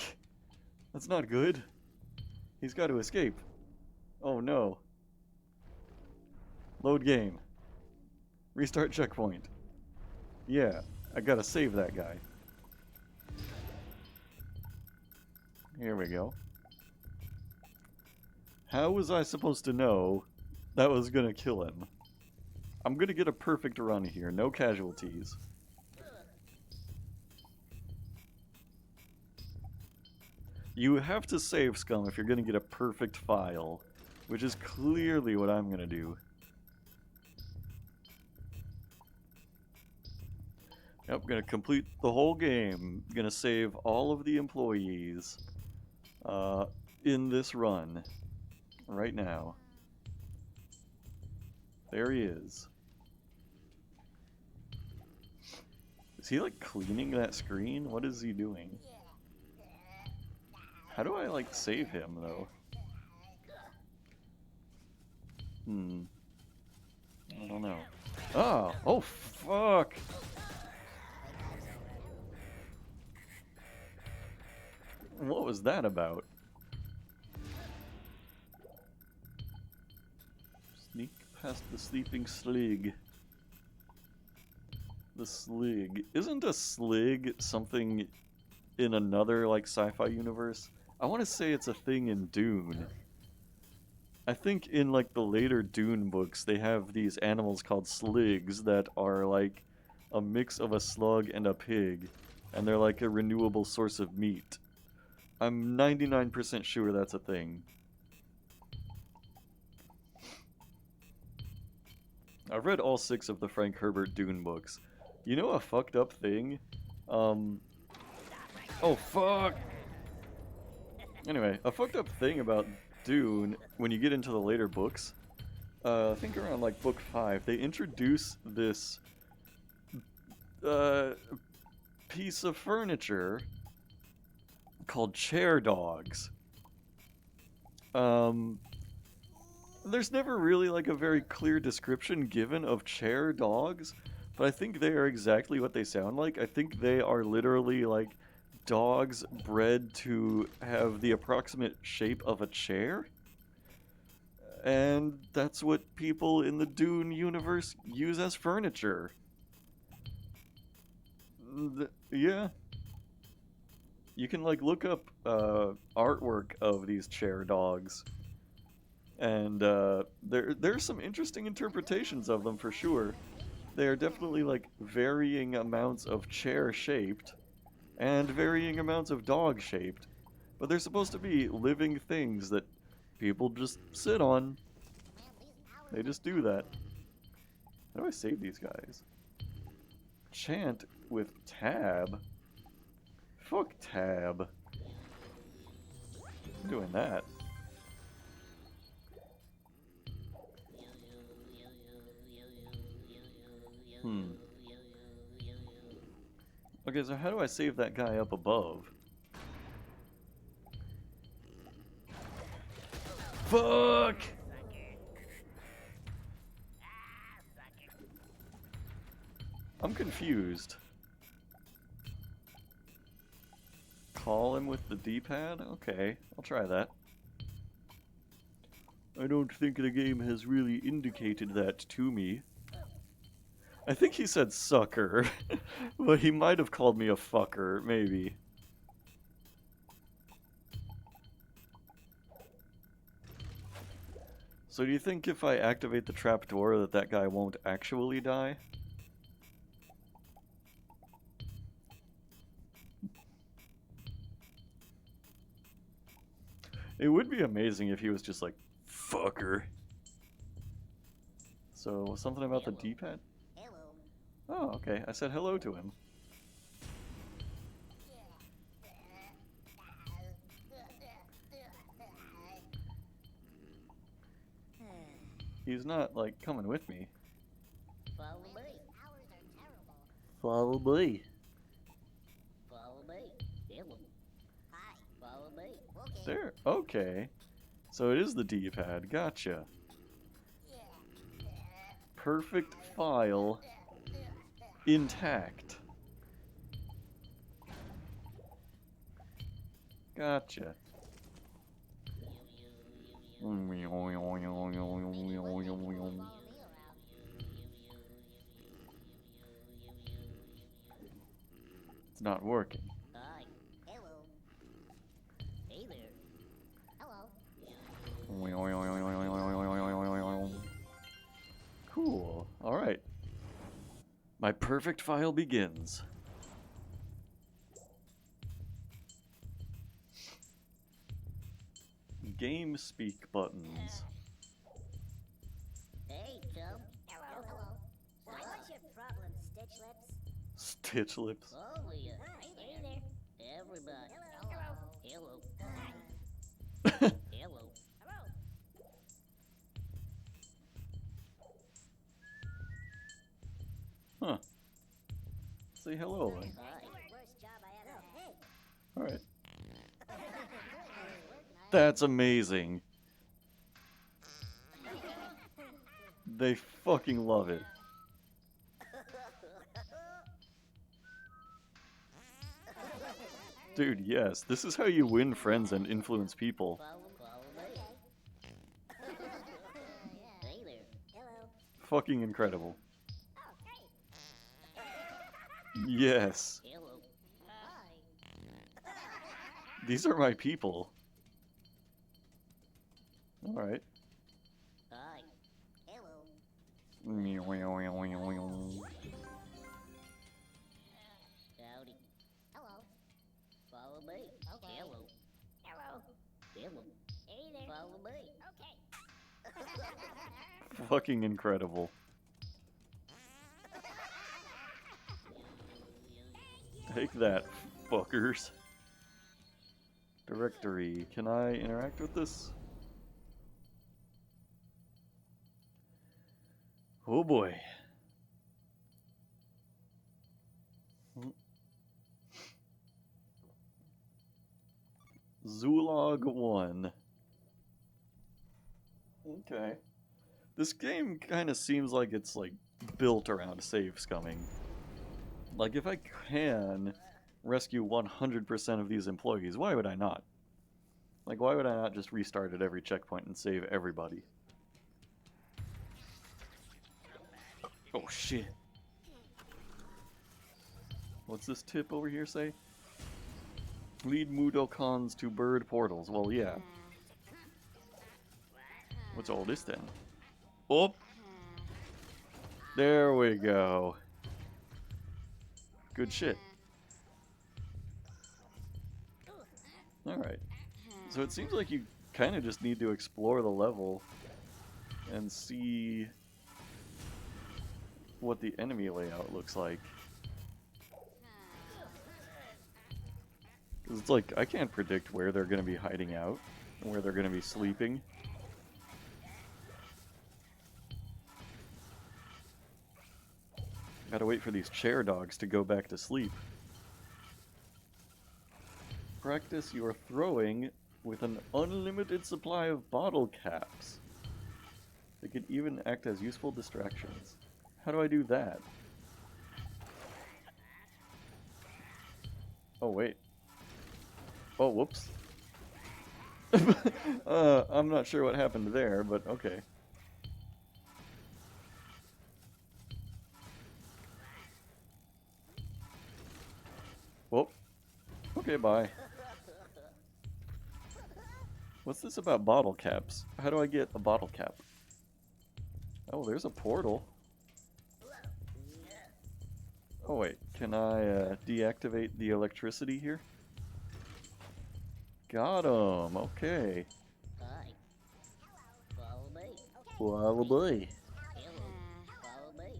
That's not good. He's got to escape. Oh no. Load game. Restart checkpoint. Yeah, I gotta save that guy. Here we go. How was I supposed to know that was gonna kill him? I'm gonna get a perfect run here, no casualties. You have to save, Scum, if you're gonna get a perfect file, which is clearly what I'm gonna do. Yep, gonna complete the whole game. Gonna save all of the employees in this run right now. There he is. Is he like cleaning that screen? What is he doing? How do I like save him though? I don't know. Ah! Oh fuck! What was that about? Sneak past the sleeping slig. The slig. Isn't a slig something in another, like, sci-fi universe? I want to say it's a thing in Dune. I think in, like, the later Dune books, they have these animals called sligs that are, like, a mix of a slug and a pig. And they're, like, a renewable source of meat. I'm 99% sure that's a thing. I've read all 6 of the Frank Herbert Dune books. You know a fucked up thing? Oh fuck! Anyway, a fucked up thing about Dune, when you get into the later books, I think around like book 5, they introduce this uh, piece of furniture called chair dogs. There's never really like a very clear description given of chair dogs, but I think they are exactly what they sound like. I think they are literally like dogs bred to have the approximate shape of a chair. And that's what people in the Dune universe use as furniture. Yeah. You can like look up artwork of these chair dogs, and there's some interesting interpretations of them for sure. They are definitely like varying amounts of chair shaped and varying amounts of dog shaped, but they're supposed to be living things that people just sit on. They just do that. How do I save these guys? Chant with tab? Fuck tab. I'm doing that. Okay, so how do I save that guy up above? Fuck! I'm confused. Call him with the D-pad? Okay, I'll try that. I don't think the game has really indicated that to me. I think he said sucker, but he might have called me a fucker, maybe. So do you think if I activate the trapdoor that that guy won't actually die? It would be amazing if he was just like, fucker. So, something about the D-pad? Oh, okay. I said hello to him. He's not, like, coming with me. Follow me. Follow me. Follow me. Hello. Hi. Follow me. Okay. There. Okay. So it is the D-pad. Gotcha. Perfect file. Intact. Gotcha. It's not working. Hi. Hello. Hey there. Hello. Cool. Alright. My perfect file begins. Game speak buttons. Hey, chum. Hello, hello. So what's your problem, Stitch Lips? Stitch lips. Oh, yeah. Hey there. Everybody. Hello. Hello. Hi. Hello. Hello. Huh. Say hello. Hi. Worst job I ever had. Alright. That's amazing. They fucking love it. Dude, yes. This is how you win friends and influence people. Follow me. Hey there. Hello. Fucking incredible. Oh, great. Yes. Hello. Hi. These are my people. Alright. Hi. Hello. Howdy. Hello. Follow me. Okay. Hello. Hello. Hello. Hey there. Follow me. Okay. Fucking incredible. Take that, fuckers. Directory. Can I interact with this? Oh boy. Zulog 1. Okay. This game kind of seems like it's like built around save scumming. Like if I can rescue 100% of these employees, why would I not? Like why would I not just restart at every checkpoint and save everybody? Oh shit. What's this tip over here say? Lead Mudokons to bird portals. Well, yeah. What's all this then? Oh! There we go. Good shit. Alright. So it seems like you kind of just need to explore the level and see what the enemy layout looks like. Because it's like, I can't predict where they're going to be hiding out, and where they're going to be sleeping. Gotta wait for these chair dogs to go back to sleep. Practice your throwing with an unlimited supply of bottle caps. They can even act as useful distractions. How do I do that? Oh, wait. Oh, whoops. I'm not sure what happened there, but okay. Whoop. Okay, bye. What's this about bottle caps? How do I get a bottle cap? Oh, there's a portal. Oh wait, can I deactivate the electricity here? Got him, okay. Hi. Follow me. Follow me. Hello. Follow me.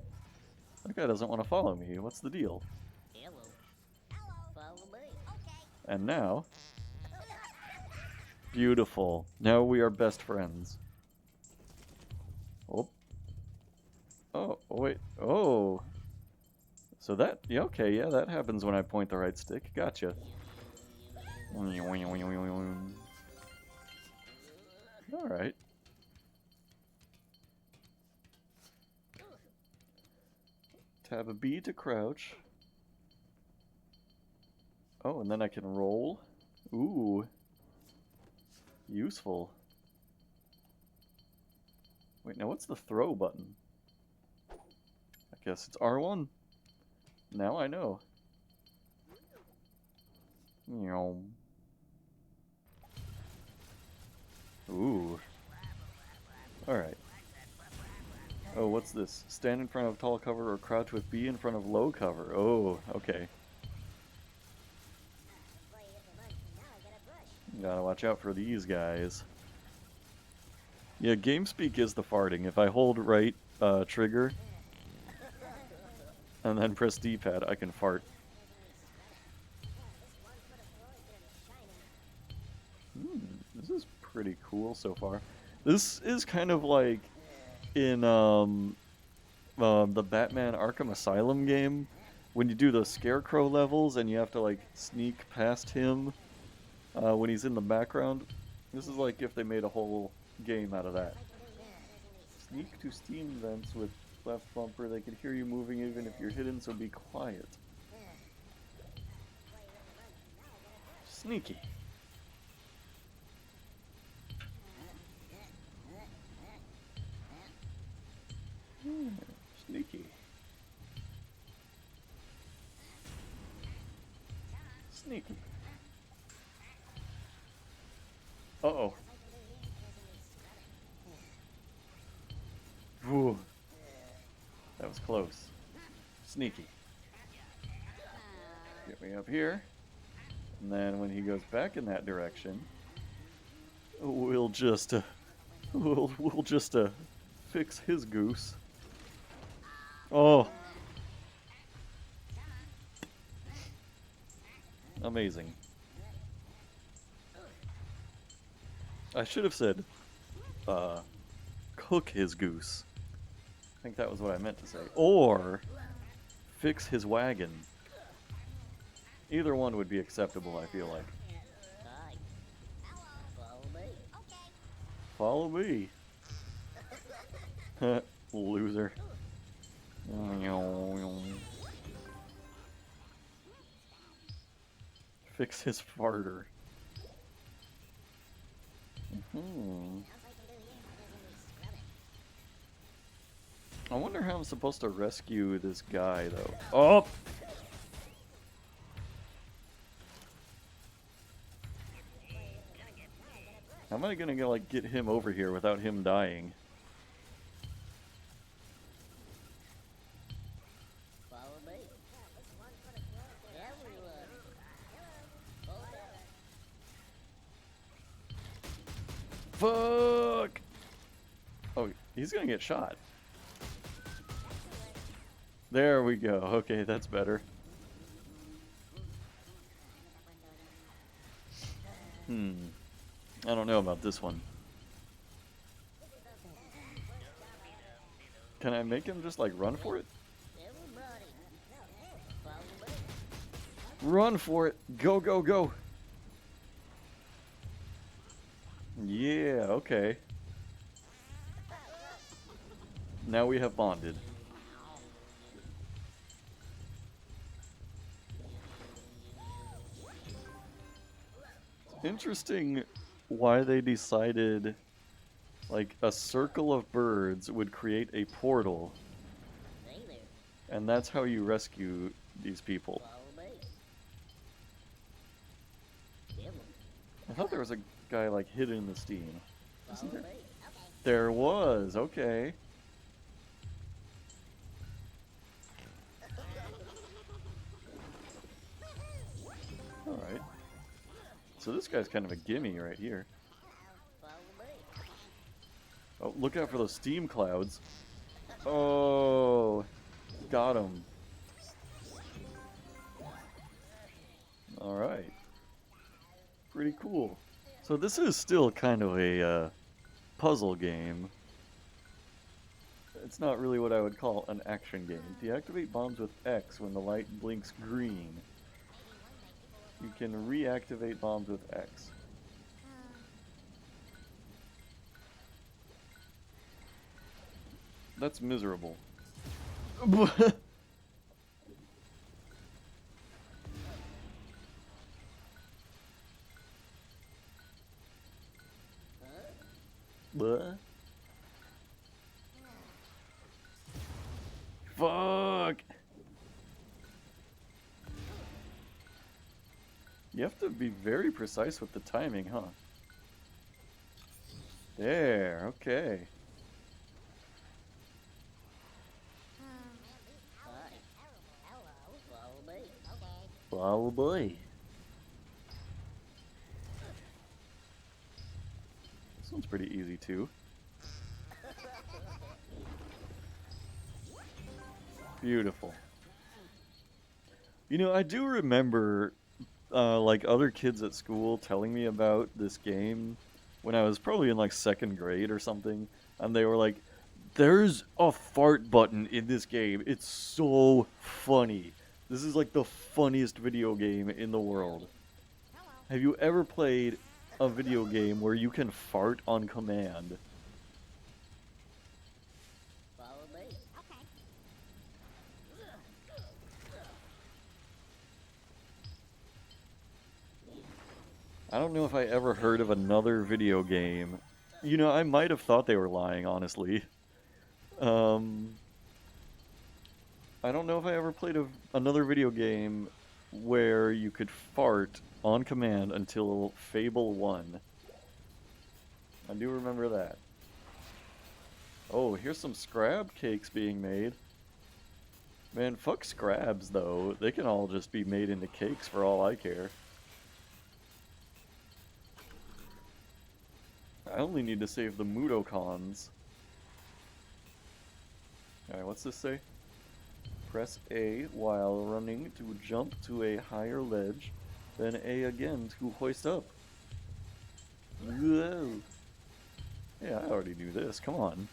That guy doesn't want to follow me, what's the deal? Hello. Follow me. And now... Beautiful. Now we are best friends. Oh. Oh, wait. Oh. So that... Yeah, okay, yeah, that happens when I point the right stick. Gotcha. Alright. Tab a B to crouch. Oh, and then I can roll. Ooh. Useful. Wait, now what's the throw button? I guess it's R1. Now I know. Ooh. Alright. Oh, what's this? Stand in front of tall cover or crouch with B in front of low cover. Oh, okay. Gotta watch out for these guys. Yeah, GameSpeak is the farting. If I hold right trigger and then press D-pad, I can fart. This is pretty cool so far. This is kind of like in the Batman Arkham Asylum game, when you do the Scarecrow levels and you have to like sneak past him when he's in the background. This is like if they made a whole game out of that. Sneak to steam vents with left bumper. They can hear you moving even if you're hidden, so be quiet. Sneaky. Sneaky. Sneaky. Uh-oh. Whew. That was close. Sneaky. Get me up here. And then when he goes back in that direction, we'll just we'll just fix his goose. Oh. Amazing. I should have said cook his goose. I think that was what I meant to say. Or fix his wagon. Either one would be acceptable, I feel like. Hi. Follow me. Follow me. Loser. Fix his farter. I wonder how I'm supposed to rescue this guy, though. Oh! How am I gonna like get him over here without him dying? Follow me. Everyone. Fuck! Oh, he's gonna get shot. There we go. Okay, that's better. I don't know about this one. Can I make him just like run for it? Everybody. Follow me. Run for it! Go, go, go! Yeah, okay. Now we have bonded. Interesting why they decided like a circle of birds would create a portal, Hey there. and that's how you rescue these people. Follow me. Give 'em. I thought there was a guy like hidden in the steam. Follow me. There was, okay. Alright. So this guy's kind of a gimme right here. Follow me. Oh, look out for those steam clouds. Oh, got him. Alright. Pretty cool. So this is still kind of a puzzle game. It's not really what I would call an action game. Deactivate bombs with X when the light blinks green. You can reactivate bombs with X. That's miserable. What? Fuck! You have to be very precise with the timing, huh? There, okay. Hi. Follow me. Oh boy. This one's pretty easy too. Beautiful. You know, I do remember like other kids at school telling me about this game when I was probably in like second grade or something, and they were like, there's a fart button in this game. It's so funny. This is like the funniest video game in the world. Have you ever played a video game where you can fart on command? Follow me. I don't know if I ever heard of another video game. You know, I might have thought they were lying, honestly. I don't know if I ever played another video game where you could fart on command until Fable 1. I do remember that. Oh, here's some scrab cakes being made. Man, fuck scrabs, though. They can all just be made into cakes for all I care. I only need to save the Mudokons. Alright, what's this say? Press A while running to jump to a higher ledge, then A again to hoist up. Whoa! Yeah, I already knew this, come on.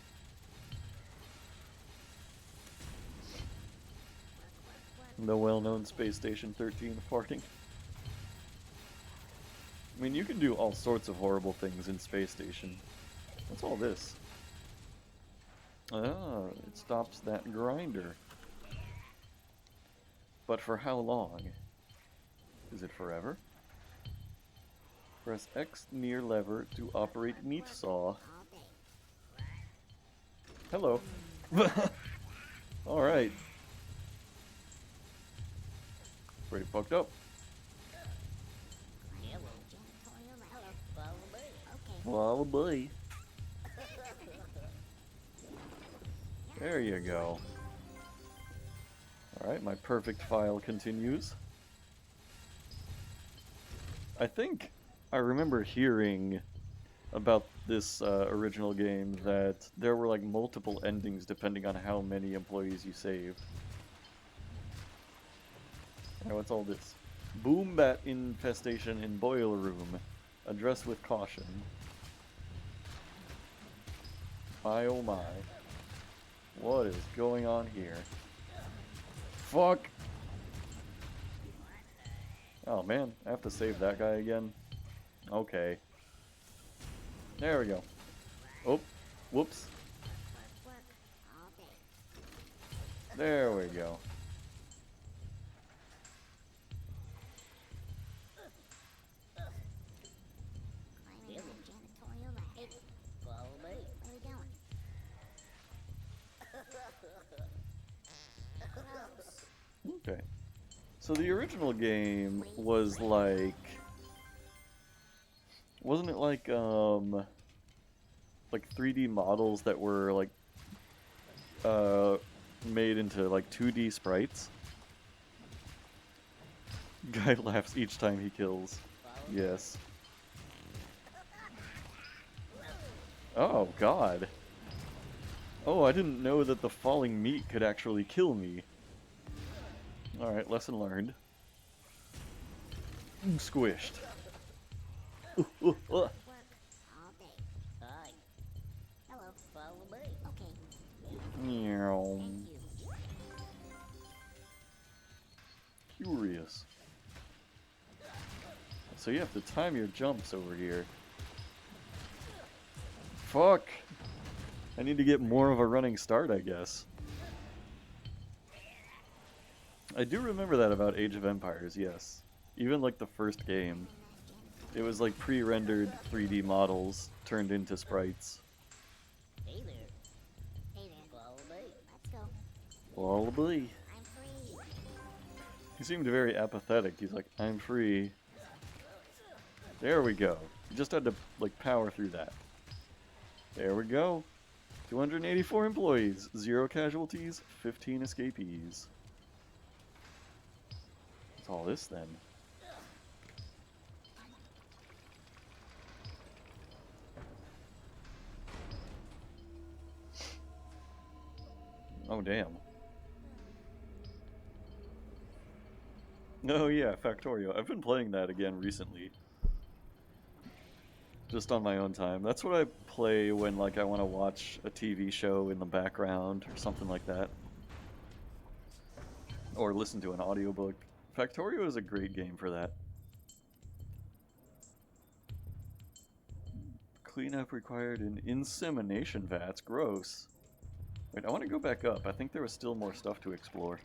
The well-known Space Station 13 farting. I mean, you can do all sorts of horrible things in Space Station. What's all this? Ah, it stops that grinder. But for how long? Is it forever? Press X near lever to operate meat saw. Hello. Alright. Pretty fucked up. Hello. Hello. Follow me. Okay. Well, boy. There you go. Alright, my perfect file continues. I think I remember hearing about this original game that there were like multiple endings depending on how many employees you saved. Now what's all this? Boom bat infestation in boiler room. Address with caution. My oh my. What is going on here? Fuck! Oh man, I have to save that guy again? Okay. There we go. Oh, whoops. There we go. Follow me. Where are we going? Okay. So the original game was like... Wasn't it like 3D models that were like made into like 2D sprites? Guy laughs each time he kills. Yes. Oh god. Oh, I didn't know that the falling meat could actually kill me. Alright, lesson learned. Squished. Work all day. Hi. Hello. Follow me. Okay. Meow. Thank you. Curious. So you have to time your jumps over here. Fuck! I need to get more of a running start, I guess. I do remember that about Age of Empires, yes. Even like the first game. It was like pre-rendered 3D models turned into sprites. Hey there. Hey there. Follow me. Let's go. Wallably. I'm free. He seemed very apathetic. He's like, I'm free. There we go. You just had to like power through that. There we go. 284 employees, 0 casualties, 15 escapees. What's all this then? Oh damn. Oh yeah, Factorio. I've been playing that again recently. Just on my own time. That's what I play when like I want to watch a TV show in the background or something like that. Or listen to an audiobook. Factorio is a great game for that. Cleanup required in insemination vats. Gross. Wait, I want to go back up. I think there was still more stuff to explore.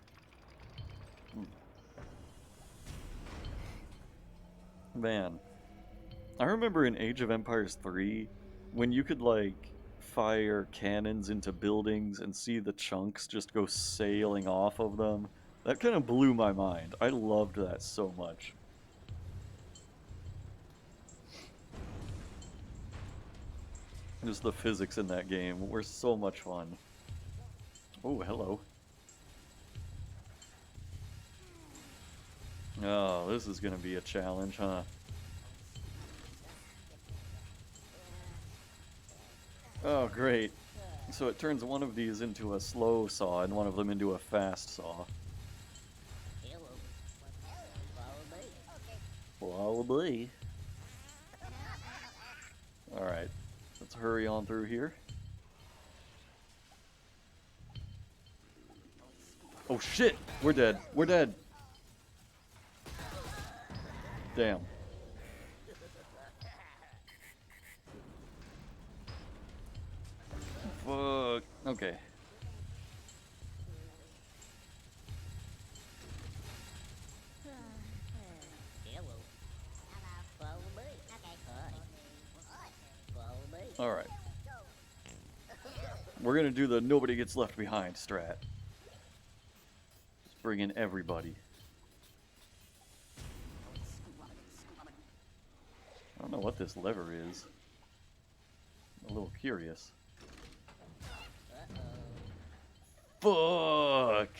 Man. I remember in Age of Empires 3, when you could, like, fire cannons into buildings and see the chunks just go sailing off of them. That kind of blew my mind. I loved that so much. Just the physics in that game were so much fun. Oh, hello. Oh, this is gonna be a challenge, huh? Oh, great. So it turns one of these into a slow saw and one of them into a fast saw. Hello. Follow me. Probably. Alright, let's hurry on through here. Oh shit! We're dead. We're dead. Damn. Fuck. Okay. Hello. Follow me. Okay. Hi. Follow me. Alright. We're gonna do the nobody gets left behind strat. Just bring in everybody. I don't know what this lever is. I'm a little curious. Fuck!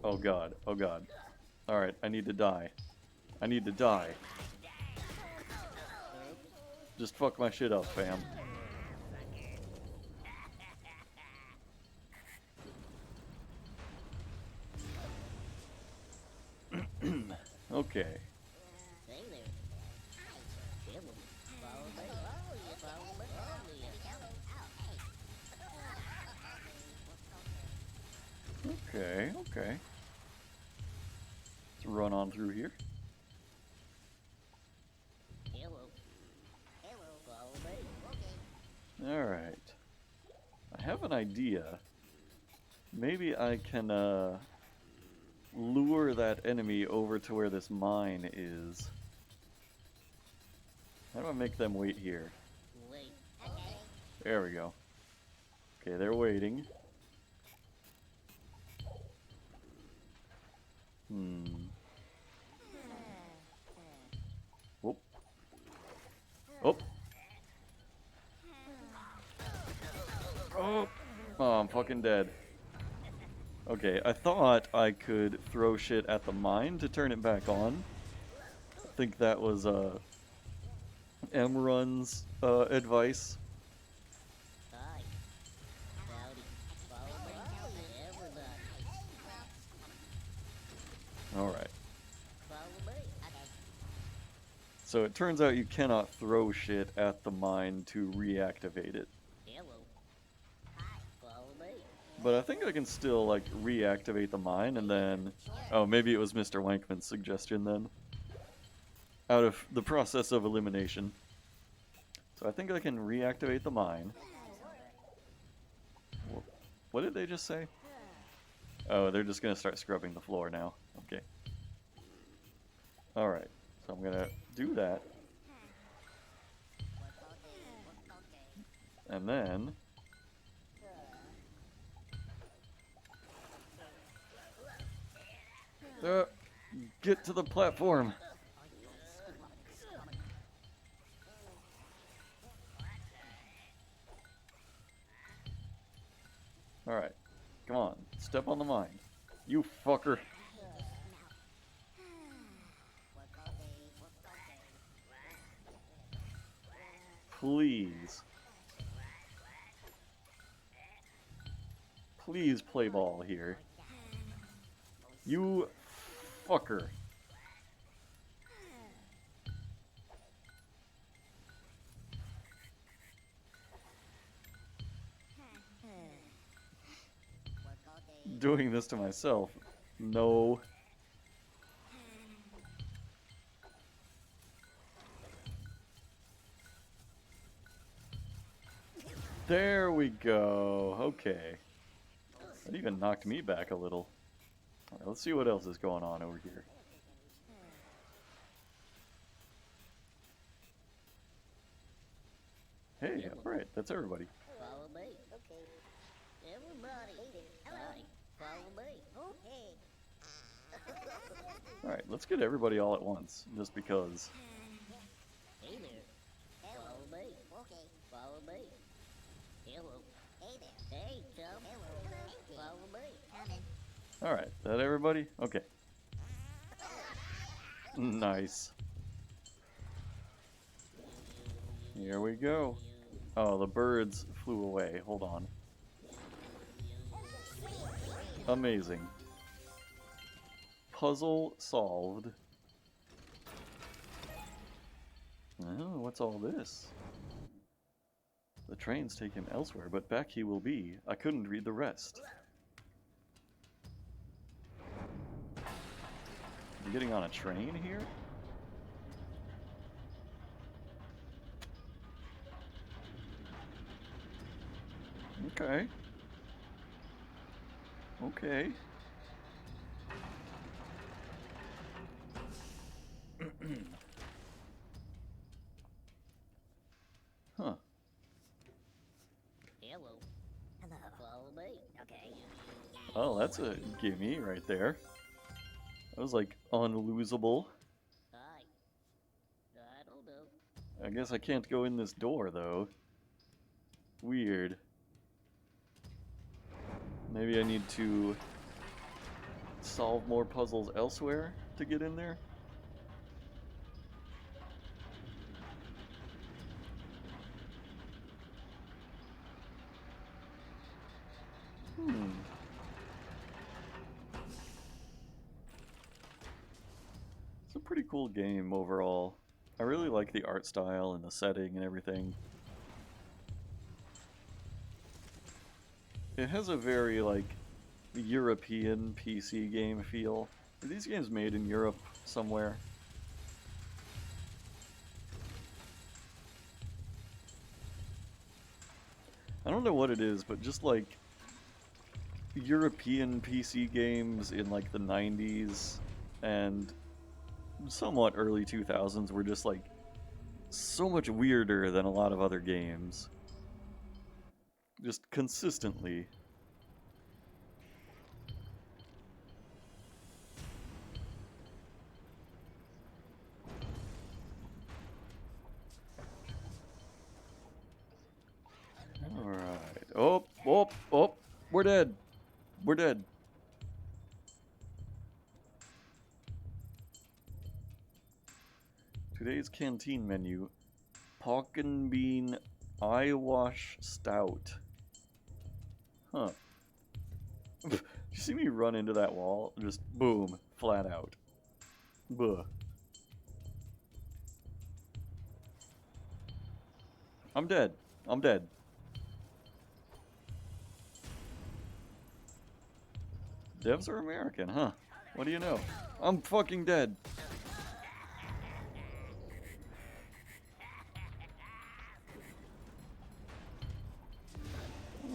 Oh god, oh god. Alright, I need to die. I need to die. Just fuck my shit up, fam. Okay. Hey there. Hello. Follow me. Follow me. Okay, okay. Let's run on through here. Hello. Hello. Follow me. Alright. I have an idea. Maybe I can, lure that enemy over to where this mine is. How do I make them wait here? Wait. There we go. Okay, they're waiting. Whoop. Oh. Oh. Oh, I'm fucking dead. Okay, I thought I could throw shit at the mine to turn it back on. I think that was M-Run's advice. Hi. Howdy. Follow me. Everybody. Alright. Follow me. So it turns out you cannot throw shit at the mine to reactivate it. Hello. Follow me. But I think I can still, like, reactivate the mine and then... Oh, maybe it was Mr. Wankman's suggestion then. Out of the process of elimination. So I think I can reactivate the mine. What did they just say? Oh, they're just gonna start scrubbing the floor now. Okay. Alright, so I'm gonna do that. And then... get to the platform! Alright, come on, step on the mine. You fucker! Please. Please play ball here. You fucker. Doing this to myself. No. There we go. Okay. That even knocked me back a little. Alright, let's see what else is going on over here. Hey, alright, that's everybody. Follow me. Okay. Everybody. Hi. Follow me. Okay. Alright, let's get everybody all at once, just because. Hey there. Follow me. Okay. Follow me. Hello. Hey there. Hey, chum. Hello. Follow me. Coming. Alright, that everybody? Okay. Nice. Here we go. Oh, the birds flew away. Hold on. Amazing. Puzzle solved. Oh, what's all this? The trains take him elsewhere, but back he will be. I couldn't read the rest. I'm getting on a train here? Okay. Okay. Huh. Hello. Hello. Follow me. Okay. Oh, that's a gimme right there. That was like unlosable. Hi. I don't know. I guess I can't go in this door though. Weird. Maybe I need to solve more puzzles elsewhere to get in there? Hmm. It's a pretty cool game overall. I really like the art style and the setting and everything. It has a very, like, European PC game feel. Are these games made in Europe somewhere? I don't know what it is, but just like European PC games in like the 90s and somewhat early 2000s were just like so much weirder than a lot of other games. Just consistently. Alright. Oh, oh, oh! We're dead! We're dead. Today's canteen menu. Pork and bean eyewash stout. Huh. You see me run into that wall? Just boom, flat out. Buh. I'm dead. I'm dead. Devs are American, huh? What do you know? I'm fucking dead.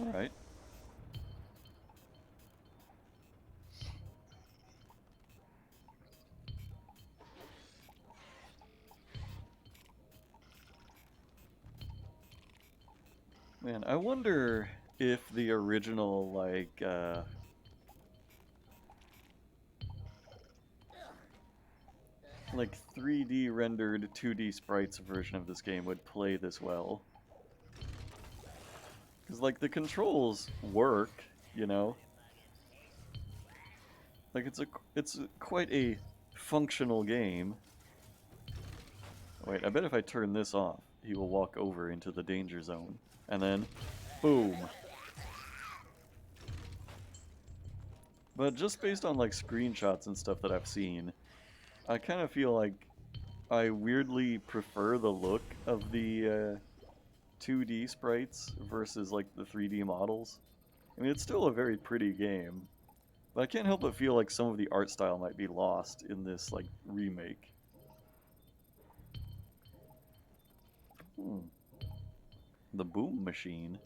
Alright. Man, I wonder if the original, like 3D rendered 2D sprites version of this game would play this well. Because, like, the controls work, you know? Like, it's quite a functional game. Wait, I bet if I turn this off, he will walk over into the danger zone. And then, boom. But just based on, like, screenshots and stuff that I've seen, I kind of feel like I weirdly prefer the look of the 2D sprites versus, like, the 3D models. I mean, it's still a very pretty game, but I can't help but feel like some of the art style might be lost in this, like, remake. The boom machine.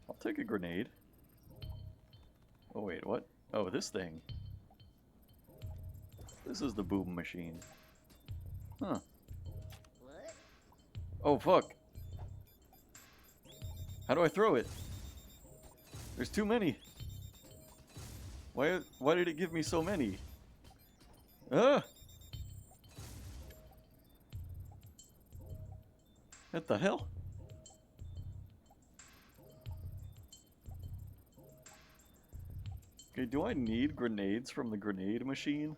I'll take a grenade. Oh wait, what? Oh, this thing. This is the boom machine. Huh. What? Oh fuck. How do I throw it? There's too many. Why did it give me so many? Ah! What the hell? Okay, do I need grenades from the grenade machine?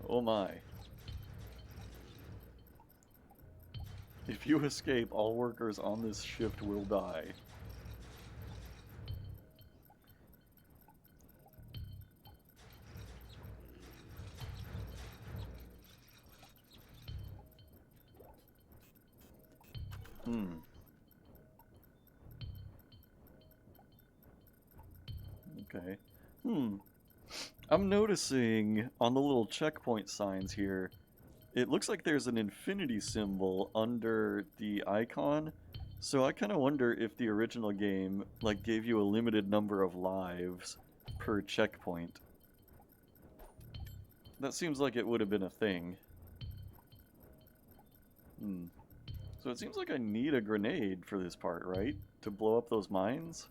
Oh my. If you escape, all workers on this shift will die. Hmm. Okay. Hmm. I'm noticing on the little checkpoint signs here, it looks like there's an infinity symbol under the icon. So I kind of wonder if the original game like gave you a limited number of lives per checkpoint. That seems like it would have been a thing. Hmm. So it seems like I need a grenade for this part, right? To blow up those mines?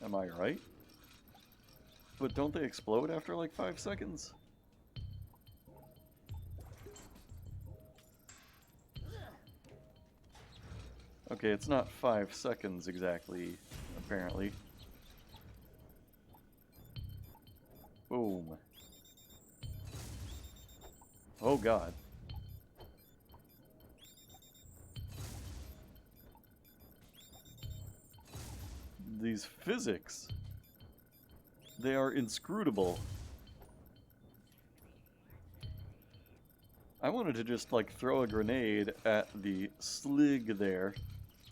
Am I right? But don't they explode after like 5 seconds? Okay, it's not 5 seconds exactly, apparently. Boom. Oh god. These physics. They are inscrutable. I wanted to just like throw a grenade at the slig there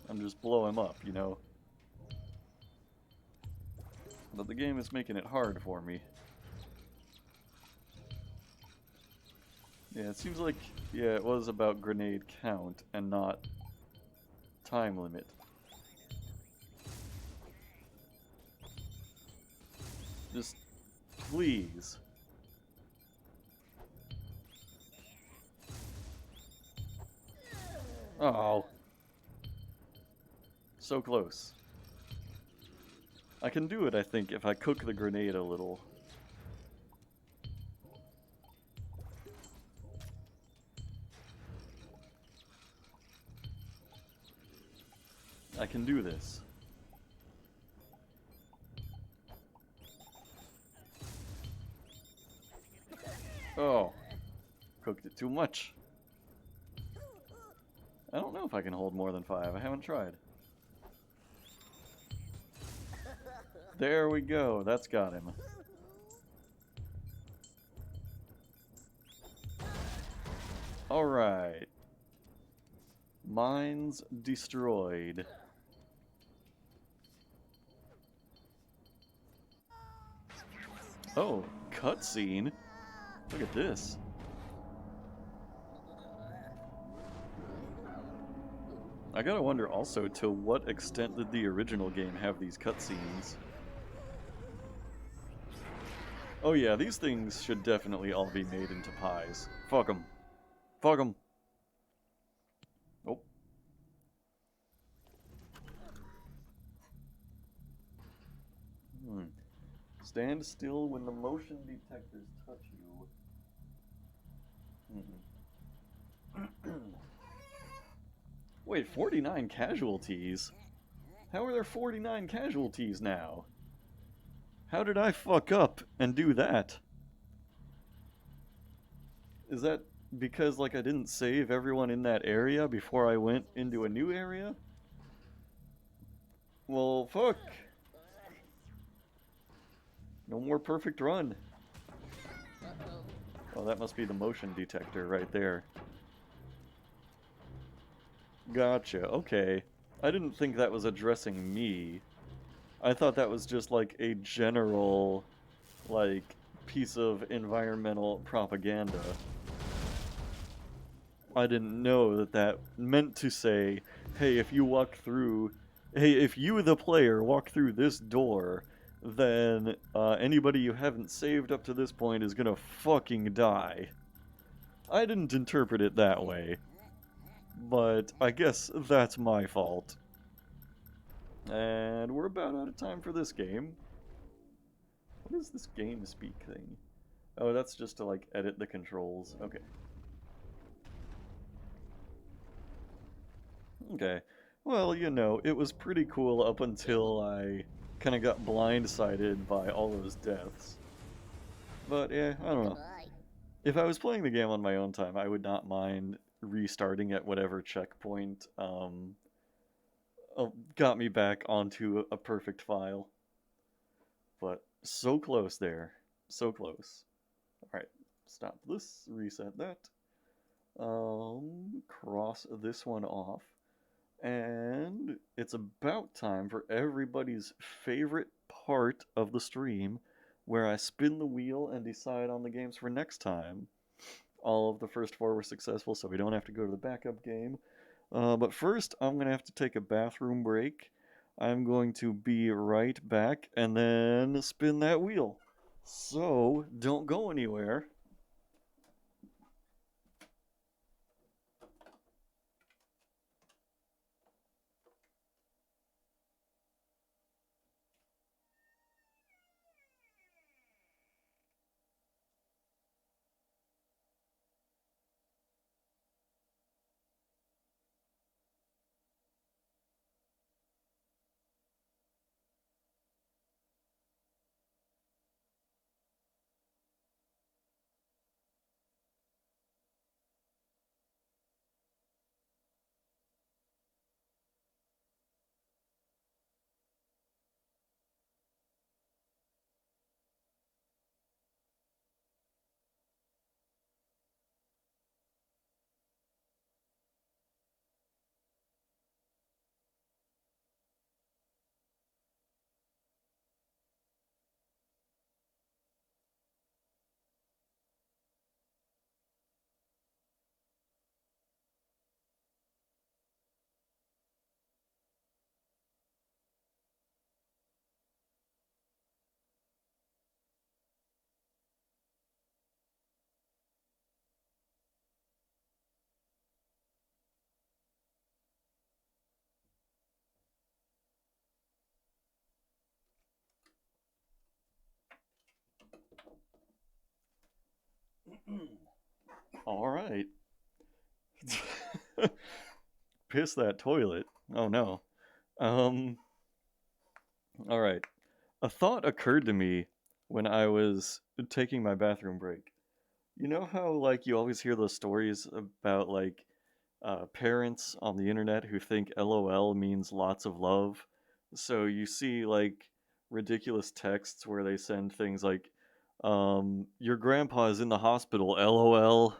and just blow him up, you know? But the game is making it hard for me. Yeah, it seems like, yeah, it was about grenade count and not time limit. Just, please. Oh. So close. I can do it, I think, if I cook the grenade a little. I can do this. Oh. Cooked it too much. I don't know if I can hold more than 5. I haven't tried. There we go. That's got him. Alright. Mines destroyed. Oh, cutscene? Look at this. I gotta wonder also, to what extent did the original game have these cutscenes? Oh yeah, these things should definitely all be made into pies. Fuck them. Fuck them. Oh. Hmm. Stand still when the motion detectors touch you. Wait, 49 casualties? How are there 49 casualties now? How did I fuck up and do that? Is that because, like, I didn't save everyone in that area before I went into a new area? Well, fuck. No more perfect run. Oh, that must be the motion detector right there. Gotcha, okay. I didn't think that was addressing me. I thought that was just like a general, like, piece of environmental propaganda. I didn't know that that meant to say, hey, if you walk through, hey, if you, the player, walk through this door, then anybody you haven't saved up to this point is gonna fucking die. I didn't interpret it that way, but I guess that's my fault. And we're about out of time for this game. What is this game speak thing? Oh, that's just to, like, edit the controls. Okay. Okay. Well, you know, it was pretty cool up until I kind of got blindsided by all those deaths. But, yeah, I don't know. Goodbye. If I was playing the game on my own time, I would not mind restarting at whatever checkpoint got me back onto a perfect file. But so close there. So close. Alright, stop this, reset that. Cross this one off. And it's about time for everybody's favorite part of the stream where I spin the wheel and decide on the games for next time. All of the first four were successful, so we don't have to go to the backup game. But first, I'm going to have to take a bathroom break. I'm going to be right back and then spin that wheel. So, don't go anywhere. All right. Piss that toilet. Oh no. Um, all right. A thought occurred to me when I was taking my bathroom break. You know how, like, you always hear those stories about, like, parents on the internet who think LOL means lots of love? So you see, like, ridiculous texts where they send things like, your grandpa is in the hospital, LOL.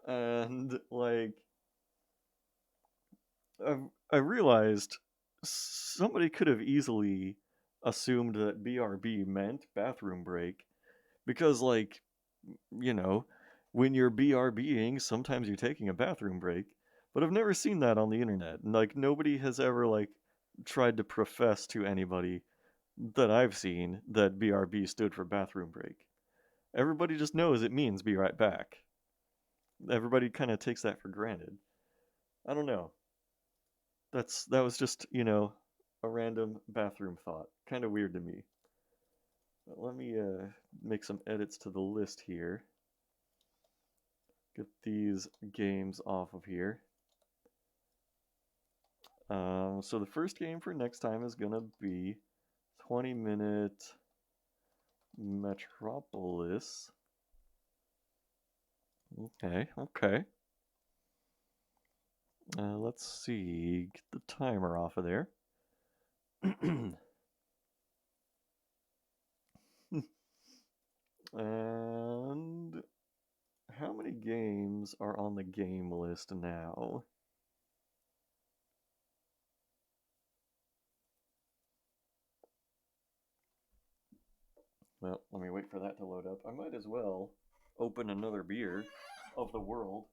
And, like, I realized somebody could have easily assumed that BRB meant bathroom break because, like, you know, when you're BRBing, sometimes you're taking a bathroom break. But I've never seen that on the internet. Like, nobody has ever, like, tried to profess to anybody that I've seen that BRB stood for bathroom break. Everybody just knows it means be right back. Everybody kind of takes that for granted. I don't know. That was just, a random bathroom thought. Kind of weird to me. But let me make some edits to the list here. Get these games off of here. So the first game for next time is gonna be 20-minute Metropolis. Okay, okay. Let's see. Get the timer off of there. And how many games are on the game list now? Well, let me wait for that to load up. I might as well open another beer of the world.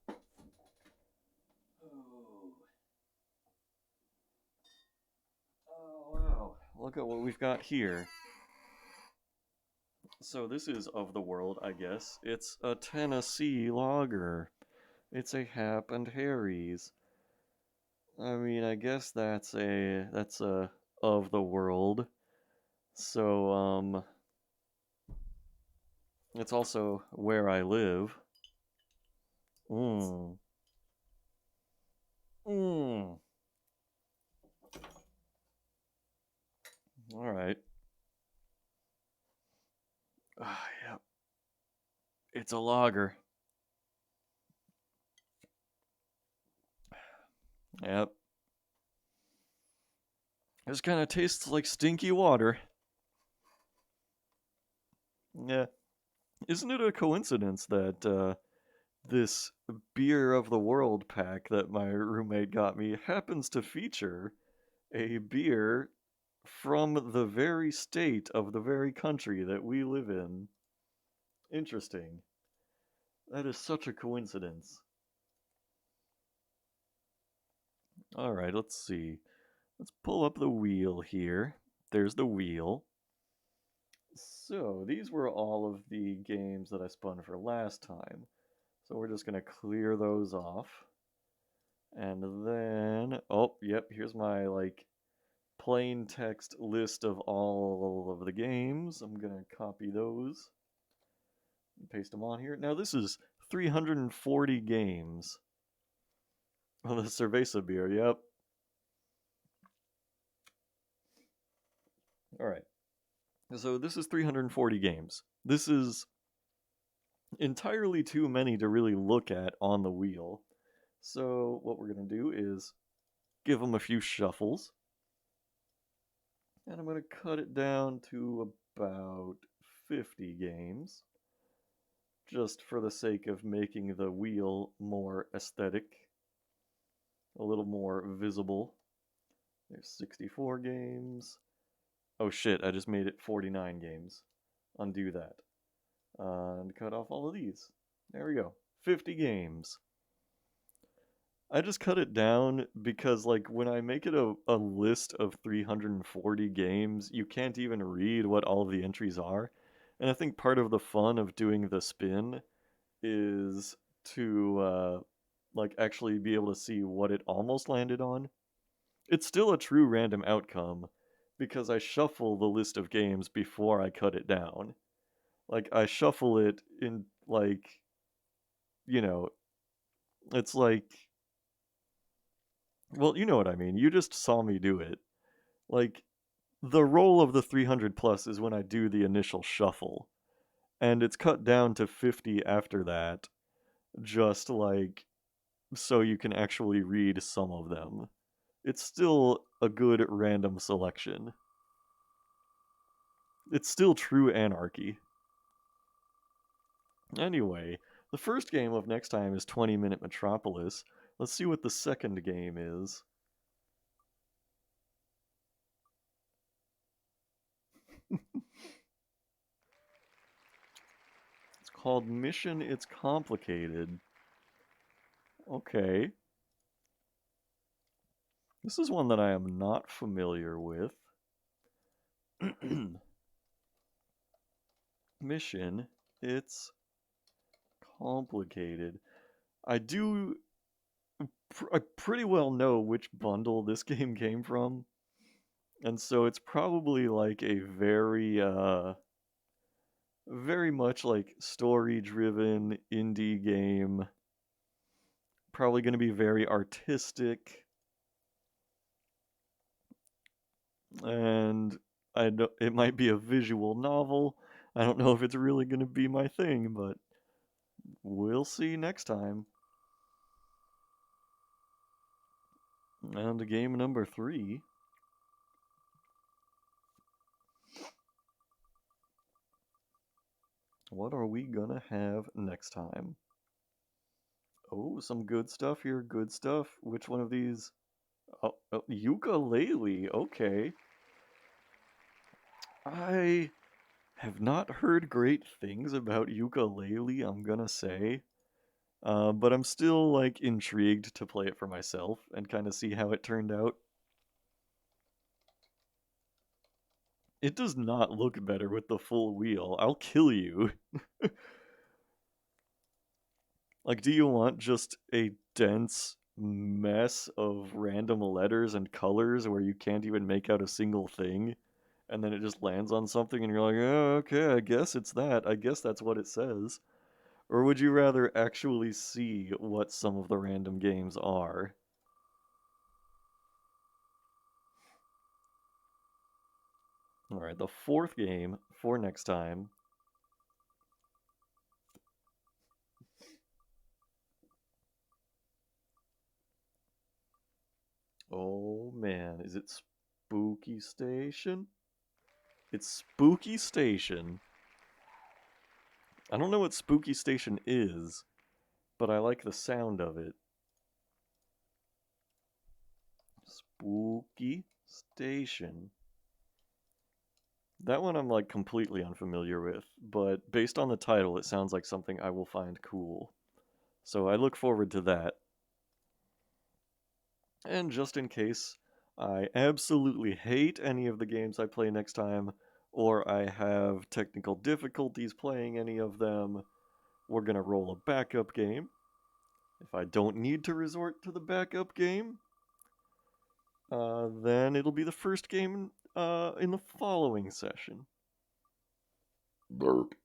Oh, wow. Look at what we've got here. So this is of the world, I guess. It's a Tennessee lager. It's a Hap and Harry's. I mean, I guess that's a of the world. So it's also where I live. Mmm. Mmm. All right. Yep. It's a lager. Yep. This kind of tastes like stinky water. Yeah. Isn't it a coincidence that this Beer of the World pack that my roommate got me happens to feature a beer from the very state of the very country that we live in. Interesting. That is such a coincidence. Alright, let's see. Let's pull up the wheel here. There's the wheel. So, these were all of the games that I spun for last time. So we're just going to clear those off. And then, oh, yep, here's my, like, plain text list of all of the games. I'm going to copy those and paste them on here. Now, this is 340 games. Oh, the Cerveza beer, yep. Alright. So this is 340 games. This is entirely too many to really look at on the wheel. So what we're going to do is give them a few shuffles. And I'm going to cut it down to about 50 games. Just for the sake of making the wheel more aesthetic. A little more visible. There's 64 games. Oh shit, I just made it 49 games. Undo that. And cut off all of these. There we go. 50 games. I just cut it down because, like, when I make it a list of 340 games, you can't even read what all of the entries are. And I think part of the fun of doing the spin is to, like, actually be able to see what it almost landed on. It's still a true random outcome because I shuffle the list of games before I cut it down. Like, I shuffle it in, like, you know, it's like, well, you know what I mean. You just saw me do it. Like, the roll of the 300 plus is when I do the initial shuffle. And it's cut down to 50 after that, just like, so you can actually read some of them. It's still a good random selection. It's still true anarchy. Anyway, the first game of next time is 20-Minute Metropolis. Let's see what the second game is. It's called Mission It's Complicated. Okay. This is one that I am not familiar with. Mission It's Complicated. I pretty well know which bundle this game came from. And so it's probably like a very much like story-driven indie game. Probably going to be very artistic. And it might be a visual novel. I don't know if it's really going to be my thing, but we'll see next time. And game number 3. What are we gonna have next time? Oh, some good stuff here, good stuff. Which one of these? Oh, ukulele, okay. I have not heard great things about ukulele, I'm gonna say. But I'm still, like, intrigued to play it for myself and kind of see how it turned out. It does not look better with the full wheel. I'll kill you. Like, do you want just a dense mess of random letters and colors where you can't even make out a single thing? And then it just lands on something and you're like, oh, okay, I guess it's that. I guess that's what it says. Or would you rather actually see what some of the random games are? Alright, the fourth game for next time. Oh man, is it Spooky Station? It's Spooky Station. I don't know what Spooky Station is, but I like the sound of it. Spooky Station. That one I'm like completely unfamiliar with, but based on the title, it sounds like something I will find cool. So I look forward to that. And just in case I absolutely hate any of the games I play next time, or I have technical difficulties playing any of them, we're going to roll a backup game. If I don't need to resort to the backup game, then it'll be the first game in the following session. Burp.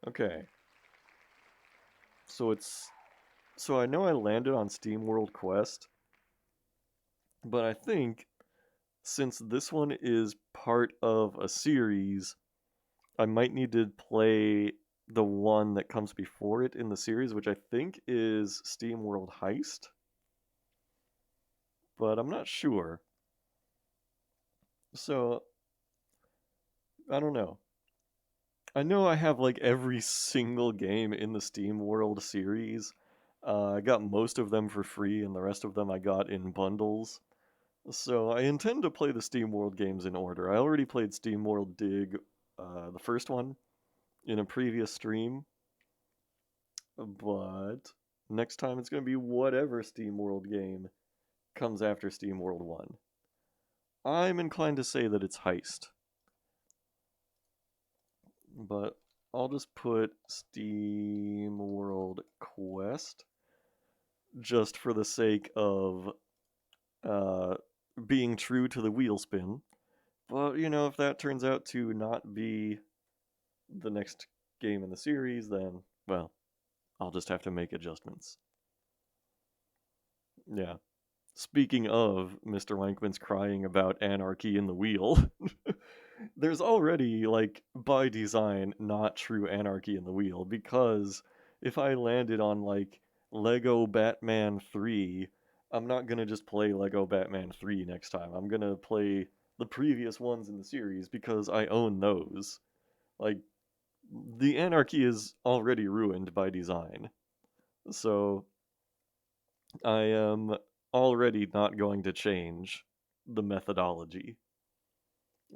Okay. So I know I landed on SteamWorld Quest, but I think since this one is part of a series, I might need to play the one that comes before it in the series, which I think is SteamWorld Heist. But I'm not sure. So, I don't know. I know I have like every single game in the SteamWorld series. I got most of them for free, and the rest of them I got in bundles. So I intend to play the SteamWorld games in order. I already played SteamWorld Dig, the first one, in a previous stream. But next time it's going to be whatever SteamWorld game comes after SteamWorld 1. I'm inclined to say that it's Heist. But I'll just put SteamWorld Quest just for the sake of being true to the wheel spin. But, you know, if that turns out to not be the next game in the series, then, well, I'll just have to make adjustments. Yeah. Speaking of Mr. Wankman's crying about anarchy in the wheel, there's already, like, by design, not true anarchy in the wheel, because if I landed on, like, Lego Batman 3, I'm not gonna just play Lego Batman 3 next time. I'm gonna play the previous ones in the series because I own those. Like, the anarchy is already ruined by design. So, I am already not going to change the methodology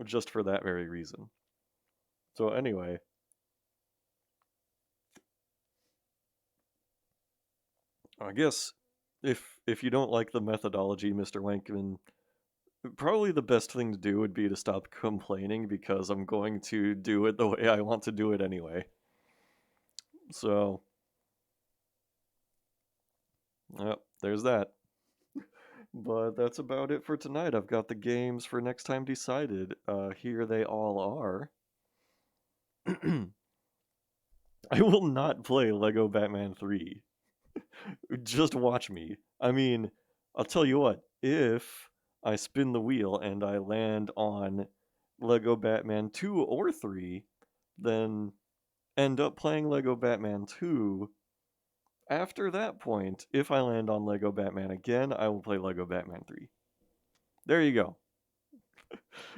just for that very reason. So anyway, I guess if you don't like the methodology, Mr. Wankman, probably the best thing to do would be to stop complaining because I'm going to do it the way I want to do it anyway. So, yep, there's that. But that's about it for tonight. I've got the games for next time decided. Here they all are. I will not play Lego Batman 3. Just watch me. I mean, I'll tell you what, if I spin the wheel and I land on Lego Batman 2 or 3, then end up playing Lego Batman 2. After that point, if I land on Lego Batman again, I will play Lego Batman 3. There you go.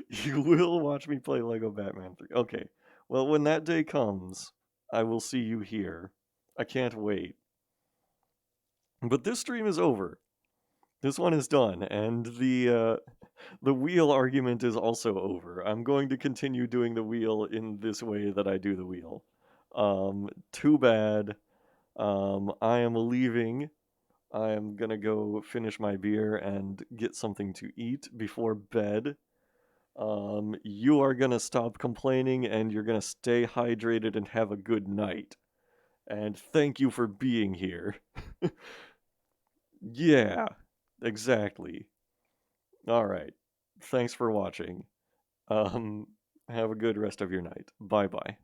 You will watch me play Lego Batman 3. Okay. Well, when that day comes, I will see you here. I can't wait. But this stream is over. This one is done, and the wheel argument is also over. I'm going to continue doing the wheel in this way that I do the wheel. Too bad. I am leaving. I am gonna go finish my beer and get something to eat before bed. You are gonna stop complaining and you're gonna stay hydrated and have a good night. And thank you for being here. Yeah, exactly. All right. Thanks for watching. Um, have a good rest of your night. Bye bye.